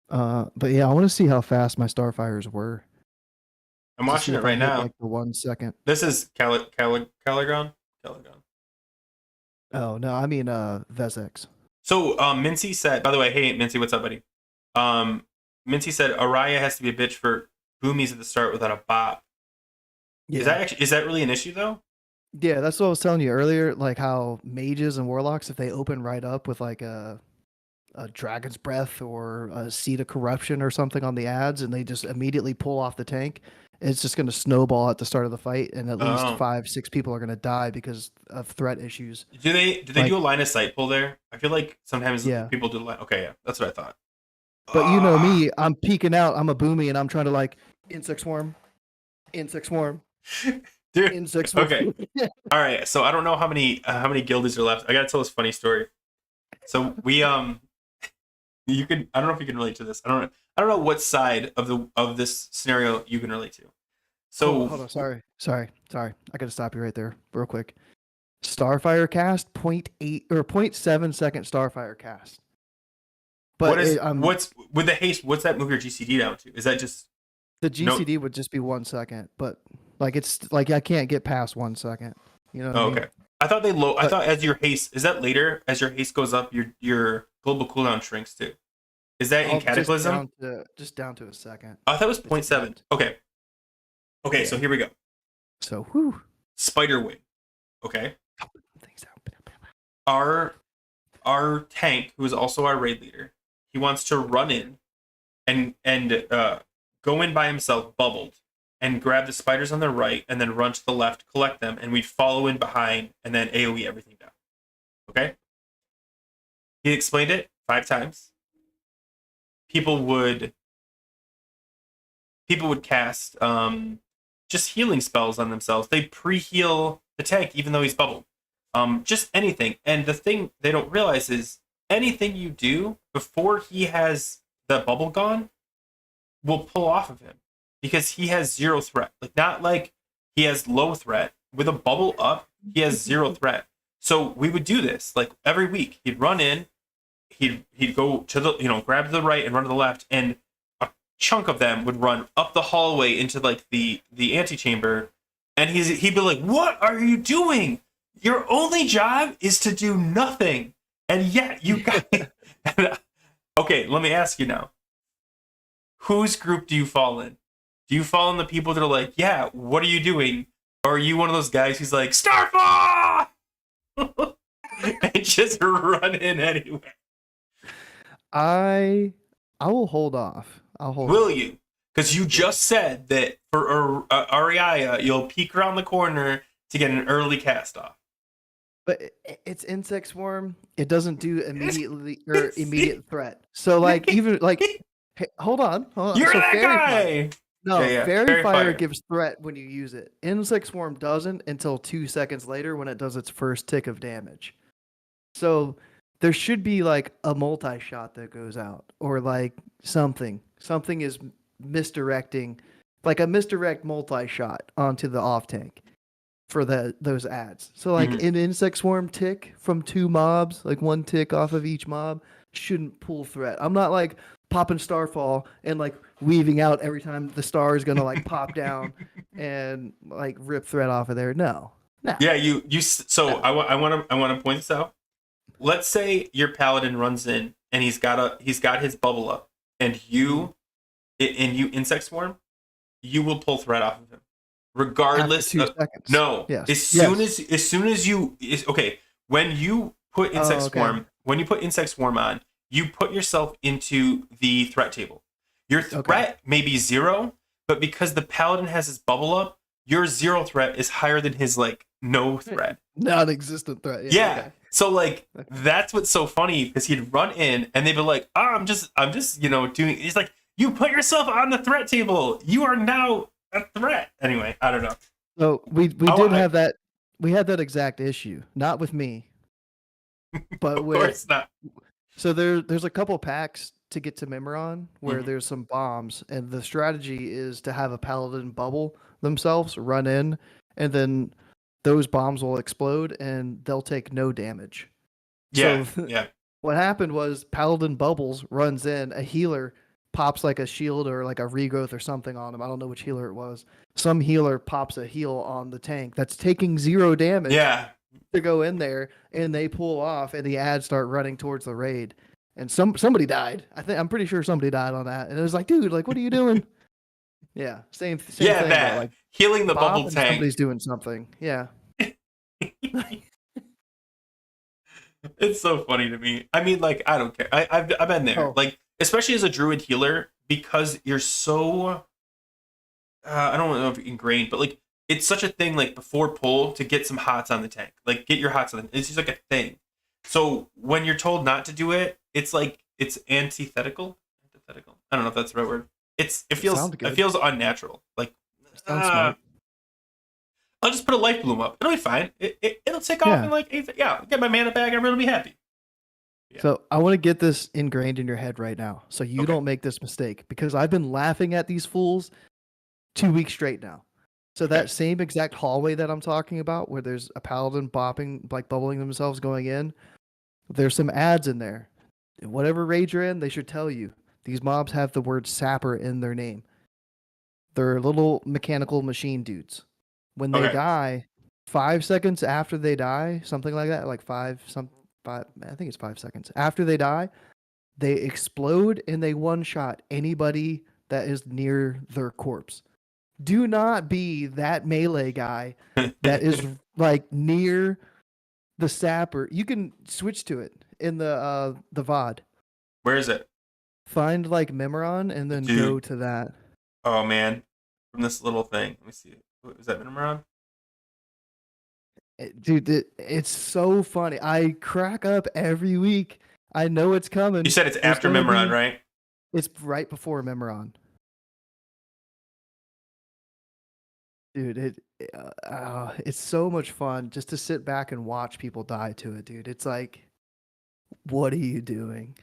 But yeah, I want to see how fast my starfires were I'm to watching see it if I right hit now. like the 1 second. This is Caligon. Caligon. Oh no, I mean Vezex. So Mincy said, by the way, hey Mincy, what's up, buddy? Um Mincy said Araya has to be a bitch for boomies at the start without a bop. Yeah. Is that really an issue though? Yeah, that's what I was telling you earlier, like how mages and warlocks, if they open right up with like a dragon's breath or a seed of corruption or something on the ads and they just immediately pull off the tank, it's just going to snowball at the start of the fight and at least Oh. 5 6 people are going to die because of threat issues. Do they Like, do a line of sight pull there? I feel like sometimes yeah, people do the line. Okay, yeah, that's what I thought. but you know Ah, me, I'm peeking out, I'm a boomy and I'm trying to like insect swarm, insect swarm, dude. insect swarm. Okay. All right. So I don't know how many guildies are left. I gotta tell this funny story. So we you can I don't know if you can relate to this. I don't know what side of this scenario you can relate to. So Hold on, sorry, I gotta stop you right there real quick. Starfire cast 0.8 or 0.7 second Starfire cast, but I'm what's with the haste? What's that move your GCD down to? Is that just the no? GCD would just be 1 second, but like it's like I can't get past 1 second. You know what I Oh, mean? okay. I thought they low. I But thought as your haste is that later as your haste goes up, your global cooldown shrinks too. Is that in I'll Cataclysm? just down to a second. I thought it was It's point 0.7. capped. Okay. Okay. So Yeah. here we go. So whew. Spider wing. Okay. Things out. Our tank, who is also our raid leader, he wants to run in and go in by himself, bubbled, and grab the spiders on the right, and then run to the left, collect them, and we'd follow in behind, and then AOE everything down. Okay. He explained it 5 times. People would cast just healing spells on themselves. They pre-heal the tank even though he's bubbled. Just anything. And the thing they don't realize is anything you do before he has the bubble gone will pull off of him because he has 0 threat. Like not like he has low threat. With a bubble up, he has 0 threat. So we would do this like every week. He'd run in, he'd go to the grab to the right and run to the left, and a chunk of them would run up the hallway into like the antechamber, and he'd be like, "What are you doing? Your only job is to do nothing, and yet you got." Okay, let me ask you now. Whose group do you fall in? Do you fall in the people that are like, "Yeah, what are you doing?" Or are you one of those guys who's like, "Starfall!" and just run in anyway? I will hold off. I'll hold Will off. you? Because you just said that for Ariaya, you'll peek around the corner to get an early cast off. But it's insect swarm. It doesn't do immediate threat. So like even like hey, hold on. You're So that fairy fire. guy! No, Yeah. fairy Fairy fire fire. gives threat when you use it. Insect swarm doesn't until 2 seconds later when it does its first tick of damage. So there should be like a multi-shot that goes out, or like something is misdirecting, like a misdirect multi-shot onto the off tank for those ads. So like Mhm. an insect swarm tick from 2 mobs, like 1 tick off of each mob, shouldn't pull threat. I'm not like popping starfall and like weaving out every time the star is gonna like pop down and like rip threat off of there. No, no, Yeah, you. So no. I want to point this out. Let's say your paladin runs in and he's got his bubble up, and you insect swarm, you will pull threat off of him, After regardless. 2 seconds. No, Yes. as soon Yes. as you is okay. When you put insect Oh, okay. swarm, when you put insect swarm on, you put yourself into the threat table. Your Okay. threat may be 0, but because the paladin has his bubble up, your 0 threat is higher than his like no threat. Non-existent threat. Yeah. Yeah. Okay. So like Okay. that's what's so funny, because he'd run in and they'd be like, "Oh, I'm just doing." He's like, "You put yourself on the threat table. You are now a threat." Anyway, I don't know. So we Oh, did have that. We had that exact issue, not with me, but Of with. course not. So there's a couple packs to get to Memoron where Mhm. there's some bombs, and the strategy is to have a paladin bubble themselves, run in, and then those bombs will explode and they'll take no damage. Yeah, So yeah, what happened was paladin bubbles runs in, a healer pops like a shield or like a regrowth or something on him. I don't know which healer it was. Some healer pops a heal on the tank that's taking 0 damage yeah. to go in there, and they pull off and the ads start running towards the raid. And somebody died. I'm pretty sure somebody died on that. And it was like, dude, like what are you doing? Yeah, same Yeah, thing though. that Like healing the bop bubble and tank. somebody's doing something. Yeah. It's so funny to me. I mean, like, I don't care. I've been there. Oh, Like, especially as a druid healer, because you're so I don't know if ingrained, but like it's such a thing. Like before pull to get some hots on the tank, like get your hots on. It's just like a thing. So when you're told not to do it, it's like it's antithetical. Antithetical. I don't know if that's the right word. It it feels sounds good. unnatural. Like Sounds uh, smart. I'll just put a life bloom up. It'll be fine. It'll take off Yeah. in like get my mana back. Everyone will be happy. Yeah. So I want to get this ingrained in your head right now, so you Okay. don't make this mistake, because I've been laughing at these fools 2 weeks straight now. So Okay. that same exact hallway that I'm talking about, where there's a paladin bopping, like bubbling themselves going in, there's some ads in there. Whatever raid you're in, they should tell you these mobs have the word sapper in their name. They're little mechanical machine dudes. When they Okay. die, 5 seconds after they die, something like that, like five, I think it's 5 seconds after they die, they explode and they one shot anybody that is near their corpse. Do not be that melee guy that is like near the sapper. You can switch to it in the VOD. Where is it, Find like Memoron and then go dude? to that. Oh man, from this little thing. Let me see. Is that Minimron? Dude, it's so funny. I crack up every week. I know it's coming. You said it's There's after gonna Mimron, be. right? It's right before Memoron. Dude, it's so much fun just to sit back and watch people die to it, dude. It's like, what are you doing?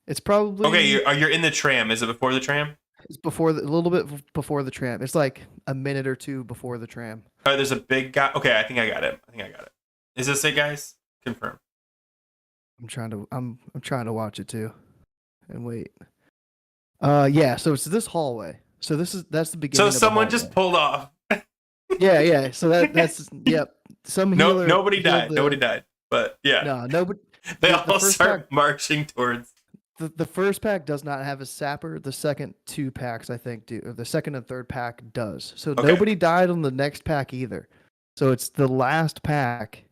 It's Okay, probably you're in the tram. Is it before the tram? it's before a little bit before the tram. It's like a minute or two before the tram. There's a big guy. Okay, I think I got it. Is this it, guys? Confirm. I'm trying to watch it too, and wait. Yeah. So it's this hallway. So that's the beginning So of the someone hallway. just pulled off. Yeah. So that's yep. Some No, healer. nobody healed died. Nobody died. But yeah, No, nobody. they The all first start pack. marching towards. The first pack does not have a sapper. The second 2 packs, I think, do. Or the second and third pack does. So Okay. nobody died on the next pack either. So it's the last pack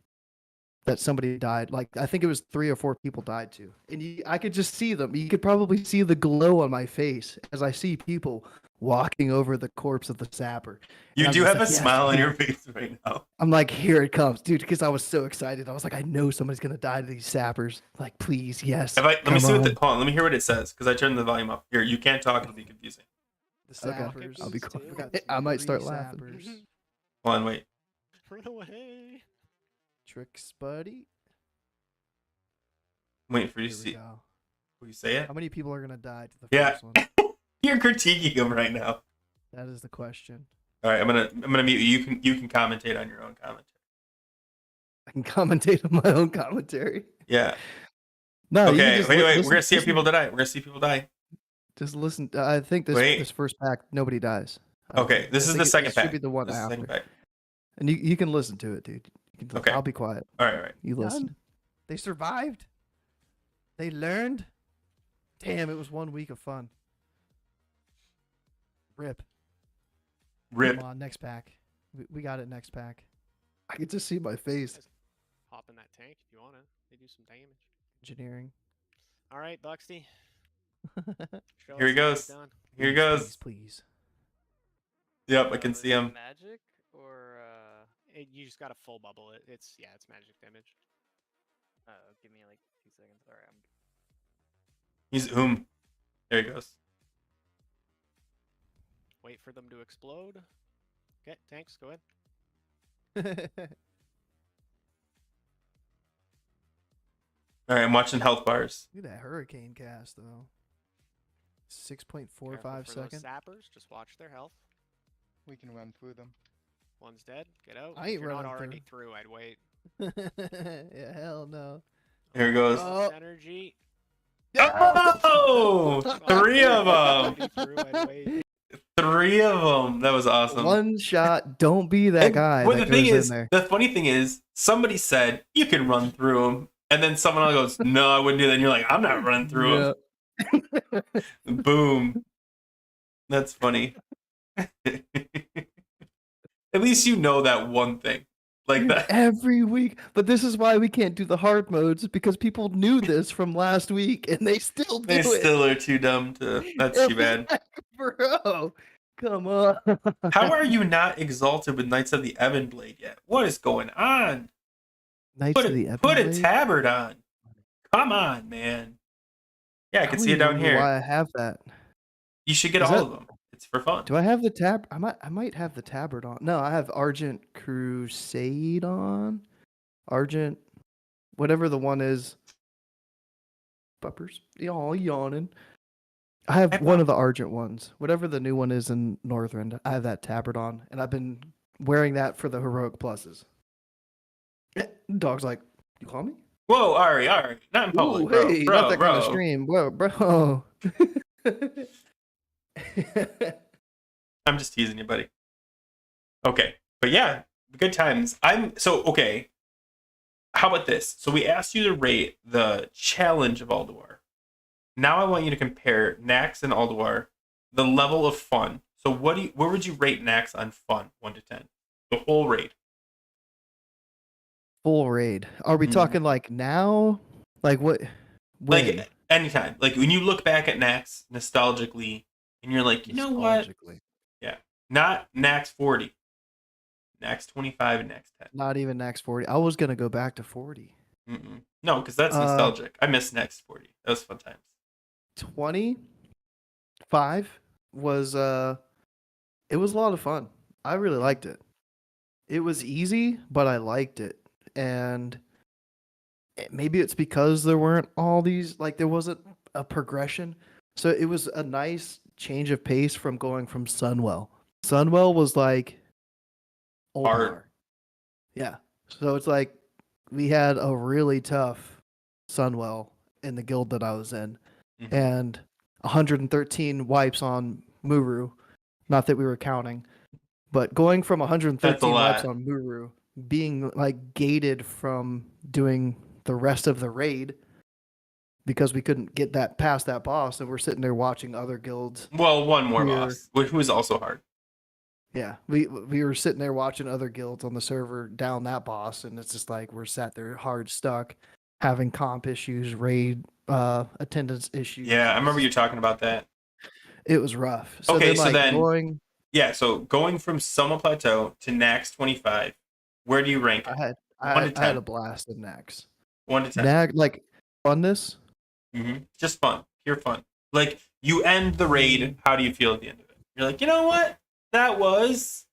that somebody died. Like I think it was 3 or 4 people died to, and I could just see them. You could probably see the glow on my face as I see people walking over the corpse of the sapper. You I'm do just have like, a yes, smile on dude. your face right now. I'm like, here it comes, dude, because I was so excited. I was like, I know somebody's gonna die to these sappers. Like, please, yes. Let me come see on. hold on. Let me hear what it says, because I turned the volume up. Here, you can't talk. It'll be confusing. The Okay. sappers. I'll be Still quiet. I might start laughing. sappers. Hold on, wait. Run away. Tricks, buddy. I'm waiting for you to Here we see. go. Will you say it? How many people are gonna die to the Yeah. first one? You're critiquing him right now. That is the question. All right, I'm gonna mute you. You can commentate on your own commentary. I can commentate on my own commentary. Yeah. No, you can Okay. just Wait. listen, We're gonna see if listen, people die. We're gonna see people die. just listen. I think this Wait. this first pack nobody dies. Okay. This is the second This pack. should be the one This is the after. second pack. And you can listen to it, dude. You can, Okay. I'll be quiet. All right. All right. You listen. They survived. They learned. Damn, it was 1 week of fun. Rip. Rip. Come on, next pack. We got it next pack. I can just see my face. Hop in that tank if you want to. They do some damage. Engineering. All right, Buxty. Show Here he us what goes. you've done. Here he goes. Please. Yep, I can see him. Magic or You just got a full bubble. It's magic damage. give me like 2 seconds. All right, He's There he goes. Wait for them to explode. Okay, tanks, go ahead. All right, I'm watching health bars. Look at that hurricane cast though. 6.45 Careful for those seconds. sappers. Just watch their health. We can run through them. One's dead. Get out. I ain't if you're not running already through, I'd wait. Yeah, hell no. Here he goes. Oh. Energy. Oh, three of them. Already through, I'd wait. 3 of them. That was awesome. One shot. Don't be that And- guy. Well, that the thing goes is, in there. the funny thing is, somebody said you can run through them, and then someone else goes, "No, I wouldn't do that." And you're like, "I'm not running through them." Boom. That's funny. At least you know that one thing, like that. Every week. But this is why we can't do the hard modes because people knew this from last week and they still do They it. still are too dumb to. That's too bad. Bro, come on. How are you not exalted with Knights of the Ebon Blade yet? What is going on? Knights Put of the a, Ebon put a Blade? tabard on. Come on, man. Yeah, I can don't see it even down know here. Why I have that? You should get Is all that- of them. It's for fun. Do I have the tab? I might have the tabard on. No, I have Argent Crusade on. Argent, whatever the one is. Buppers, y'all yawning. I have Hey, one Bob. of the Argent ones. Whatever the new one is in Northrend, I have that tabard on, and I've been wearing that for the heroic pluses. Dog's like, you call me? Whoa, Ari, not in public, Ooh, bro. hey, bro, not that bro. kind of stream, bro. I'm just teasing you, buddy. Okay, but yeah, good times. Okay. How about this? So we asked you to rate the challenge of Ulduar. Now I want you to compare Nax and Ulduar, the level of fun. So where would you rate Nax on fun, 1 to 10? The whole raid. Full raid. Are we Mhm. talking like now? Like what? When? Like anytime. Like when you look back at Nax nostalgically, and you're like, you know what? Nostalgically. Not Nax 40. Nax 25 and Nax 10. Not even Nax 40. I was gonna go back to 40. Mm-mm. No, because that's Uh, nostalgic. I miss Nax 40. That was fun times. 25 was it was a lot of fun. I really liked it. It was easy, but I liked it. And maybe it's because there weren't all these, like there wasn't a progression. So it was a nice change of pace from going from Sunwell. Sunwell was like Hard. Ulduar. Yeah. So it's like we had a really tough Sunwell in the guild that I was in. Mhm. And 113 wipes on Muru. Not that we were counting, but going from 113 wipes lot. on Muru, being like gated from doing the rest of the raid because we couldn't get that past that boss, and we're sitting there watching other guilds. Well, one more Here. boss, which was also hard. Yeah, we were sitting there watching other guilds on the server down that boss, and it's just like we're sat there hard stuck, having comp issues, raid attendance issues. Yeah, I remember you talking about that. It was rough. So Okay, then, so like, then- going, Yeah, so going from Summer Plateau to Nax 25, where do you rank it? I had 1 to I had 10. a blast in Nax. 1 to 10. Nag, like funness. Just fun. Pure fun. Like, you end the raid, how do you feel at the end of it? You're like, you know what? That was...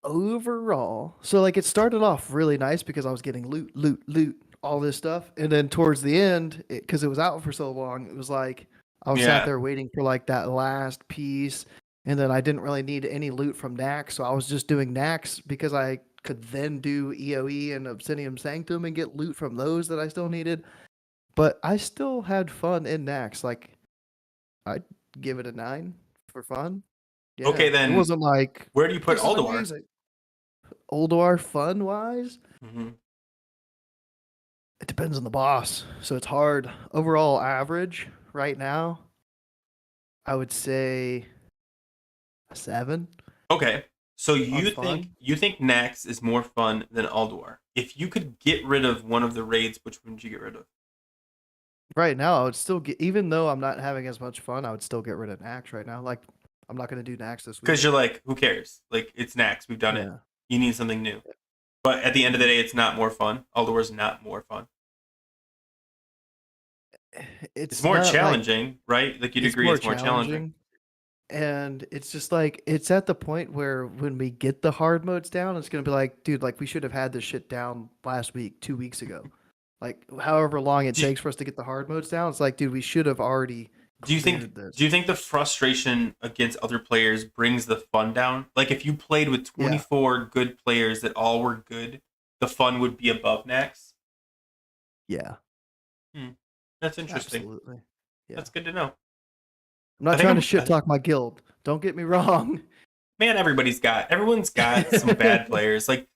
Overall, so like it started off really nice because I was getting loot all this stuff. And then towards the end, because it was out for so long, it was like I was sat Yeah. there waiting for like that last piece. And then I didn't really need any loot from Nax, so I was just doing Nax because I could then do EOE and Obsidian Sanctum and get loot from those that I still needed. But I still had fun in Nax. Like, I'd give it a 9 for fun. Yeah, Okay, it then wasn't like where do you put this is Ulduar? amazing. Ulduar fun wise, Mm-hmm. it depends on the boss, so it's hard. Overall average right now, I would say a 7 Okay, so on you fun. think Nax is more fun than Ulduar? If you could get rid of one of the raids, which one would you get rid of? Right now, I would still get, even though I'm not having as much fun, I would still get rid of Nax right now. Like, I'm not going to do Nax this Because week. you're like, who cares? Like, it's Nax. We've done it. Yeah. You need something new. But at the end of the day, it's not more fun. Ulduar's not more fun. It's more not like challenging, right? Like, you'd it's agree more it's more challenging. And it's just like it's at the point where when we get the hard modes down, it's gonna be like, dude, like we should have had this shit down last week, 2 weeks ago. Like however long it Do you- takes for us to get the hard modes down, it's like, dude, we should have already Do you cleared think this. do you think the frustration against other players brings the fun down? Like, if you played with Yeah. 24 good players that all were good, the fun would be above Nax? Yeah, That's interesting. absolutely. Yeah. That's good to know. I'm not I think trying I'm- to shit talk my guild. Don't get me wrong. Man, everyone's got some bad players. Like,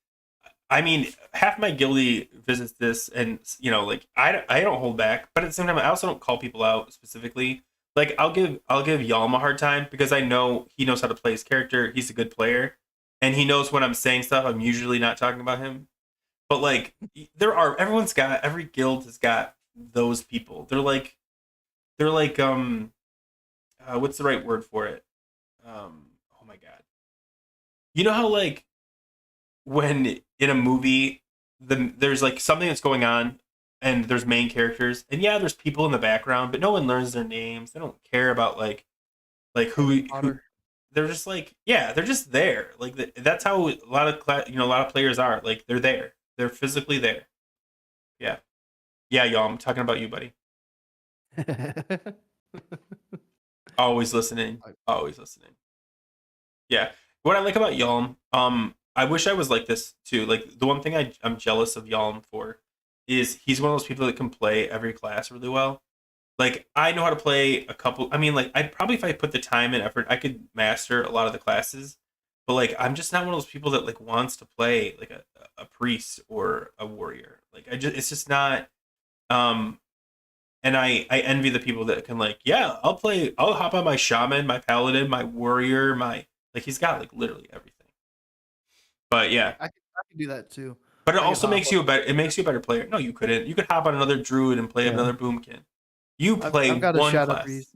I mean, half my guildie visits this, and like I don't hold back, but at the same time, I also don't call people out specifically. Like, I'll give Yalm a hard time because I know he knows how to play his character. He's a good player, and he knows when I'm saying stuff, I'm usually not talking about him. But like, every guild has got those people. They're like what's the right word for it? Oh my god. You know how like when in a movie there's like something that's going on and there's main characters and yeah, there's people in the background, but no one learns their names. They don't care about like who Potter. they're just like, yeah, they're just there. Like that's how a lot of players are. Like, they're there. They're physically there. Yeah. Yeah, y'all, I'm talking about you, buddy. Always listening. Always listening. Yeah. What I like about Yalm, I wish I was like this too. Like, the one thing I'm jealous of Yalm for is he's one of those people that can play every class really well. Like, I know how to play a couple. I mean, like, I'd probably, if I put the time and effort, I could master a lot of the classes. But like, I'm just not one of those people that like wants to play like a priest or a warrior. Like, it's just not. And I envy the people that can like, yeah, I'll hop on my shaman, my paladin, my warrior, like, he's got like literally everything. But yeah. I can do that too. But it I could also hop makes you a better player. No, you couldn't. You could hop on another druid and play Yeah. another boomkin. You play I've got a one shadow class. priest.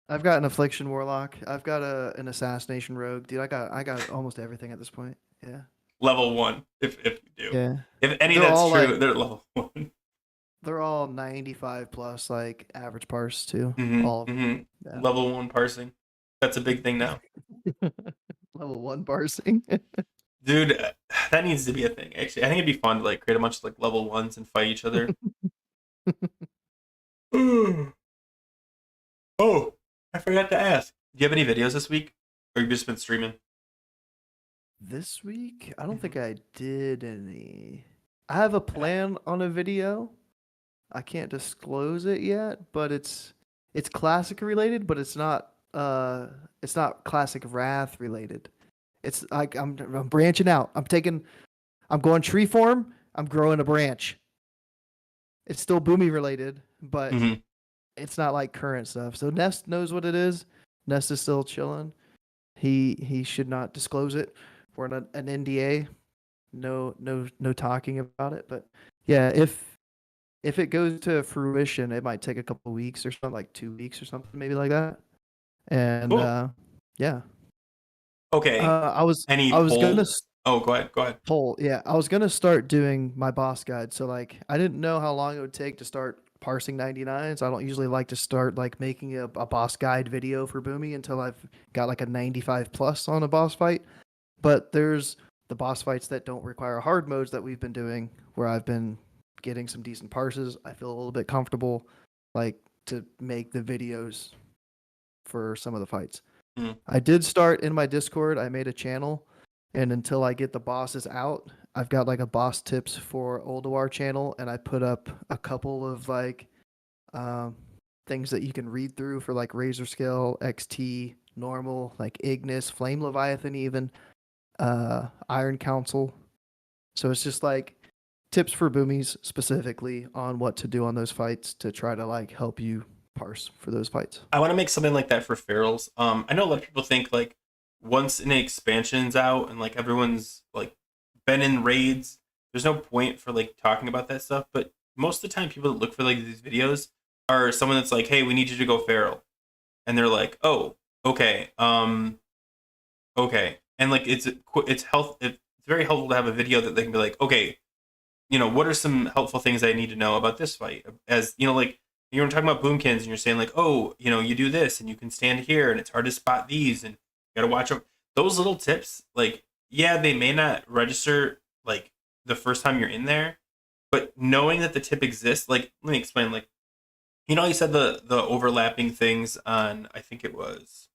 I've got an affliction warlock. I've got an assassination rogue. Dude, I got almost everything at this point. Yeah. Level 1, if you do. Yeah. If any They're that's all, true, like- they're level 1. They're all 95 plus, like average parse too. Mhm, All of them. mhm. Yeah. Level 1 parsing. That's a big thing now. Level 1 parsing. Dude, that needs to be a thing. Actually, I think it'd be fun to like create a bunch of like level 1s and fight each other. Oh, I forgot to ask. Do you have any videos this week? Or you just been streaming? This week, I don't think I did any. I have a plan on a video. I can't disclose it yet, but it's classic related, but it's not classic Wrath related. It's like I'm branching out. I'm going tree form. I'm growing a branch. It's still Boomy related, but Mhm. it's not like current stuff. So Nest knows what it is. Nest is still chilling. He should not disclose it. We're in an NDA. No talking about it. But yeah, if it goes to fruition, it might take a couple weeks or something, like 2 weeks or something, maybe like that. And Cool. yeah. Okay. I was Any gonna polls? Oh, go ahead. poll. Yeah, I was gonna start doing my boss guide. So like, I didn't know how long it would take to start parsing 99. So I don't usually like to start like making a boss guide video for Boomy until I've got like a 95 plus on a boss fight. But there's the boss fights that don't require hard modes that we've been doing, where I've been getting some decent parses, I feel a little bit comfortable, like to make the videos for some of the fights. Mm. I did start in my Discord. I made a channel, and until I get the bosses out, I've got like a boss tips for Ulduar channel, and I put up a couple of like um, things that you can read through for like Razor Scale, XT, normal, like Ignis, Flame Leviathan, even Iron Council. So it's just like tips for boomies specifically on what to do on those fights to try to like help you parse for those fights. I want to make something like that for ferals. I know a lot of people think like once an expansion's out and like everyone's like been in raids, there's no point for like talking about that stuff. But most of the time, people that look for like these videos are someone that's like, "Hey, we need you to go feral," and they're like, "Oh, okay, okay," and like it's very helpful to have a video that they can be like, "Okay, what are some helpful things I need to know about this fight?" As like you were talking about boomkins and you're saying like, oh, you do this and you can stand here and it's hard to spot these and you got to watch out. Those little tips, like, yeah, they may not register like the first time you're in there, but knowing that the tip exists, like, let me explain, like, you said the overlapping things on, I think it was,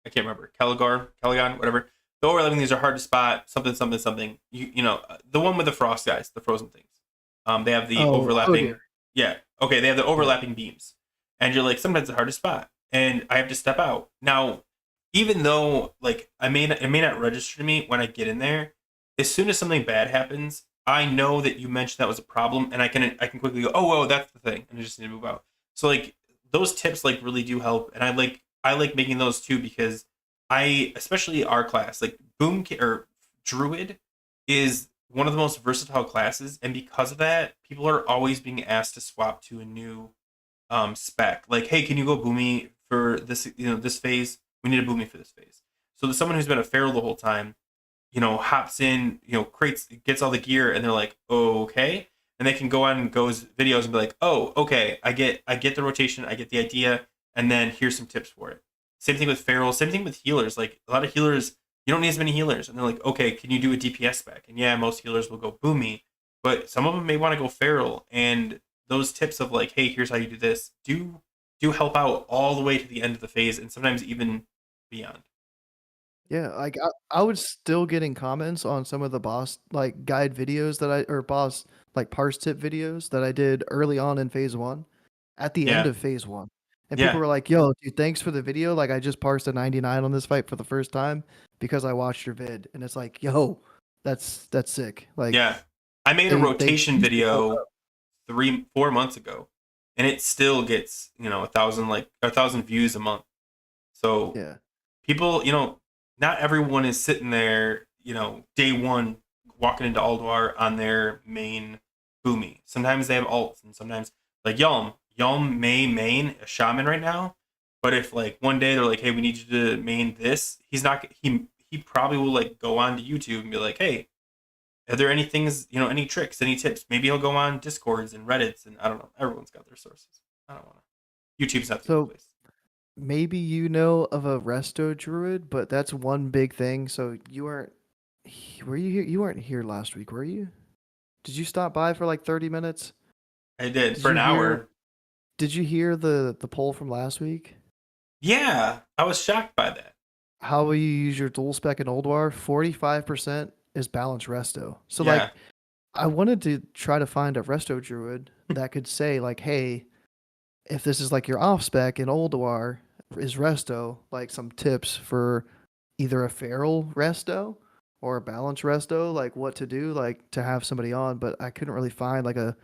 I can't remember, Caligon, whatever. The overlapping things are hard to spot, something, something, something. The one with the frost guys, the frozen things. They have the overlapping. Yeah. Okay. They have the overlapping beams, and you're like, sometimes it's hard to spot, and I have to step out. Now, even though like it may not register to me when I get in there, as soon as something bad happens, I know that you mentioned that was a problem, and I can quickly go, oh, that's the thing, and I just need to move out. So like those tips like really do help, and I like making those too because especially our class, like or Druid is one of the most versatile classes, and because of that, people are always being asked to swap to a new spec. Like, hey, can you go boomy for this? This phase. We need a boomy for this phase. So someone who's been a feral the whole time, hops in, creates, gets all the gear, and they're like, okay, and they can go on and goes videos and be like, oh, okay, I get the rotation, I get the idea, and then here's some tips for it. Same thing with feral. Same thing with healers. Like a lot of healers, you don't need as many healers. And they're like, okay, can you do a DPS spec? And yeah, most healers will go boomy, but some of them may want to go feral. And those tips of like, hey, here's how you do this, do help out all the way to the end of the phase, and sometimes even beyond. Yeah, like I was still getting comments on some of the boss like guide videos or boss like parse tip videos that I did early on in phase 1 at the end Yeah. of phase 1. And Yeah. people were like, "Yo, dude, thanks for the video. Like I just parsed a 99 on this fight for the first time because I watched your vid." And it's like, "Yo, that's sick." Like Yeah. I made a they rotation keep it going video up. 4 months ago, and it still gets 1,000 views a month. So Yeah. people, not everyone is sitting there, day one walking into Ulduar on their main boomy. Sometimes they have alts, and sometimes like Yalm may main a shaman right now, but if like one day they're like, hey, we need you to main this, he's not. He probably will like go on to YouTube and be like, hey, are there any things, any tricks, any tips? Maybe he'll go on Discords and Reddits, and I don't know. Everyone's got their sources. I don't want to. YouTube's not the only place. Maybe you know of a resto druid, but that's one big thing. So were you here? You weren't here last week, were you? Did you stop by for like 30 minutes? I did for an hour. Did you hear the poll from last week? Yeah, I was shocked by that. How will you use your dual spec in Ulduar? 45% is balanced resto. So Yeah. like I wanted to try to find a resto druid that could say like, hey, if this is like your off spec in Ulduar is resto, like some tips for either a feral resto or a balanced resto, like what to do, like to have somebody on, but I couldn't really find like a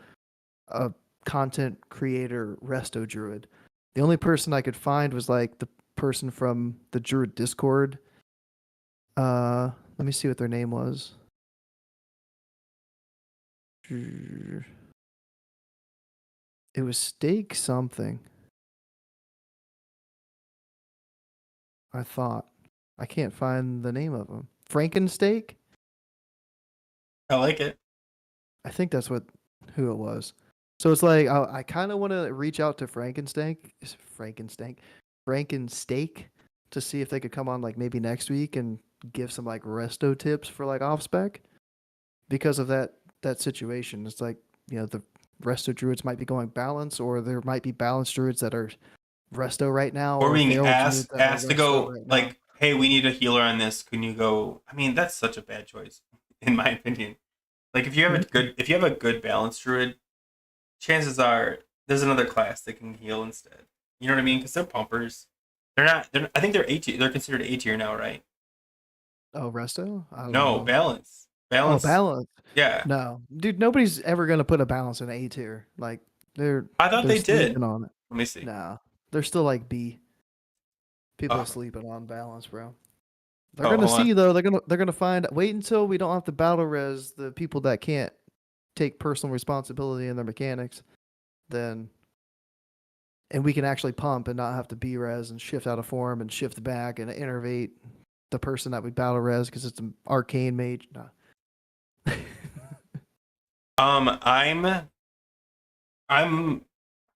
content creator resto druid. The only person I could find was like the person from the Druid Discord. Let me see what their name was. It was Steak something. I thought. I can't find the name of him. Frankensteak? I like it. I think that's who it was. So it's like I kind of want to reach out to Frankensteak to see if they could come on like maybe next week and give some like resto tips for like off spec because of that that situation. It's like, the resto druids might be going balance, or there might be balance druids that are resto right now, Or or being feral druids that are asked to resto go right now. like, hey, we need a healer on this. Can you go? I mean, that's such a bad choice, in my opinion. Like if you have a good balance druid, chances are there's another class that can heal instead. You know what I mean? Because they're pumpers. They're not. I think they're A tier. They're considered A tier now, right? Oh, resto? I don't No, know. balance. Oh, Balance. balance. Yeah, No, dude, nobody's ever gonna put a balance in A tier. Like they're I thought they're they did. sleeping on it. Let me see. No, they're still like B. People are Oh, sleeping on balance, bro. They're oh, gonna hold on. see though. They're gonna find. Wait until we don't have to battle res the people that can't take personal responsibility in their mechanics. Then, and we can actually pump and not have to B res and shift out of form and shift back and innervate the person that we battle res because it's an arcane mage. Nah. I'm.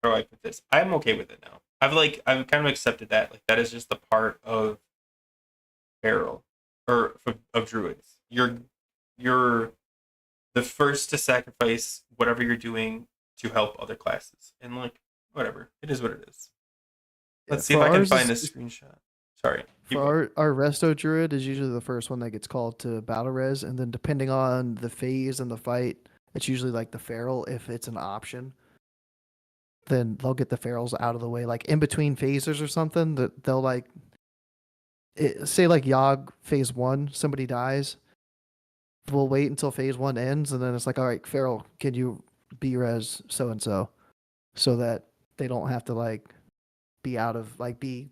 How do I put this? I'm okay with it now. I've kind of accepted that. Like that is just a part of Feral of druids. You're the first to sacrifice whatever you're doing to help other classes, and like whatever, it is what it is. Let's see if For I can ours find is- this screenshot. Sorry. Keep For going. our resto druid is usually the first one that gets called to battle res, and then depending on the phase and the fight, it's usually like the feral if it's an option. Then they'll get the ferals out of the way, like in between phases or something. That they'll like say like Yogg phase one, somebody dies. We'll wait until phase one ends, and then it's like, all right, feral, can you be res so and so that they don't have to like be out of like be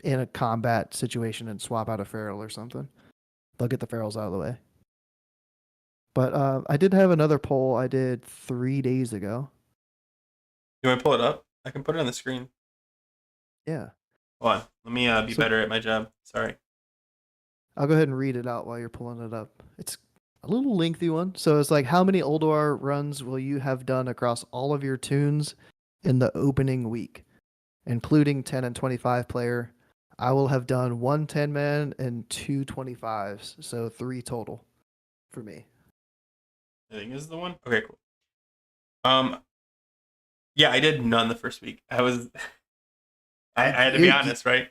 in a combat situation and swap out a feral or something. They'll get the ferals out of the way. But I did have another poll I did 3 days ago. You want to pull it up? I can put it on the screen. Yeah. Hold on. Let me be So- better at my job. Sorry. I'll go ahead and read it out while you're pulling it up. It's a little lengthy one. So it's like, how many Ulduar runs will you have done across all of your tunes in the opening week, including 10 and 25 player? I will have done 1 10-man and 2 25s, so 3 total for me. I think this is the one. Okay, cool. Yeah, I did none the first week. I had to be honest, right?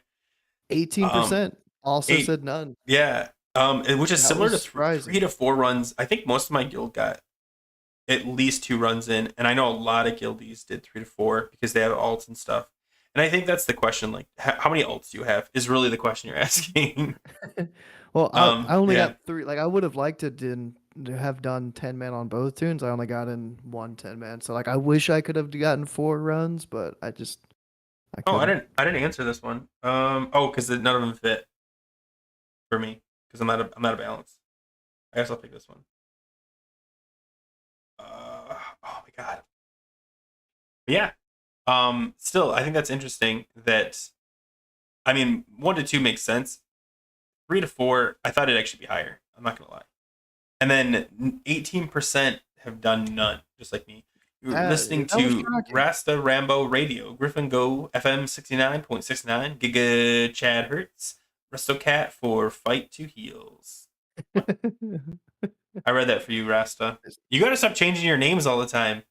18% also eight- said none. Yeah. Which is That similar to was surprising. 3 to 4 runs. I think most of my guild got at least 2 runs in, and I know a lot of guildies did 3 to 4 because they have alts and stuff. And I think that's the question. Like, how many alts do you have? Is really the question you're asking. Well, I only yeah. got 3. Like I would have liked to have done 10-man on both tunes. I only got in 1 10-man. So like I wish I could have gotten 4 runs, but I Oh, couldn't. I didn't answer this one. Because none of them fit for me because I'm out of balance. I guess I'll pick this one. Oh my god. But yeah. Still, I think that's interesting. That I mean, 1 to 2 makes sense. 3 to 4, I thought it'd actually be higher. I'm not gonna lie. And then 18% have done none, just like me. You're listening that was to shocking. Rasta Rambo Radio, Griffin Go FM 69.69, Giga Chad Hertz, Resto Cat for Fight to Heals. I read that for you, Rasta. You gotta stop changing your names all the time.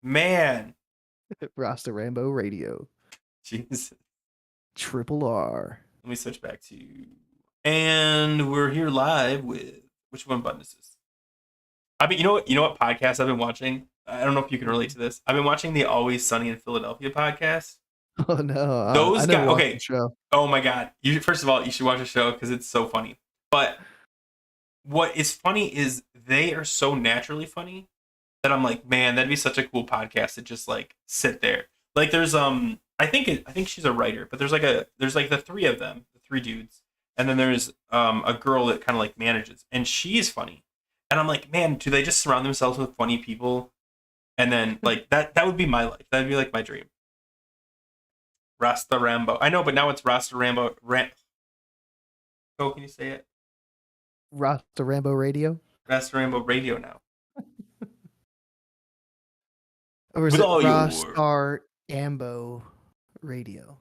Man. Rasta Rambo Radio. Jeez. Triple R. Let me switch back to. And we're here live with. Which one button is this? I mean, you know what podcast I've been watching? I don't know if you can relate to this. I've been watching the Always Sunny in Philadelphia podcast. Oh no. Those I never guys. watched Okay. the show. Oh my god. First of all, you should watch the show because it's so funny. But what is funny is they are so naturally funny that I'm like, man, that'd be such a cool podcast to just like sit there. Like there's I think she's a writer, but there's like the 3 of them, the 3 dudes. And then there's a girl that kind of like manages, and she's funny. And I'm like, man, do they just surround themselves with funny people? And then like that would be my life. That'd be like my dream. Rasta Rambo. I know, but now it's Rasta Rambo. Oh, can you say it? Rasta Rambo Radio? Rasta Rambo Radio now. Or is With it all your- Rasta Ambo Radio?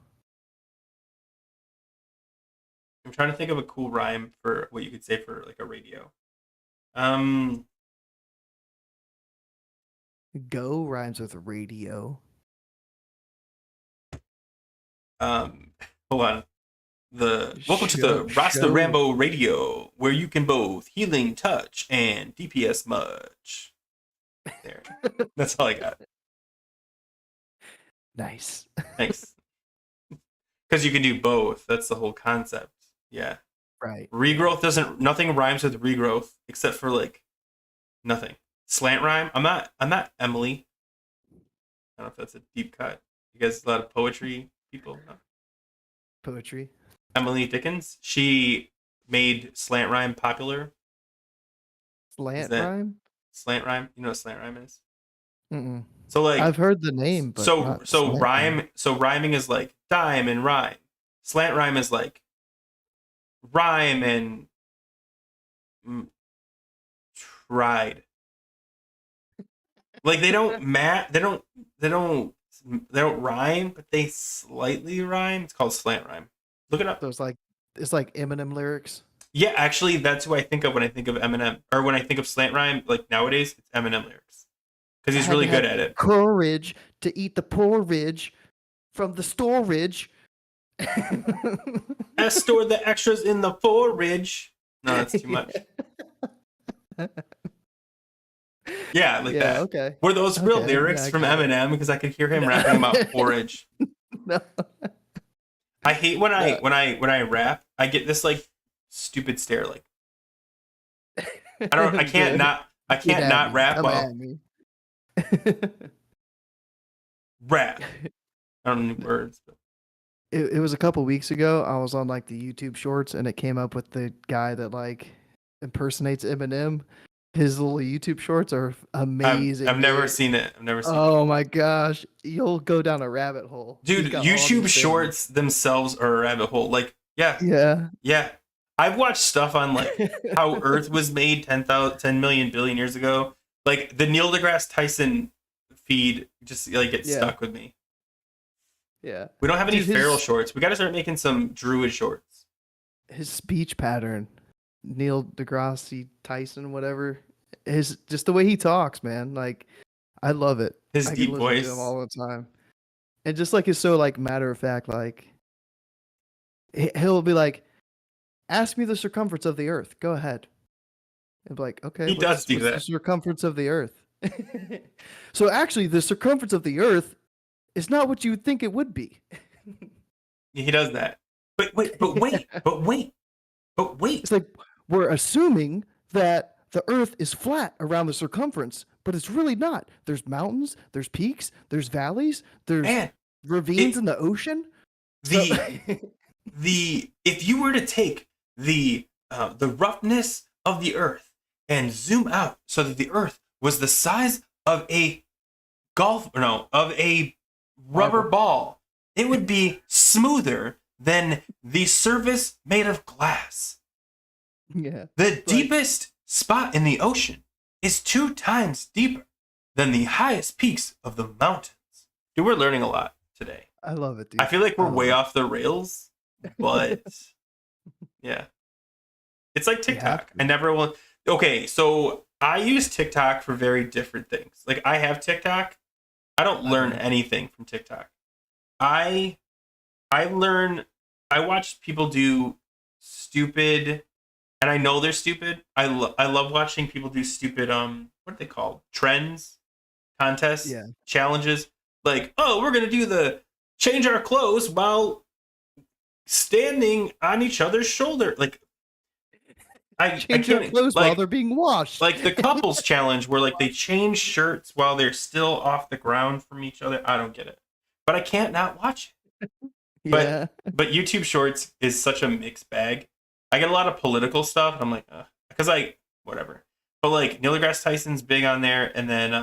I'm trying to think of a cool rhyme for what you could say for like a radio. Go rhymes with radio. Hold on. Welcome to the Rasta Rambo Radio, where you can both healing touch and DPS much. There. That's all I got. Nice. Thanks. Because you can do both. That's the whole concept. Yeah. Right. Regrowth nothing rhymes with regrowth except for like nothing. Slant rhyme. I'm not Emily. I don't know if that's a deep cut. You guys a lot of poetry people? No. Poetry. Emily Dickens. She made slant rhyme popular. Slant rhyme? Slant rhyme. You know what slant rhyme is? Mm-mm. So like I've heard the name, but not slant rhyme. So rhyming is like dime and rhyme. Slant rhyme is like rhyme and tried. Like they don't rhyme, but they slightly rhyme. It's called slant rhyme. Look it up. So it's like Eminem lyrics. Yeah, actually, that's who I think of when I think of Eminem, or when I think of slant rhyme. Like nowadays, it's Eminem lyrics because he's really good at it. Courage to eat the porridge from the storage. I store the extras in the forage. No, that's too much. Yeah, like that. Okay. Were those real lyrics from Eminem? Because I could hear him rapping about porridge. No. I hate when I rap. I get this like stupid stare. Like I can't not rap well. Rap. I don't know any words. But. It was a couple weeks ago. I was on like the YouTube Shorts, and it came up with the guy that like impersonates Eminem. His little YouTube Shorts are amazing. I've never seen it. I've never seen it. Oh my gosh. You'll go down a rabbit hole. Dude, YouTube Shorts themselves are a rabbit hole. Like, yeah. I've watched stuff on like how Earth was made 10 million billion years ago. Like the Neil deGrasse Tyson feed just like gets stuck with me. Yeah. We don't have any feral shorts. We got to start making some Druid shorts. His speech pattern, Neil deGrasse Tyson, whatever, his just the way he talks, man. Like, I love it. His I deep can voice to him all the time, and just like it's so like matter of fact. Like, he'll be like, "Ask me the circumference of the Earth." Go ahead. And be like, "Okay." He does do that. The circumference of the Earth. So actually, the circumference of the Earth is not what you would think it would be. He does that. But wait. It's like we're assuming that the Earth is flat around the circumference, but it's really not. There's mountains, there's peaks, there's valleys, there's ravines in the ocean. If you were to take the roughness of the Earth and zoom out so that the Earth was the size of a rubber ball, it would be smoother than the surface made of glass. Yeah. The deepest spot in the ocean is 2 times deeper than the highest peaks of the mountains. Dude, we're learning a lot today. I love it, dude. I feel like we're way off the rails, but yeah. It's like TikTok. I never will. Okay, so I use TikTok for very different things. Like I have TikTok. I don't learn anything from TikTok. I watch people do stupid, and I know they're stupid. I love watching people do stupid, what are they called? Trends, contests, challenges. Like, oh, we're going to do change our clothes while standing on each other's shoulder. Like, I change can't, their clothes while they're being washed. Like the couples challenge where like they change shirts while they're still off the ground from each other. I don't get it. But I can't not watch it. But YouTube Shorts is such a mixed bag. I get a lot of political stuff, and I'm like, because whatever. But like Neil deGrasse Tyson's big on there, and then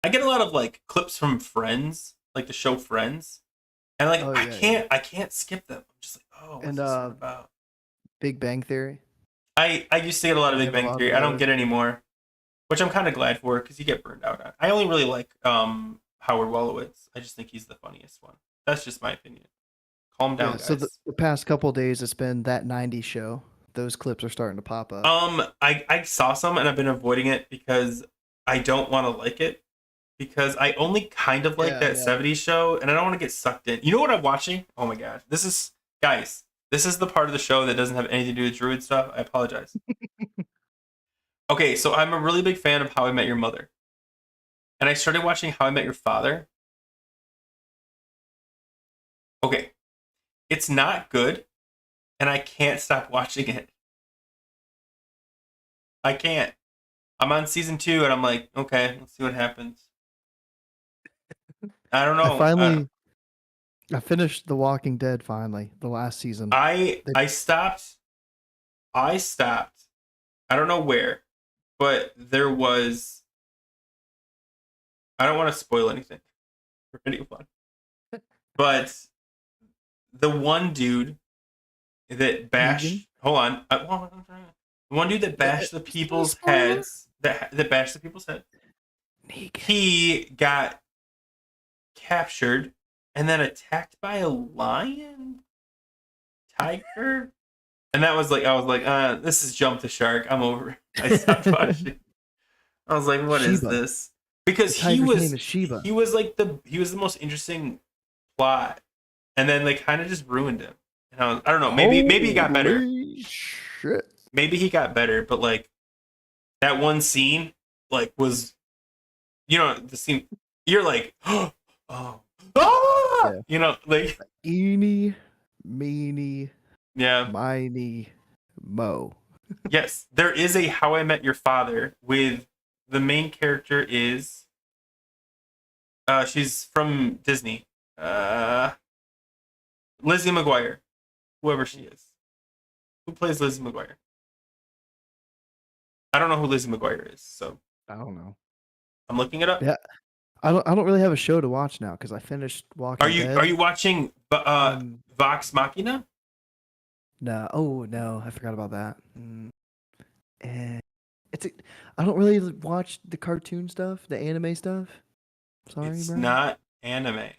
I get a lot of like clips from Friends, like the show Friends, and like I can't skip them. I'm just like, what's this about? Big Bang Theory. I used to get a lot of Big Bang Theory. I don't get anymore, which I'm kind of glad for because you get burned out on. I only really like Howard Wolowitz. I just think he's the funniest one. That's just my opinion. Calm down, guys. So the past couple of days, it's been that 90s show. Those clips are starting to pop up. I saw some and I've been avoiding it because I don't want to like it because I only kind of like that 70s show, and I don't want to get sucked in. You know what I'm watching? Oh my gosh. Guys, this is the part of the show that doesn't have anything to do with Druid stuff. I apologize. Okay, so I'm a really big fan of How I Met Your Mother. And I started watching How I Met Your Father. Okay, it's not good, and I can't stop watching it. I can't. I'm on season 2, and I'm like, okay, let's see what happens. I don't know. I finished The Walking Dead finally, the last season. I stopped. I don't know where, but there was. I don't want to spoil anything for anyone, but the one dude that bashed. Negan? Hold on. The one dude that bashed the people's heads. That bashed the people's head. Negan. He got captured and then attacked by a lion, tiger, and that was like, I was like, this is jump the shark. I'm over it. I stopped watching. I was like, what is Sheba. this? Because The tiger's name is Sheba. he was the most interesting plot, and then they kind of just ruined him. And I don't know. Maybe he got better. Holy shit. Maybe he got better, but like that one scene, like was, the scene. You're like, oh, Yeah. Like Eeny, meeny, yeah. miny, mo. Yes, there is a How I Met Your Father with the main character is she's from Disney. Lizzie McGuire. Whoever she is. Who plays Lizzie McGuire? I don't know who Lizzie McGuire is, so I don't know. I'm looking it up. Yeah. I don't really have a show to watch now because I finished Walking Dead. Are you watching Vox Machina? No. Oh no, I forgot about that. And I don't really watch the cartoon stuff, the anime stuff. Sorry, It's bro. not anime.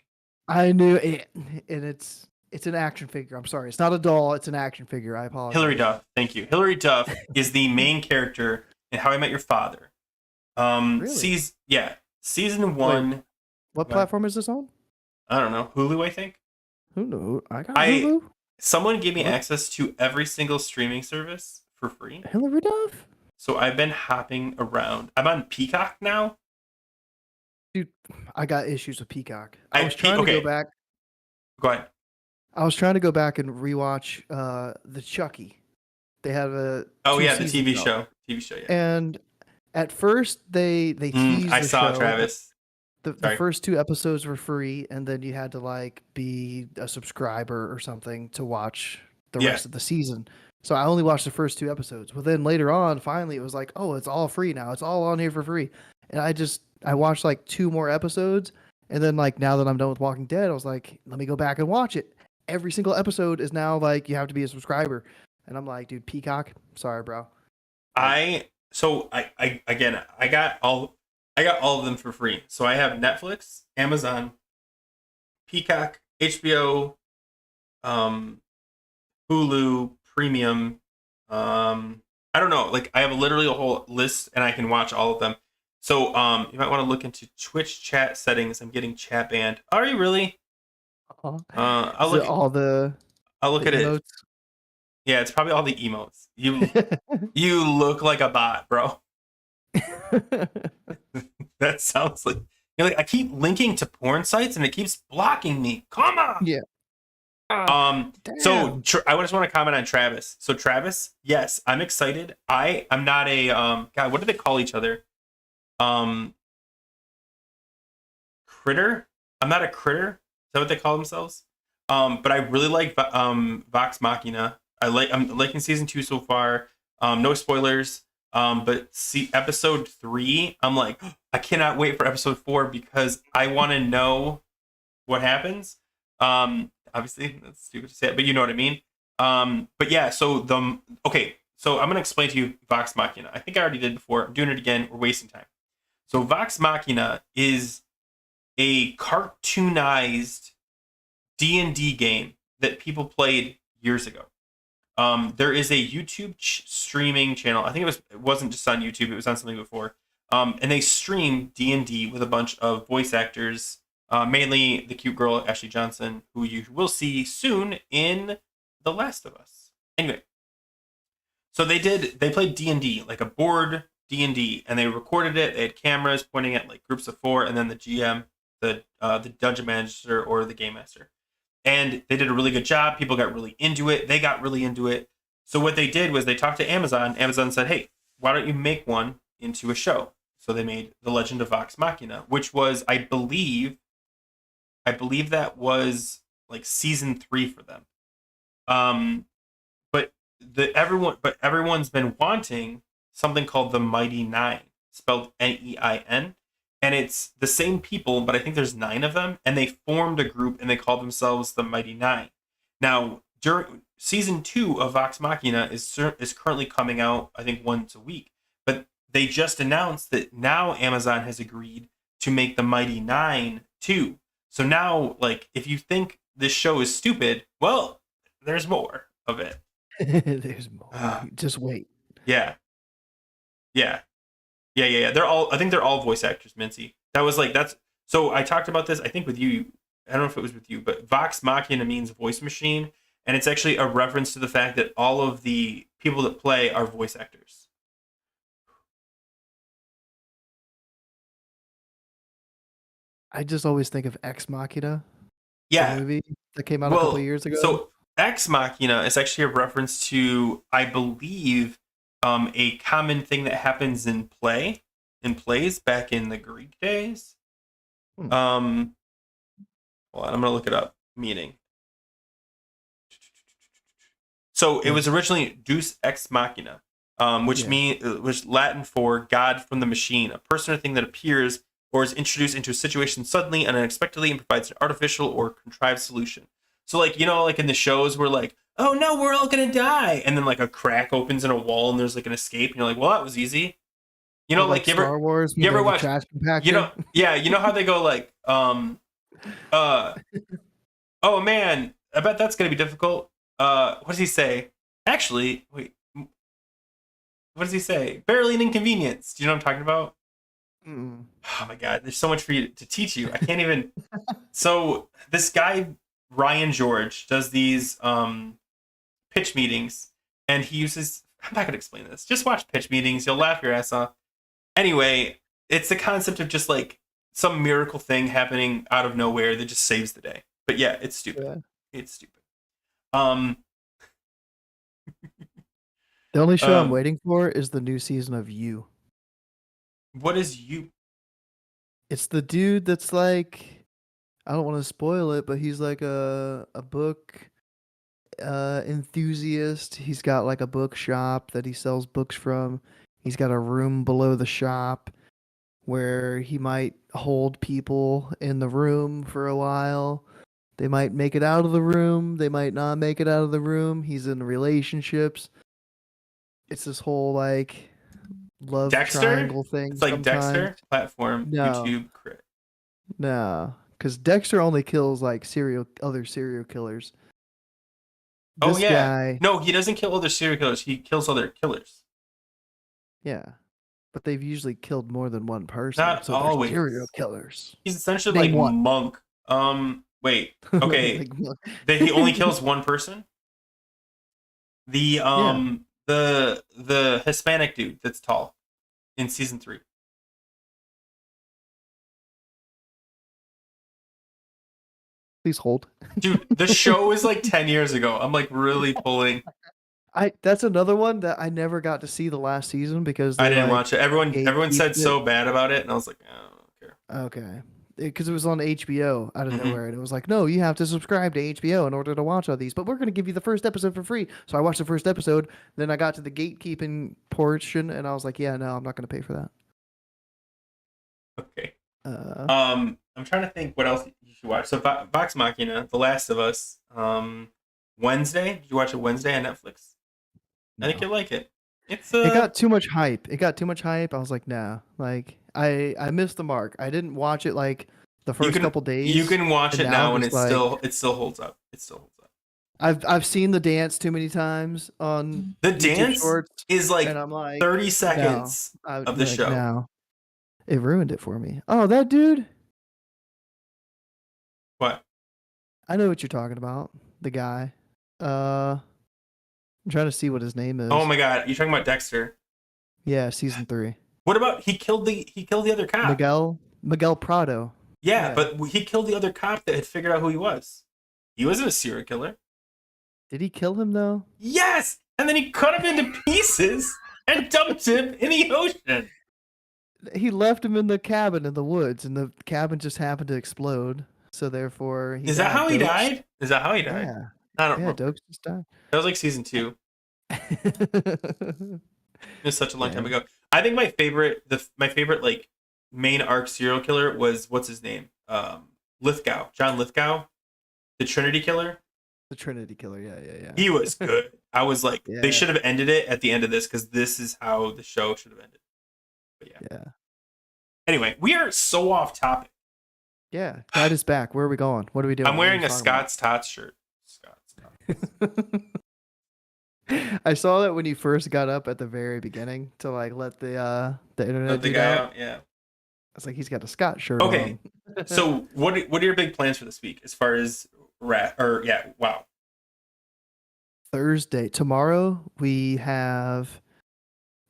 I knew it, and it's an action figure. I'm sorry, it's not a doll. It's an action figure. I apologize. Hilary Duff. Thank you. Hilary Duff is the main character in How I Met Your Father. Really? Season 1. What platform is this on? I don't know. Hulu, I think. Who knows? I got Hulu. Someone gave me What? access to every single streaming service for free. Hilary Duff. So I've been hopping around. I'm on Peacock now. Dude, I got issues with Peacock. I was trying to okay. go back. Go ahead. I was trying to go back and rewatch the Chucky. They have a Oh two yeah, the seasons TV out. show. TV show, yeah. And at first they teased I the saw show. Travis. The Sorry. first 2 episodes were free, and then you had to like be a subscriber or something to watch the rest of the season. So I only watched the first 2 episodes. Well, then later on, finally, it was like, oh, it's all free now. It's all on here for free. And I watched like 2 more episodes, and then like now that I'm done with Walking Dead, I was like, let me go back and watch it. Every single episode is now like you have to be a subscriber, and I'm like, dude, Peacock, sorry, bro. I got all of them for free. So I have Netflix, Amazon, Peacock, HBO, Hulu, Premium. I don't know. Like I have literally a whole list, and I can watch all of them. So you might want to look into Twitch chat settings. I'm getting chat banned. Are you really? I'll Is look. it all the I'll look the at it. emotes? Yeah, it's probably all the emotes. You look like a bot, bro. That sounds like I keep linking to porn sites and it keeps blocking me. Come on. Yeah. So I just want to comment on Travis. So Travis, yes, I'm excited. I'm not a God. What do they call each other? Critter. I'm not a critter. Is that what they call themselves? But I really like Vox Machina. I'm liking season 2 so far. No spoilers. But see episode 3, I'm like, I cannot wait for episode 4 because I want to know what happens. Obviously that's stupid to say, but you know what I mean. But yeah, so I'm gonna explain to you Vox Machina. I think I already did before. I'm doing it again. We're wasting time. So Vox Machina is a cartoonized D&D game that people played years ago. There is a YouTube streaming channel. I think it wasn't just on YouTube. It was on something before. And they stream D&D with a bunch of voice actors, mainly the cute girl Ashley Johnson, who you will see soon in The Last of Us. Anyway, so they played D&D, like a board D&D, and they recorded it. They had cameras pointing at like groups of 4, and then the GM, the dungeon master or the game master. And they did a really good job. People got really into it. They got really into it. So what they did was they talked to Amazon. Amazon said, hey, why don't you make one into a show? So they made The Legend of Vox Machina, which was, I believe that was like season 3 for them. But everyone's been wanting something called the Mighty Nine, spelled Nein. And it's the same people, but I think there's 9 of them, and they formed a group and they called themselves the Mighty Nine. Now, during season 2 of Vox Machina is currently coming out, I think, once a week. But they just announced that now Amazon has agreed to make the Mighty Nine too. So now, like, if you think this show is stupid, well, there's more of it. There's more. Just wait. Yeah. I think they're all voice actors, Mincy. So I talked about this, I think with you, I don't know if it was with you, but Vox Machina means voice machine, and it's actually a reference to the fact that all of the people that play are voice actors. I just always think of Ex Machina. Yeah. The movie that came out a couple of years ago. So Ex Machina is actually a reference to, I believe, a common thing that happens in plays back in the Greek days. Hold on, I'm gonna look it up. Meaning. So it was originally Deus Ex Machina, which Latin for God from the machine, a person or thing that appears or is introduced into a situation suddenly and unexpectedly and provides an artificial or contrived solution. So, like, you know, like in the shows where like, oh no, we're all gonna die, and then like a crack opens in a wall and there's like an escape, and you're like, well, that was easy. You know, like Star Wars. You ever watch? Trash compactor? You know, yeah, you know how they go like, oh man, I bet that's gonna be difficult. What does he say? Actually, wait, what does he say? Barely an inconvenience. Do you know what I'm talking about? Oh my god, there's so much for you to teach you. I can't even. So this guy Ryan George does these pitch meetings, and he uses. I'm not gonna explain this. Just watch pitch meetings. You'll laugh your ass off. Anyway, it's the concept of just like some miracle thing happening out of nowhere that just saves the day. But yeah, it's stupid. Yeah. It's stupid. The only show I'm waiting for is the new season of You. What is You? It's the dude that's like, I don't want to spoil it, but he's like a book enthusiast. He's got like a bookshop that he sells books from. He's got a room below the shop where he might hold people in the room for a while. They might make it out of the room. They might not make it out of the room. He's in relationships. It's this whole like love triangle thing. It's like sometimes. Dexter platform, No. YouTube crit. No, because Dexter only kills like other serial killers. This guy, no, he doesn't kill other serial killers. He kills other killers. Yeah, but they've usually killed more than one person. Not so always. Serial killers. He's essentially Name like one. Monk. Wait. Okay. That he only kills one person. The the Hispanic dude that's tall in season 3. Please hold. Dude, the show is like 10 years ago. I'm like really pulling. That's another one that I never got to see the last season because I didn't watch it. Everyone said so bad about it, and I was like, oh, I don't care. Okay. Because it was on HBO out of nowhere, and it was like, no, you have to subscribe to HBO in order to watch all these, but we're going to give you the first episode for free. So I watched the first episode, then I got to the gatekeeping portion, and I was like, yeah, no, I'm not going to pay for that. Okay. I'm trying to think what else you should watch. So Vox Machina, The Last of Us, Wednesday. Did you watch it Wednesday on Netflix? No. I think you'll like it. It got too much hype. I was like, nah. Like I missed the mark. I didn't watch it like the first couple days. You can watch it now, and it still holds up. It still holds up. I've seen the dance too many times on the YouTube dance shorts, is like, and I'm like 30 seconds of the show. No. It ruined it for me. Oh, that dude. What? I know what you're talking about. The guy. I'm trying to see what his name is. Oh my god, you're talking about Dexter. Yeah, season 3. What about he killed the other cop? Miguel Prado. Yeah, Yeah. but he killed the other cop that had figured out who he was. He wasn't a serial killer. Did he kill him though? Yes, and then he cut him into pieces and dumped him in the ocean. He left him in the cabin in the woods, and the cabin just happened to explode. So therefore, Is that how he Dokes. died? Is that how he died? Yeah. I don't Yeah, remember. Dokes just died. That was like season 2. It was such a long time Yeah. ago. I think my favorite like main arc serial killer was what's his name? Lithgow, John Lithgow, the Trinity killer. The Trinity Killer. Yeah. He was good. I was like, Yeah. they should have ended it at the end of this because this is how the show should have ended. But yeah. Yeah. Anyway, we are so off topic. Yeah. Guide us back. Where are we going? What are we doing? I'm What are wearing we a talking about? Scott's Tots shirt. Scott's Tots. I saw that when you first got up at the very beginning to like let the internet The dude guy out. out, yeah. I was like, he's got a Scott shirt Okay. on. So what are your big plans for this week as far as wow. Thursday. Tomorrow we have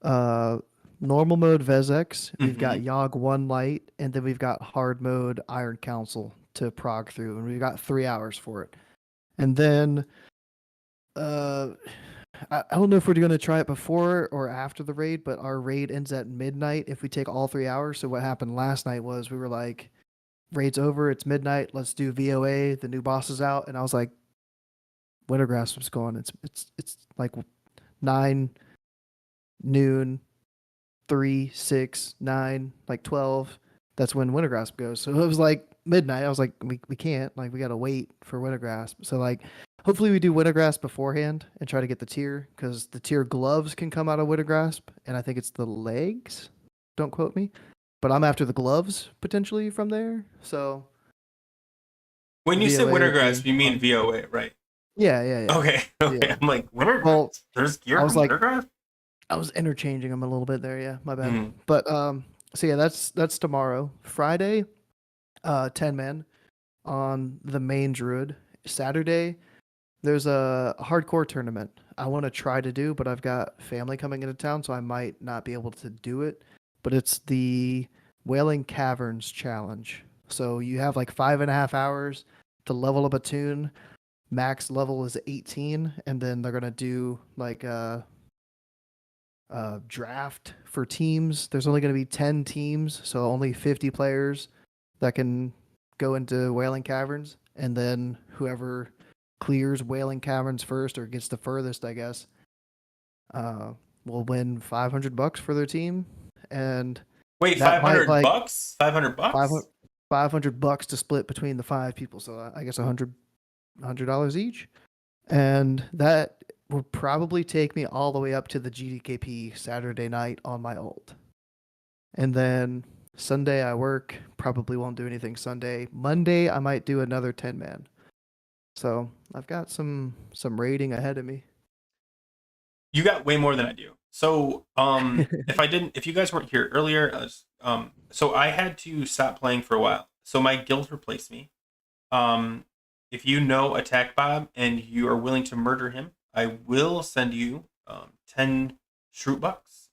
normal mode Vezex. We've got Yogg 1 light, and then we've got hard mode Iron Council to prog through, and we've got 3 hours for it. And then I don't know if we're going to try it before or after the raid, but our raid ends at midnight if we take all 3 hours. So what happened last night was we were like, raid's over, it's midnight, let's do VOA, the new boss is out, and I was like, Wintergrasp was going. It's like 9, noon, 3, 6, 9, like 12. That's when Wintergrasp goes. So it was like midnight. I was like, we can't. Like, we got to wait for Wintergrasp. So, like, hopefully we do Wintergrasp beforehand and try to get the tier, because the tier gloves can come out of Wintergrasp, and I think it's the legs. Don't quote me. But I'm after the gloves potentially from there. So, When you say VOA would Wintergrasp, be you mean fun. VOA, right? Yeah. Okay. Yeah. I'm like, Wintergrasp? Well, There's gear I was from like- Wintergrasp? I was interchanging them a little bit there. Yeah, my bad. Mhm. But so yeah, that's tomorrow. Friday, 10 man on the main Druid. Saturday, there's a hardcore tournament I want to try to do, but I've got family coming into town, so I might not be able to do it. But it's the Wailing Caverns challenge. So you have like 5.5 hours to level up a tune. Max level is 18, and then they're gonna do like draft for teams. There's only going to be 10 teams, so only 50 players that can go into Wailing Caverns, and then whoever clears Wailing Caverns first or gets the furthest, I guess, will win $500 for their team. And Wait, that might, 500 like, bucks? 500 bucks? $500 to split between the 5 people, so I guess $100 each, and that will probably take me all the way up to the GDKP Saturday night on my ult. And then Sunday I work, probably won't do anything Sunday. Monday I might do another 10 man. So I've got some raiding ahead of me. You got way more than I do. So, if you guys weren't here earlier, so I had to stop playing for a while. So my guild replaced me. If you know Attack Bob and you are willing to murder him, I will send you 10 Shroot bucks.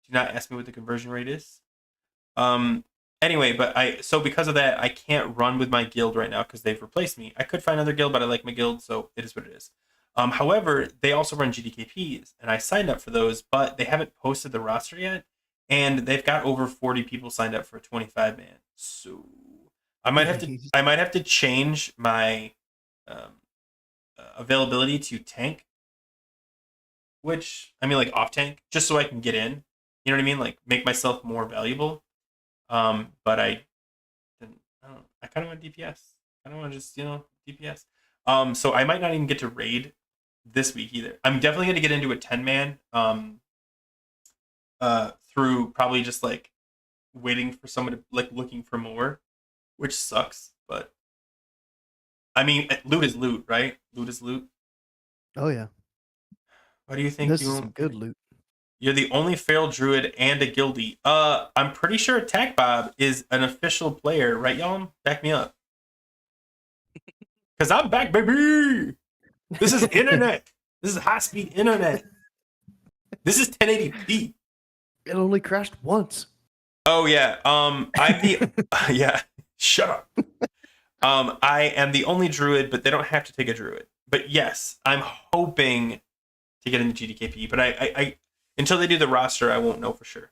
Do not ask me what the conversion rate is. Anyway, but so because of that, I can't run with my guild right now because they've replaced me. I could find another guild, but I like my guild, so it is what it is. However, they also run GDKPs, and I signed up for those, but they haven't posted the roster yet, and they've got over 40 people signed up for a 25 man. So I might have to change my availability to tank, which I mean like off tank, just so I can get in. You know what I mean? Like make myself more valuable. But I kind of want DPS. I don't want to just DPS. So I might not even get to raid this week either. I'm definitely going to get into a 10 man. Through probably just like waiting for someone to like looking for more, which sucks. But I mean, loot is loot, right? Loot is loot. Oh yeah. What do you think? This is some good loot. You're the only feral druid and a guildie. I'm pretty sure Attack Bob is an official player, right, y'all? Back me up. Because I'm back, baby! This is internet! This is high-speed internet! This is 1080p! It only crashed once. Oh, yeah. I'm the... yeah, shut up. I am the only druid, but they don't have to take a druid. But yes, I'm hoping to get into GDKP, but I until they do the roster, I won't know for sure.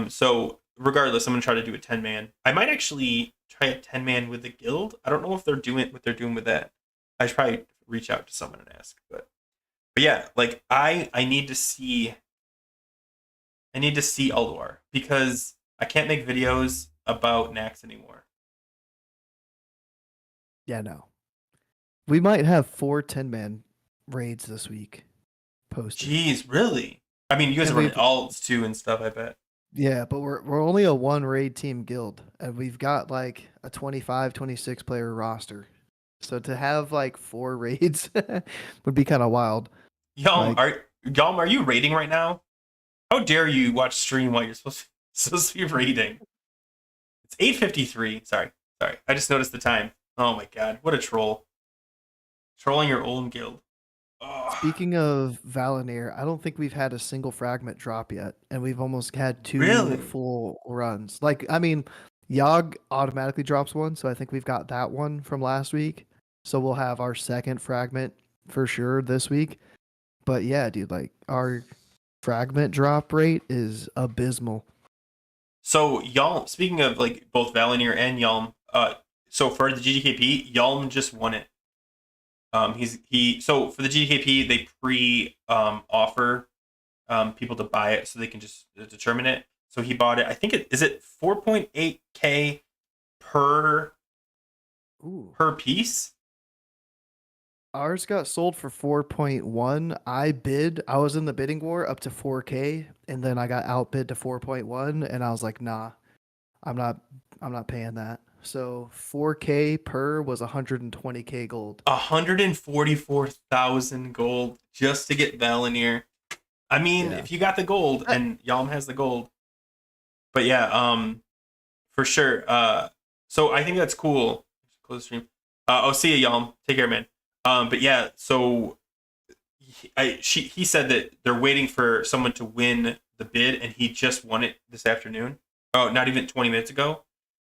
So regardless, I'm gonna try to do a 10-man. I might actually try a 10-man with the guild. I don't know if they're doing what they're doing with that. I should probably reach out to someone and ask. But yeah, like I need to see Ulduar because I can't make videos about Nax anymore. Yeah, no. We might have 4 10-man raids this week posted. Jeez, really? I mean, you guys And are running we've- alts too and stuff, I bet. Yeah, but we're only a 1 raid team guild, and we've got like a 25, 26 player roster. So to have like 4 raids would be kind of wild. Yalm, Like- are you raiding right now? How dare you watch stream while you're supposed to be raiding? It's 8:53. Sorry. I just noticed the time. Oh my god, what a troll. Trolling your own guild. Oh. Speaking of Valinir, I don't think we've had a single fragment drop yet, and we've almost had 2 Really? full runs. Like, I mean, Yogg automatically drops one, so I think we've got that one from last week. So we'll have our second fragment for sure this week. But yeah, dude, like our fragment drop rate is abysmal. So Yalm, speaking of like both Valinir and Yalm, so for the GDKP, Yalm just won it. So for the GDKP they offer people to buy it so they can just determine it. So he bought it. I think is it 4.8k per piece. Ours got sold for 4.1. I was in the bidding war up to 4K, and then I got outbid to 4.1, and I was like, nah, I'm not paying that. So 4K per was 120k gold. 144,000 gold just to get Valinir. I mean, Yeah. if you got the gold and Yalm has the gold. But yeah, for sure. So I think that's cool. Close the stream. Oh, see you, Yalm. Take care, man. But yeah, so he said that they're waiting for someone to win the bid, and he just won it this afternoon. Oh, not even 20 minutes ago.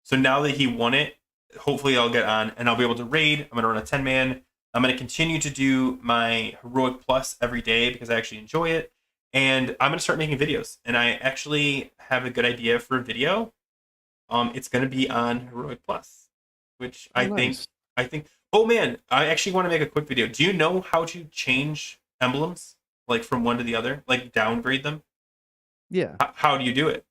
So now that he won it, hopefully I'll get on and I'll be able to raid. I'm gonna run a 10-man. I'm gonna continue to do my heroic plus every day because I actually enjoy it, and I'm gonna start making videos. And I actually have a good idea for a video. It's gonna be on heroic plus, which I Nice. think. Oh man, I actually want to make a quick video. Do you know how to change emblems, like from one to the other, like downgrade them? Yeah. How do you do it?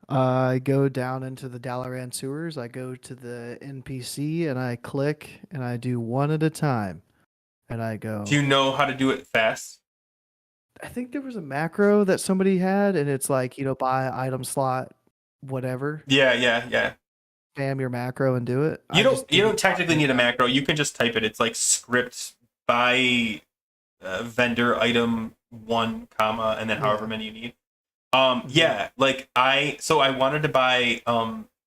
I go down into the Dalaran sewers. I go to the NPC and I click and I do one at a time. And I go. Do you know how to do it fast? I think there was a macro that somebody had, and it's like, buy item slot, whatever. Yeah. Spam your macro and do it. You don't technically need a macro. You can just type it. It's like script by vendor item 1, comma, and then however many you need. Like I wanted to buy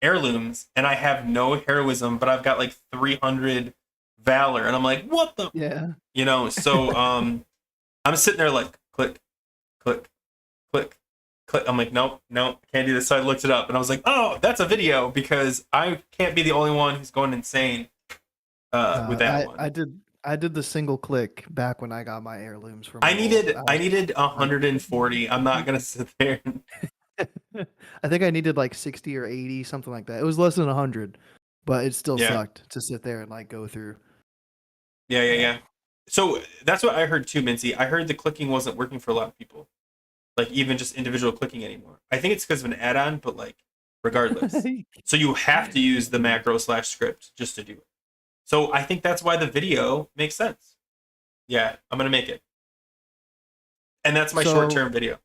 heirlooms, and I have no heroism, but I've got like 300 valor, and I'm like, what the? Yeah. So I'm sitting there like click, click, click, click. I'm like, nope, I can't do this. So I looked it up, and I was like, oh, that's a video because I can't be the only one who's going insane with that one. I did the single click back when I got my heirlooms from. I needed 140. I'm not gonna sit there. I think I needed like 60 or 80, something like that. It was less than 100, but it still sucked to sit there and like go through. Yeah. So that's what I heard too, Mincy. I heard the clicking wasn't working for a lot of people, like even just individual clicking anymore. I think it's because of an add-on, but like regardless. So you have to use the macro / script just to do it. So I think that's why the video makes sense. Yeah, I'm gonna make it, and that's my short-term video.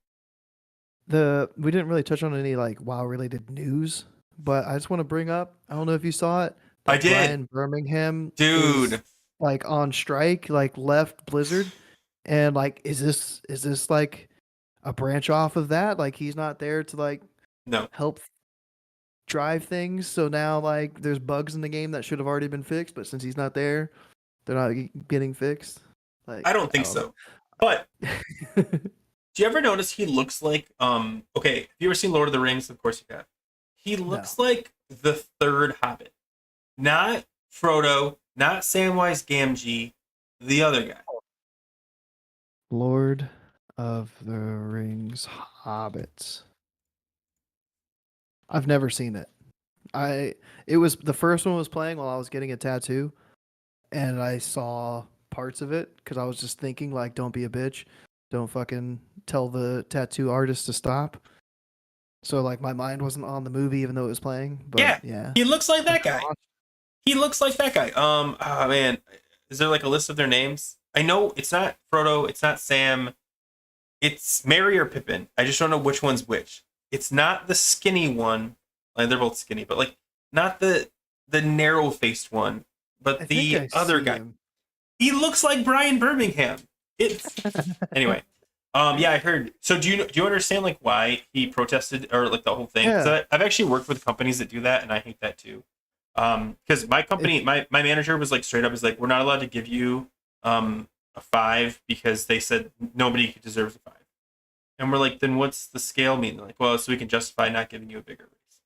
We didn't really touch on any like WoW related news, but I just want to bring up. I don't know if you saw it. I did. Brian Birmingham, Dude, is, like on strike, like left Blizzard, and like is this like a branch off of that. Like he's not there to like No. help drive things. So now like there's bugs in the game that should have already been fixed, but since he's not there, they're not getting fixed. Like I don't think don't so. But know. do you ever notice he looks like okay, have you ever seen Lord of the Rings? Of course you have. He looks like the third Hobbit. Not Frodo, not Samwise Gamgee, the other guy. Lord of the Rings Hobbits. I've never seen it. It was the first one was playing while I was getting a tattoo, and I saw parts of it because I was just thinking like, don't be a bitch, don't fucking tell the tattoo artist to stop. So like my mind wasn't on the movie even though it was playing. But yeah. He looks like that guy. He looks like that guy. Oh man, is there like a list of their names? I know it's not Frodo, it's not Sam, it's Merry or Pippin. I just don't know which one's which. It's not the skinny one. Like they're both skinny, but like not the narrow faced one, but I the think I other see guy. him. He looks like Brian Birmingham. It's anyway. Yeah, I heard. So do you understand like why he protested or like the whole thing? 'Cause Yeah. I've actually worked with companies that do that, and I hate that too. Because my company, my manager was like straight up is like, we're not allowed to give you a 5 because they said nobody deserves a 5. And we're like, then what's the scale mean? They're like, well, so we can justify not giving you a bigger raise.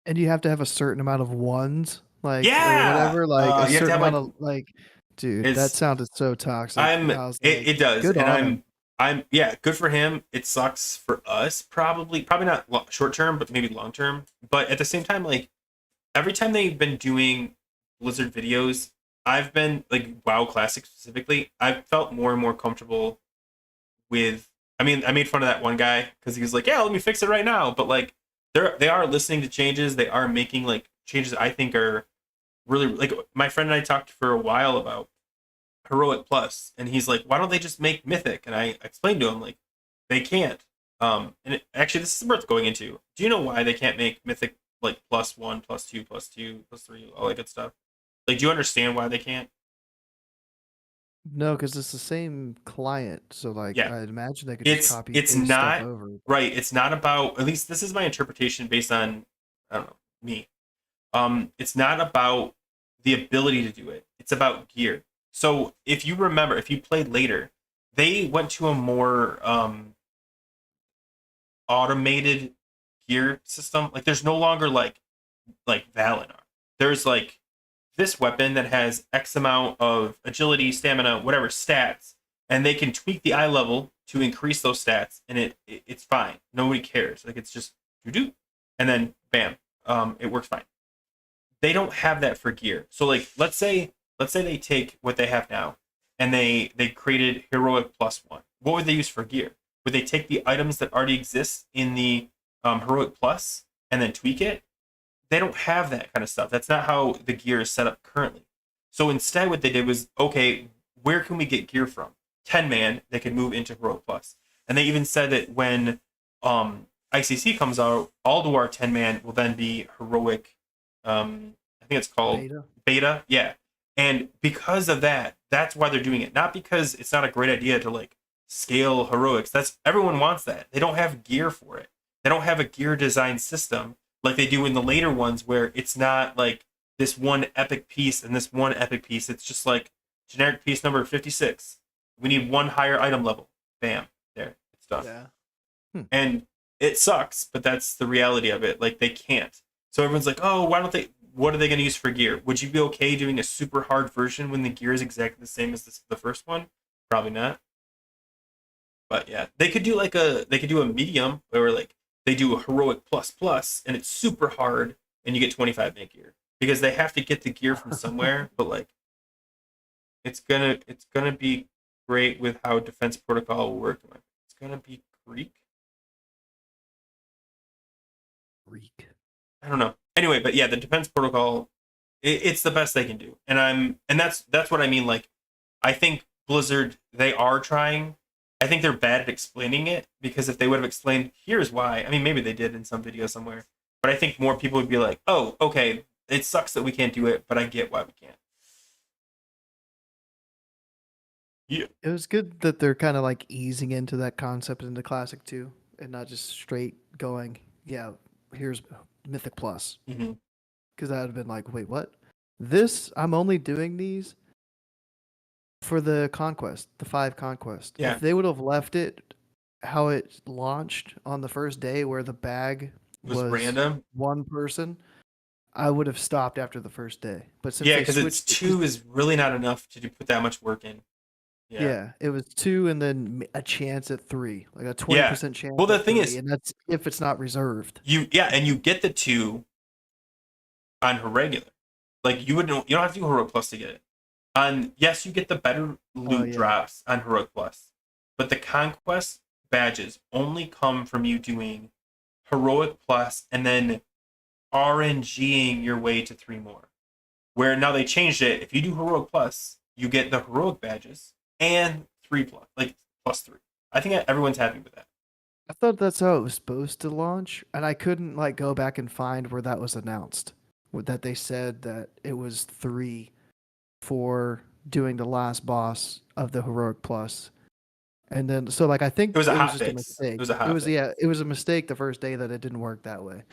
And you have to have a certain amount of ones, like or Yeah, whatever, like a you have to certain have amount like of like, dude, that it's. sounded so toxic. I'm. I was It, like, it does, good and on him. I'm. Yeah, good for him. It sucks for us, probably not short term, but maybe long term. But at the same time, like every time they've been doing Blizzard videos, I've been like WoW Classic specifically. I've felt more and more comfortable with. I mean, I made fun of that one guy because he was like, "Yeah, let me fix it right now." But like, they are listening to changes. They are making like changes I think are really like. My friend and I talked for a while about Heroic Plus, and he's like, "Why don't they just make Mythic?" And I explained to him like, they can't. Actually, this is worth going into. Do you know why they can't make Mythic like +1, +2, +2, +3, all that good stuff? Like, do you understand why they can't? No, because it's the same client, so like Yeah, I'd imagine they could just copy it's paste stuff not over. right. It's not about. At least this is my interpretation based on I don't know me. It's not about the ability to do it. It's about gear. So if you remember, if you played later, they went to a more automated gear system. Like there's no longer like Valinor. There's like this weapon that has X amount of agility, stamina, whatever stats, and they can tweak the eye level to increase those stats, and it's fine. Nobody cares. Like it's just do, and then bam, it works fine. They don't have that for gear. So like let's say they take what they have now and they created Heroic +1. What would they use for gear? Would they take the items that already exist in the Heroic Plus and then tweak it? They don't have that kind of stuff. That's not how the gear is set up currently. So instead what they did was, okay, where can we get gear from? 10-man, they could move into Heroic Plus. And they even said that when ICC comes out, Ulduar 10-man will then be Heroic I think it's called beta. Yeah. And because of that, that's why they're doing it. Not because it's not a great idea to like scale heroics. That's everyone wants that. They don't have gear for it. They don't have a gear design system like they do in the later ones where it's not like this one epic piece and this one epic piece. It's just like generic piece number 56. We need one higher item level. Bam. There. It's done. Yeah. And it sucks, but that's the reality of it. Like they can't. So everyone's like, oh, why don't they? What are they going to use for gear? Would you be okay doing a super hard version when the gear is exactly the same as the first one? Probably not. But yeah, they could do a medium where like they do a Heroic ++ and it's super hard and you get 25 man gear because they have to get the gear from somewhere. But like, it's gonna be great with how Defense Protocol will work. It's gonna be Greek. I don't know. Anyway, but yeah, the Defense Protocol, it's the best they can do, and that's what I mean. Like, I think Blizzard, they are trying. I think they're bad at explaining it because if they would have explained, here's why. I mean, maybe they did in some video somewhere, but I think more people would be like, oh, okay, it sucks that we can't do it, but I get why we can't. It was good that they're kind of like easing into that concept into Classic too, and not just straight going, yeah, here's Mythic Plus. Mhm. Because that would have been like, wait, what? This, I'm only doing these for the conquest, the 5 conquest. Yeah. If they would have left it how it launched on the first day, where the bag It was random. one person, I would have stopped after the first day. But since Yeah, they because it's switched it, 2 is really not enough to put that much work in. Yeah. yeah, it was 2 and then a chance at 3, like a 20% Yeah. chance. Well, the at thing 3, is, and that's if it's not reserved. and you get the 2 on her regular. Like you don't have to do heroic plus to get it. Yes, you get the better loot yeah. drops on heroic plus, but the conquest badges only come from you doing heroic plus and then RNGing your way to 3 more. Where now they changed it. If you do heroic plus, you get the heroic badges and 3 plus, like plus 3. I think everyone's happy with that. I thought that's how it was supposed to launch, and I couldn't like go back and find where that was announced. That they said that it was 3 for doing the last boss of the heroic plus, and then so like I think It was a hot just a fix. mistake. It was a hot fix. Yeah, it was a mistake the first day that it didn't work that way,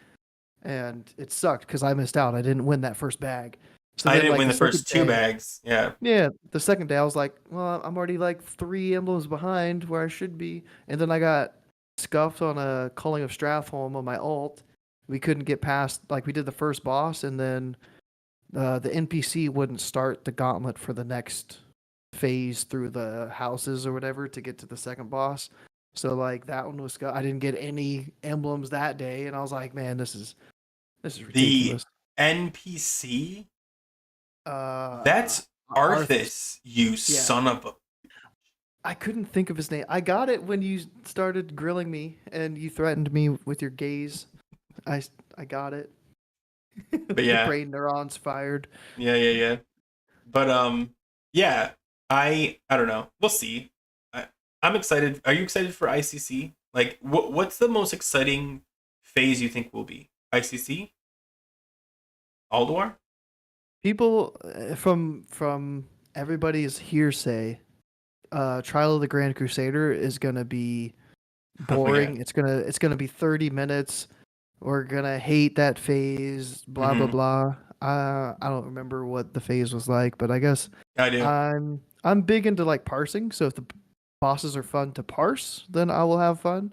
and it sucked because I missed out. I didn't win that first bag. So I then, didn't like, win the first 2 day- bags. Yeah. Yeah, the second day I was like, well, I'm already like 3 emblems behind where I should be, and then I got scuffed on a Culling of Strathholm on my ult. We couldn't get past, like, we did the first boss, and then the NPC wouldn't start the gauntlet for the next phase through the houses or whatever to get to the second boss. So like that one was, I didn't get any emblems that day, and I was like, man, this is ridiculous. The NPC. Uh, That's Arthas. Arthas, you son of a. I couldn't think of his name. I got it when you started grilling me and you threatened me with your gaze. I got it. But yeah. The brain neurons fired. Yeah. But yeah. I don't know. We'll see. I'm excited. Are you excited for ICC? Like, what's the most exciting phase you think will be? ICC? Ulduar? People from everybody's hearsay, Trial of the Grand Crusader is gonna be boring. It's gonna be 30 minutes. We're gonna hate that phase. Blah blah blah. I don't remember what the phase was like, but I guess I do. I'm big into like parsing. So if the bosses are fun to parse, then I will have fun.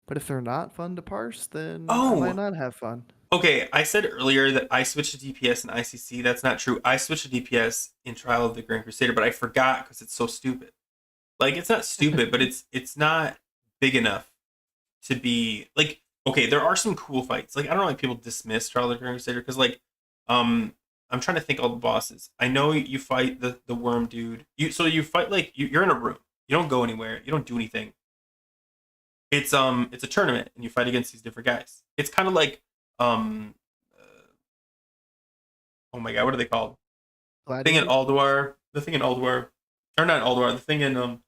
But if they're not fun to parse, then I might not have fun. Okay, I said earlier that I switched to DPS in ICC. That's not true. I switched to DPS in Trial of the Grand Crusader, but I forgot because it's so stupid. Like, it's not stupid, but it's not big enough to be like. Okay, there are some cool fights. Like, I don't know why people dismiss Trial of the Grand Crusader because, like, I'm trying to think all the bosses. I know you fight the worm dude. You fight like you're in a room. You don't go anywhere. You don't do anything. It's a tournament and you fight against these different guys. It's kind of like oh my god, what are they called? The thing in Ulduar, or not Ulduar, the thing in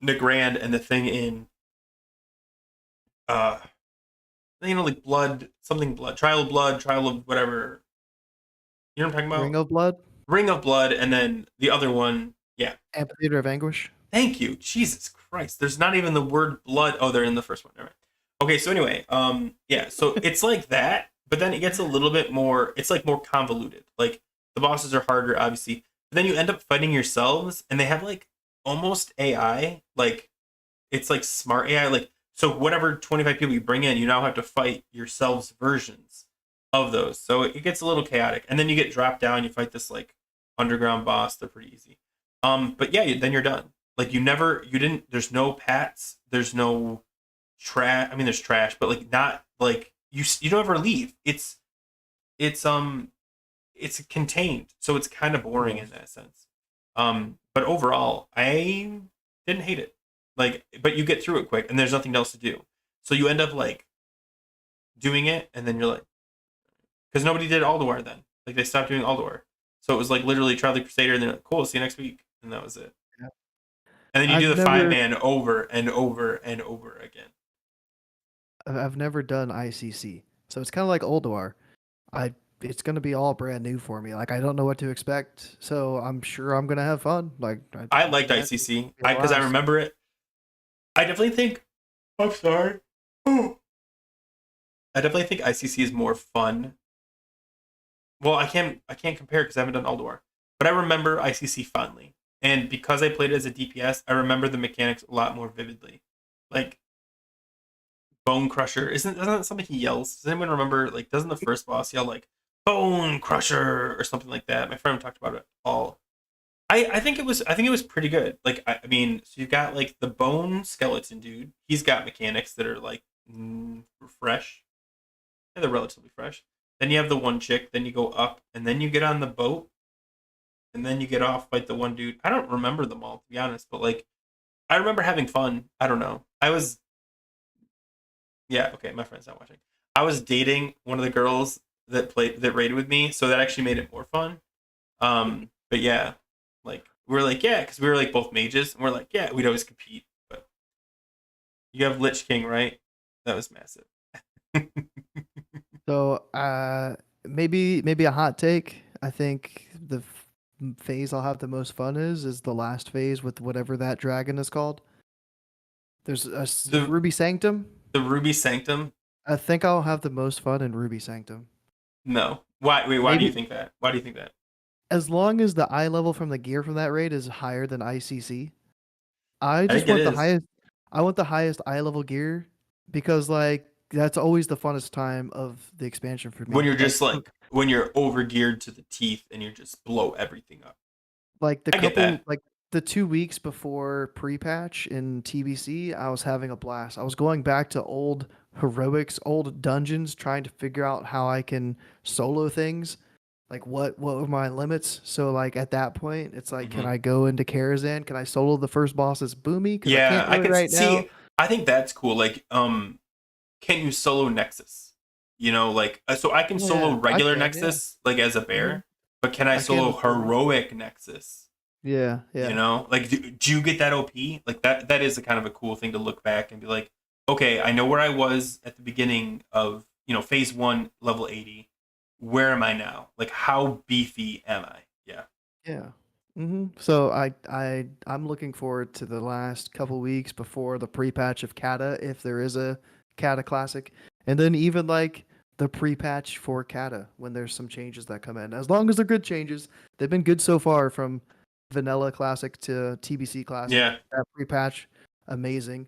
Nagrand, and the thing in like blood, trial of whatever. You know what I'm talking about? Ring of Blood, and then the other one, yeah. Amphitheater of Anguish. Thank you. Jesus Christ. There's not even the word blood. Oh, they're in the first one. All right. Okay, so anyway, yeah, so it's like that, but then it gets a little bit more, it's like more convoluted. Like, the bosses are harder, obviously, but then you end up fighting yourselves, and they have like almost AI, like it's like smart AI, like, so whatever 25 people you bring in, you now have to fight yourselves versions of those. So it gets a little chaotic, and then you get dropped down, you fight this like underground boss. They're pretty easy. But yeah, then you're done. Like, there's no pats, there's no trash. I mean, there's trash, but like not like you don't ever leave. It's contained, so it's kind of boring in that sense. But overall, I didn't hate it. Like, but you get through it quick, and there's nothing else to do. So you end up like doing it, and then you're like, because nobody did Ulduar then. Like, they stopped doing Ulduar, so it was like literally Trial of the Crusader, and then like, cool, see you next week, and that was it. Yeah. And then you do the 5-man over and over and over again. I've never done ICC, so it's kind of like Ulduar. I it's gonna be all brand new for me. Like I don't know what to expect, so I'm sure I'm gonna have fun. Like I liked imagine ICC it'll be a because I blast. remember it. I definitely think. I'm sorry. I definitely think ICC is more fun. Well, I can't compare because I haven't done Ulduar, but I remember ICC fondly, and because I played it as a DPS, I remember the mechanics a lot more vividly. Like Bone Crusher, isn't that something he yells? Does anyone remember? Like, doesn't the first boss yell like Bone Crusher or something like that? My friend talked about it all. I think it was pretty good. Like I mean, so you've got like the bone skeleton dude. He's got mechanics that are like fresh. Yeah, they're relatively fresh. Then you have the one chick. Then you go up, and then you get on the boat, and then you get off like the one dude. I don't remember them all to be honest, but like I remember having fun. I don't know. Yeah, okay, my friend's not watching. I was dating one of the girls that raided with me, so that actually made it more fun. But yeah, like we were like, yeah, because we were like both mages, and we're like, yeah, we'd always compete. But you have Lich King, right? That was massive. So maybe a hot take. I think the phase I'll have the most fun is the last phase with whatever that dragon is called. There's The Ruby Sanctum. the Ruby Sanctum. I think I'll have the most fun in Ruby Sanctum. No, why? Wait, why do you Maybe- think that? Why do you think that? As long as the eye level from the gear from that raid is higher than ICC, I just think it want the is. highest. I want the highest eye level gear because like that's always the funnest time of the expansion for me. When you're just like when you're over geared to the teeth and you just blow everything up. like the I get couple that. like the 2 weeks before pre-patch in TBC, I was having a blast. I was going back to old heroics, old dungeons, trying to figure out how I can solo things. Like what were my limits? So like at that point, it's like, can Mhm. I go into Karazhan? Can I solo the first boss as Boomy? Because I Yeah, can't I do it can right see. now. I think that's cool. Like, can you solo Nexus? You know, like so I can solo Yeah, I regular can, yeah. Nexus like as a bear, Mhm. but can I I can solo with Boomy. heroic Nexus? Yeah, You yeah. know, like do you get that OP? Like that is a kind of a cool thing to look back and be like, okay, I know where I was at the beginning of phase 1, level 80. Where am I now? Like how beefy am I? Yeah. Yeah. So I'm looking forward to the last couple weeks before the pre-patch of Kata, if there is a Kata Classic, and then even like the pre-patch for Kata when there's some changes that come in. As long as they're good changes, they've been good so far from Vanilla Classic to TBC Classic. Yeah. That pre-patch, amazing.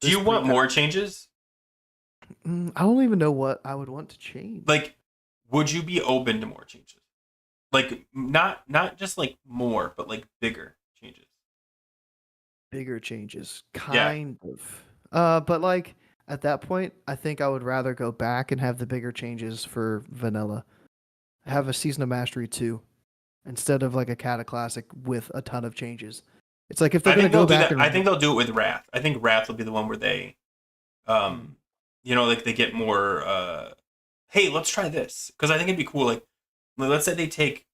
Do you This want pre-patch- more changes? I don't even know what I would want to change. Like, would you be open to more changes? Like not just like more, but like bigger changes. Bigger changes, Yeah. kind of. But like at that point, I think I would rather go back and have the bigger changes for vanilla. Have a Season of Mastery 2 instead of like a Kata Classic with a ton of changes. It's like if they're I gonna think they'll go do back that. and I think they'll do it with Wrath. I think Wrath will be the one where they, like they get more. Hey, let's try this because I think it'd be cool. Like, let's say they take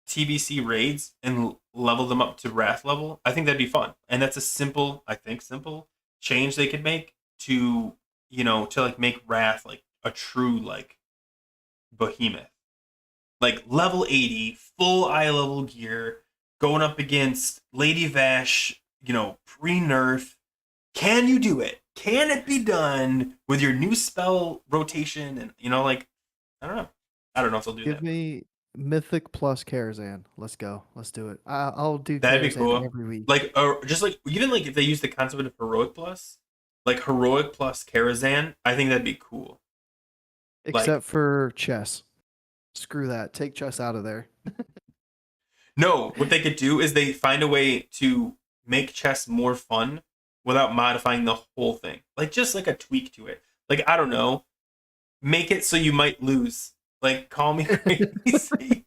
TBC raids and level them up to Wrath level. I think that'd be fun, and that's a simple change they could make to to like make Wrath like a true like behemoth, like level 80, full eye level gear, going up against Lady Vash, pre-nerf. Can you do it? Can it be done with your new spell rotation? And like, I don't know. I don't know if they'll do give that. me Mythic plus Karazhan. Let's go. Let's do it. I'll do That'd be Karazhan cool. every week. Like, just like even like if they use the concept of heroic plus, like heroic plus Karazhan, I think that'd be cool. Except for chess. Screw that. Take chess out of there. No, what they could do is they find a way to make chess more fun without modifying the whole thing. Like just like a tweak to it. Like I don't know, make it so you might lose. Like call me crazy.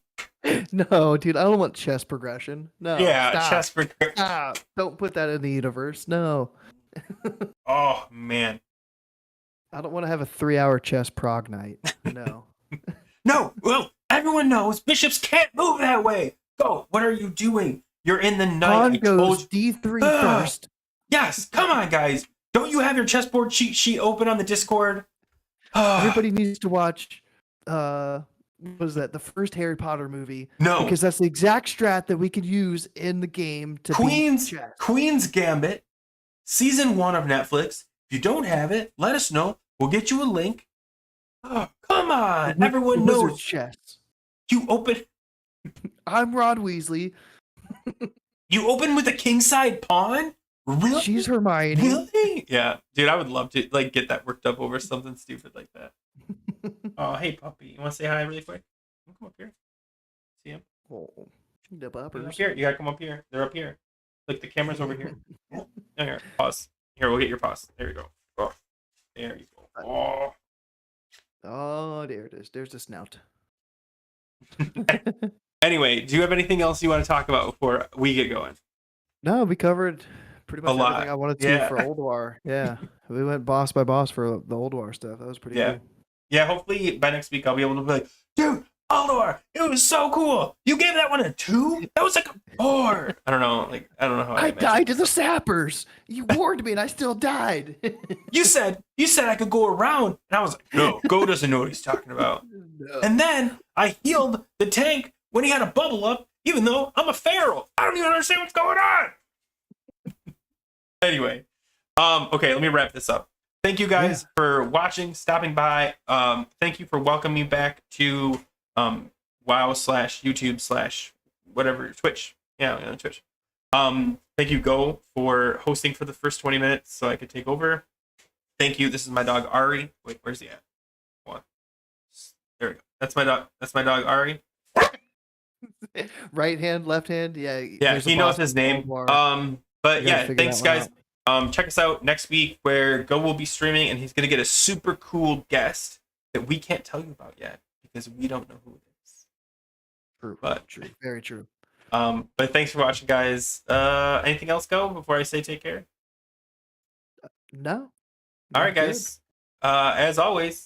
No, dude, I don't want chess progression. No. Yeah, stop. chess for. Stop. Don't put that in the universe. No. Oh man. I don't want to have a 3-hour chess prog night. No. No, well, everyone knows bishops can't move that way. Go. What are you doing? You're in the night. Pawn I told goes you. D3 Ah! first. Yes, come on, guys. Don't you have your chessboard cheat sheet open on the Discord? Everybody needs to watch was that the first Harry Potter movie? No. Because that's the exact strat that we could use in the game to beat chess. Queen's Gambit, season 1 of Netflix. If you don't have it, let us know. We'll get you a link. Oh, come on. Everyone Wizard knows. chess. You open I'm Ron Weasley. with a kingside pawn? Really? She's Hermione. Really? Yeah. Dude, I would love to like get that worked up over something stupid like that. Oh, hey puppy. You want to say hi really quick? Come up here. See him? Oh, the Come up buppers. here. You gotta come up here. They're up here. Look, the camera's over here. Oh, here, pause. Here, we'll get your pause. There you go. Oh, there you go. Oh. Oh, there it is. There's the snout. Anyway, do you have anything else you want to talk about before we get going? No, we covered pretty much lot. everything I wanted to Yeah. for Ulduar. Yeah, we went boss by boss for the Ulduar stuff. That was pretty Yeah. cool. Yeah, hopefully by next week I'll be able to be like, dude, Ulduar, it was so cool. You gave that one a 2? That was like a 4. I don't know how I imagine died to the stuff. sappers. You warned me, and I still died. You said I could go around, and I was like, no, Go doesn't know what he's talking about. No. And then I healed the tank when he had a bubble up, even though I'm a feral. I don't even understand what's going on. Anyway, okay, let me wrap this up. Thank you guys for watching, stopping by. Thank you for welcoming me back to WoW/YouTube/ Twitch. Yeah, on Twitch. Thank you, Go, for hosting for the first 20 minutes so I could take over. Thank you. This is my dog Ari. Wait, where's he at? What? There we go. That's my dog. That's my dog Ari. Right hand, left hand. Yeah. Yeah, there's a he knows boss his in name. Ulduar. But You gotta yeah, figure thanks that one guys. Check us out next week where Go will be streaming and he's gonna get a super cool guest that we can't tell you about yet because we don't know who it is. True. But True. Very true. but thanks for watching, guys. Anything else, Go, before I say take care? No. All right, Good. guys. As always,